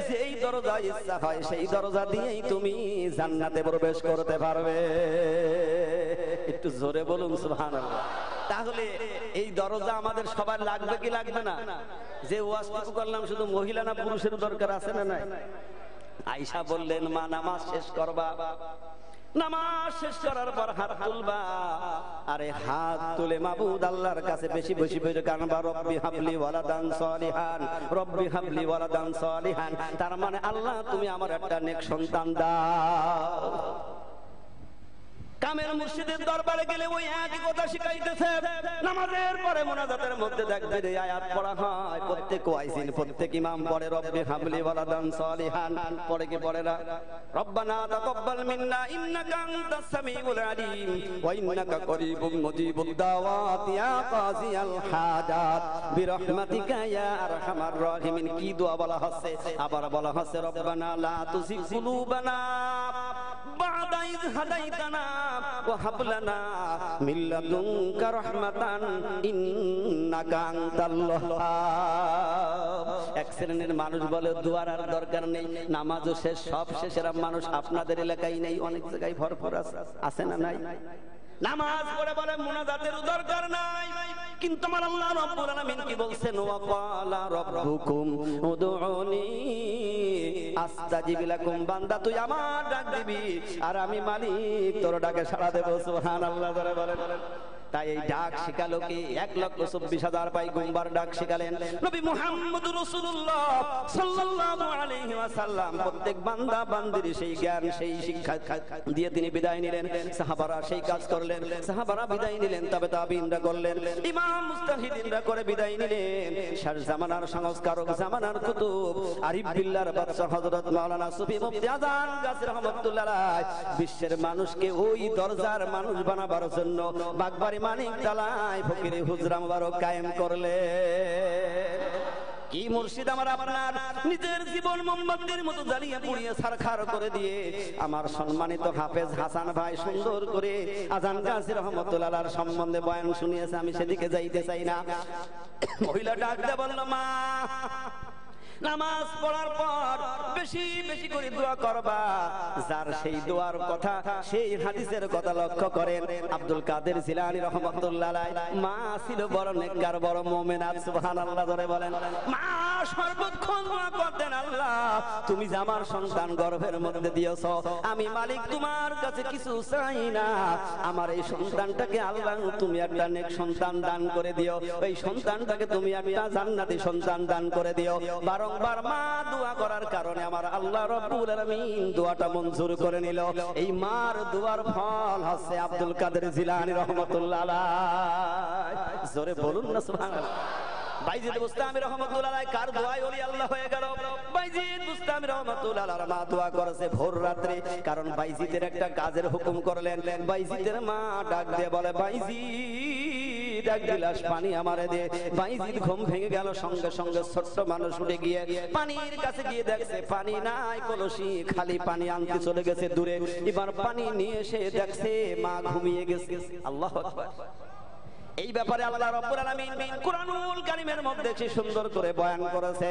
যেই দরজা ইচ্ছা হয় সেই দরজা দিয়েই তুমি জান্নাতে প্রবেশ করতে পারবে। একটু জোরে বলুন সুবহানাল্লাহ। তাহলে এই দরজা আমাদের সবার লাগবে কি লাগবে না? যে ওয়াজটুকু করলাম শুধু মহিলা না পুরুষের দরকার আছে না নাই? আয়েশা বললেন, মা নামাজ শেষ করবা, নামাজ শেষ করার পর হাত তুলবা, আরে হাত তুলে মাবুদ আল্লাহর কাছে বেশি বেশি করে কানবা, রব্বি হাবলি ওয়ালাদান সালিহান, রব্বি হাবলি ওয়ালাদান সালিহান। তার মানে, আল্লাহ তুমি আমার একটা নেক সন্তান দাও। কামের মুর্শিদের দরবারে গেলে ওই একই কথা শিখাইতেছে। নামাজের পরে মুনাজাতের মধ্যে দেখবে যে আয়াত পড়া হয়, প্রত্যেক ওয়াইজিন প্রত্যেক ইমাম পড়ে রব্বি হাবলি ওয়ালাদান সালিহান, পড়ে কি পড়ে না? রব্বানা তাকাব্বাল মিন্না ইন্নাকা আনতাস সামিউল আলিম ওয়া ইন্নাকা করিবুম মুজিবুদ দাওয়াত ইয়া কাযিয়াল হাজাত বিরহমাতিকা ইয়া আরহামার রাহিমিন। কি দোয়া বলা হচ্ছে? আবার বলা হচ্ছে রব্বানা লা তুযিগ কুলুবানা বা'দা ইয হাদাইতানা ওয়া হাব লানা মিন লাদুনকা রাহমাতান ইন্নাকা আনতাল ওয়াহ্হাব। এক শ্রেণীর মানুষ বলে দোয়ার আর দরকার নেই, নামাজও শেষ, সব শেষের মানুষ আপনাদের এলাকায় নেই, অনেক জায়গায় ভরপুর আছে না নাই? নামাজ পড়ে বলে মুনাজাতের দরকার নাই, কিন্তু আমার আল্লাহ রাব্বুল আলামিন কি বলছেন? ওয়া ক্বালা রাব্বুকুম উদউনি আস্তাজিব লাকুম। বান্দা তুই আমার ডাক দিবি আর আমি মালিক তোর ডাকে সাড়া দেব। সুবহানাল্লাহ ধরে বলেন। তাই এই ডাক শিখালো কি? 1,24,000 পায়গম্বর ডাক শিখালেন নবী মুহাম্মদ রাসূলুল্লাহ সাল্লাল্লাহু আলাইহি ওয়াসাল্লাম। প্রত্যেক বান্দা বান্দির সেই জ্ঞান সেই শিক্ষা দিয়ে তিনি বিদায় নিলেন। সাহাবারা সেই কাজ করলেন, সাহাবারা বিদায় নিলেন, তবে তাবিঈনরা করলেন, ইমাম মুজতাহিদিনরা করে বিদায় নিলেন। শেষ জামানার সংস্কারক, জামানার কুতুব, আরিফ বিল্লাহর বাদশা হযরত মাওলানা সুফি মুফতি আযান গাজী রাহমাতুল্লাহ আলাইহি বিশ্বের মানুষকে ওই দরজার মানুষ বানাবার জন্য বাগবাড়ি মানিক তালায় ফকিরে হুজরা মুবারক কায়েম করলেন। কি মুর্শিদ আমার আপনার নিজের জীবন মোমবাতির মতো জ্বালিয়ে পুড়িয়ে ছারখার করে দিয়ে আমার সম্মানিত হাফেজ হাসান ভাই সুন্দর করে আযান গাজী রাহমাতুল্লাহর সম্বন্ধে বয়ান শুনিয়েছে। আমি সেদিকে যাইতে চাই না। মহিলা ডাক দিয়ে বলল, মা নামাজ পড়ার পর বেশি বেশি করে দোয়া করবা। যার সেই দোয়ার কথা, সেই হাদিসের কথা লক্ষ্য করেন আব্দুল কাদের জিলানী রাহমাতুল্লাহ আলাইহি। মা ছিল বড় নেককার, বড় মুমিনাত। সুবহানাল্লাহ ধরে বলেন। মা সর্বক্ষণ দোয়া করতেন, আল্লাহ তুমি যে আমার সন্তান গর্ভের মধ্যে দিয়েছো, আমি মালিক তোমার কাছে কিছু চাই না, আমার এই সন্তানটাকে আল্লাহ তুমি একটা নেক সন্তান দান করে দিও, এই সন্তানটাকে তুমি একটা জান্নাতি সন্তান দান করে দিও। বারংবার মা দোয়া করার কারণে আমার আল্লাহ রাব্বুল আলামিন দোয়াটা মঞ্জুর করে নিল। এই মার দোয়ার ফল হচ্ছে আব্দুল কাদের জিলানী রাহমাতুল্লাহ আলাইহি। জোরে বলুন না সুবহানাল্লাহ। বাইজিদ বুস্তামি রাহমাতুল্লাহ আলাইহি কার দোয়ায় ওলি আল্লাহ হয়ে গেল? বাইজিদ বুস্তামি রাহমাতুল্লাহ আলাইহি মা দোয়া করেছে ভোর রাতে, কারণ বাইজিদের একটা কাজের হুকুম করলেন। বাইজিদের মা ডাক দিয়ে বলে, বাইজিদ এক গ্লাস পানি আমারে দে। বাইজিদ ঘুম ভেঙে গেল, সঙ্গে সঙ্গে ছোট্ট মানুষ উঠে গিয়ে পানির কাছে গিয়ে দেখছে পানি নাই, কলসি খালি, পানি আনতে চলে গেছে দূরে। এবার পানি নিয়ে এসে দেখছে মা ঘুমিয়ে গেছে। আল্লাহু আকবার। এই ব্যাপারে আল্লাহ রাব্বুল আলামিন কুরআনুল কারীমের মধ্যে কি সুন্দর করে বয়ান করেছে।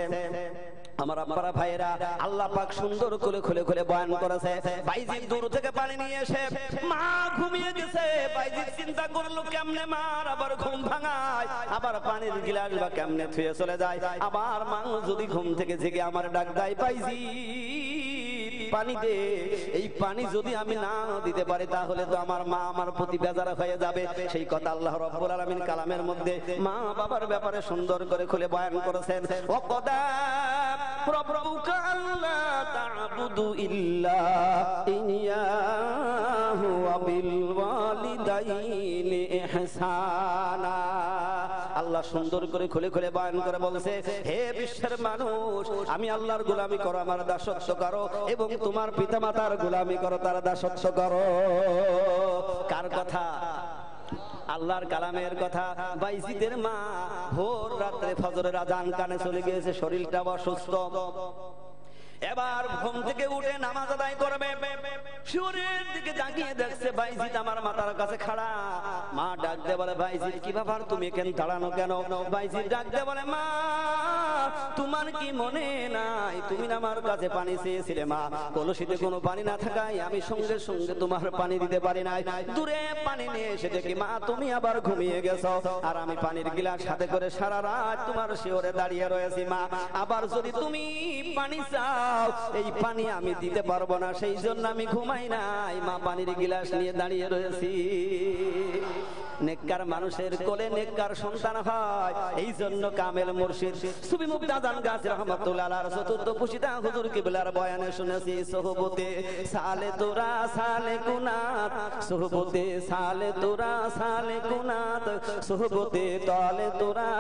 আমার আপনারা ভাইরা, আল্লাহ পাক সুন্দর করে খুলে খুলে বয়ান করেছে। বাইজিদ দূর থেকে পানি নিয়ে এসে মা ঘুমিয়ে গেছে। বাইজিদ চিন্তা করলো কেমনে মার আবার ঘুম ভাঙায়, আবার পানির গিলাস বা কেমনে থুয়ে চলে যায়। আবার মা যদি ঘুম থেকে জেগে আমার ডাক দেয়, বাইজিদ পানি দে। এই পানি যদি আমি না দিতে পারি তাহলে তো আমার মা আমার প্রতি বেজার হয়ে যাবে। সেই কথা আল্লাহ রাব্বুল আলামিন কালামের মধ্যে মা বাবার ব্যাপারে সুন্দর করে খুলে বয়ান করেছেন। ওয়াকাদা রাব্বুকা আল্লা তা'বুদু ইল্লা ইয়্যাহু ওয়া বিল ওয়ালিদাইনি ইহসানা। আল্লাহ সুন্দর করে খুলে খুলে বয়ান করে বলছে, হে বিশ্বের মানুষ, আমি আল্লাহর গোলামি করো, আমার দাসত্ব করো, এবং তোমার পিতামাতার গোলামি করো, তার দাসত্ব করো। কার কথা? আল্লাহর কালামের কথা। বাইজিদের মা ভোর রাতে ফজরের আযান কানে চলে গিয়েছে, শরীরটা অসুস্থ। এবার ঘুম থেকে উঠে নামাজ আদায় করবে, সূর্যের দিকে তাকিয়ে দেখছে বাইজিদ আমার মাথার কাছে খাড়া। মা ডাক দিয়ে বলে, বাইজিদ কি ব্যাপার, তুমি এখানে দাঁড়ানো কেন? বাইজিদ ডাক দিয়ে বলে, মা তোমার কি মনে নাই তুমি আমার কাছে পানি চেয়েছিলে? মা কলসিতে কোনো পানি না থাকায় আমি সঙ্গে সঙ্গে তোমার পানি দিতে পারি নাই। দূরে পানি নিয়ে এসে দেখি মা তুমি আবার ঘুমিয়ে গেছো, আর আমি পানির গিলাস হাতে করে সারা রাত তোমার শিওরে দাঁড়িয়ে রয়েছি। মা আবার যদি তুমি পানি চাও, এই পানি আমি দিতে পারবো না, সেই জন্য আমি ঘুমাই নাই, মা পানির গিলাস নিয়ে দাঁড়িয়ে রয়েছি। নেককার মানুষের কোলে নেককার সন্তান হয়। এই জন্য কামেল মুর্শিদ সুফি মুক্তাদান গাজী রাহমাতুল্লাহ আলাইহির চতুর্থ পুশিতা হুজুর কিবলার বয়ানে শুনেছি, সোহবতে সালে তোরা সালে কুনাত, সোহবতে সালে তোরা সালে কুনাত, সোহবতে তলে তোরা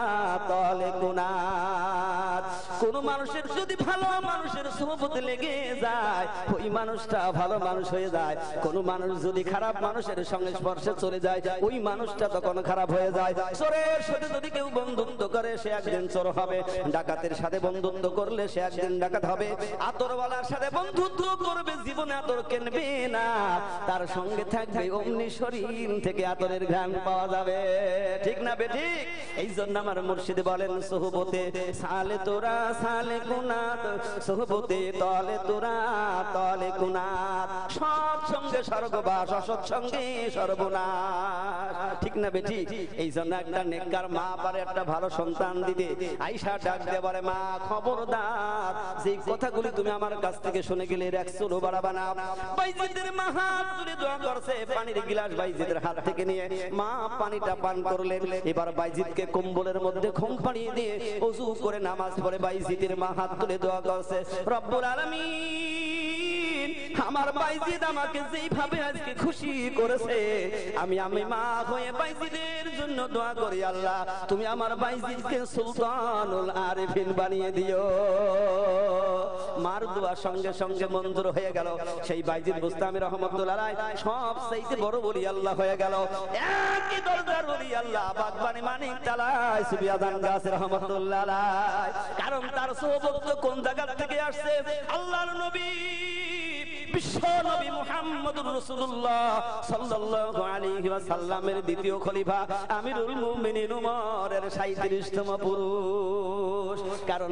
তলে কুনাত। কোন মানুষের যদি ভালো মানুষের সোহবতে লেগে যায়, ওই মানুষটা ভালো মানুষ হয়ে যায়। কোন মানুষ যদি খারাপ মানুষের সংস্পর্শে চলে যায়, ওই মানুষটা তখন খারাপ হয়ে যায়। চোরের সাথে যদি কেউ বন্ধুত্ব করে, সে একদিন চোর হবে। ডাকাতের সাথে বন্ধুত্ব করলে সে একদিন ডাকাত হবে। আতরওয়ালার সাথে বন্ধুত্ব করবে, জীবনে আতর কিনবে না, তার সঙ্গে থাকবে অমনি শরীর থেকে আতরের ঘ্রাণ পাওয়া যাবে। ঠিক না বেঠিক? এই জন্য আমার মুর্শিদ বলেন, সোহবতে সালে তোরা সালে কুনাত, সোহবতে তলে তোরা তলে কুনাত। সৎসঙ্গে স্বর্গবাস, অসৎসঙ্গে সর্বনাশ। ঠিক না বেটি? এই জন্য একটা নেককার মা পারে একটা ভালো সন্তান দিতে। আয়েশা ডাক দিয়ে বলে, মা খবরদার, যে কথাগুলি তুমি আমার কাছ থেকে শুনে গেলে এর 100 বাড়াবা না। বাইজিদের মা হাত তুলে দোয়া করছে, পানির গিলাস বাইজিদের হাত থেকে নিয়ে মা পানিটা পান করলেন। এবার বাইজিদকে কম্বলের মধ্যে ঘুম পাড়িয়ে দিয়ে ওযু করে নামাজ পড়ে বাইজিদের মা হাত তুলে দোয়া করছে, রব্বুল আলামিন, আমার বাইজিদ আমাকে যেইভাবে আজকে খুশি করেছে, আমি মা হয়ে বাইজিদের জন্য দোয়া করি, আল্লাহ তুমি আমার বাইজিদকে সুলতানুল আরিফিন বানিয়ে দিও। মার দোয়া সঙ্গে সঙ্গে মঞ্জুর হয়ে গেল। সেই বাইজিদ বুস্তামি রহমাতুল্লাহ আলাইহি সব চাইতে বড় ওলি আল্লাহ হয়ে গেল। একই দরজার ওলি আল্লাহ, বাগবানি মানিক তালাই সুবিয়াদান গাজী রহমাতুল্লাহ আলাইহি। কারণ তার সোহবত কোন জায়গা থেকে আসছে? আল্লাহর নবী বিশ্ব নবী মুহাম্মদুর রাসূলুল্লাহ সাল্লাল্লাহু আলাইহি ওয়াসাল্লামের দ্বিতীয় খলিফা আমিরুল মুমিনিন উমরের 37তম পুরুষ। কারণ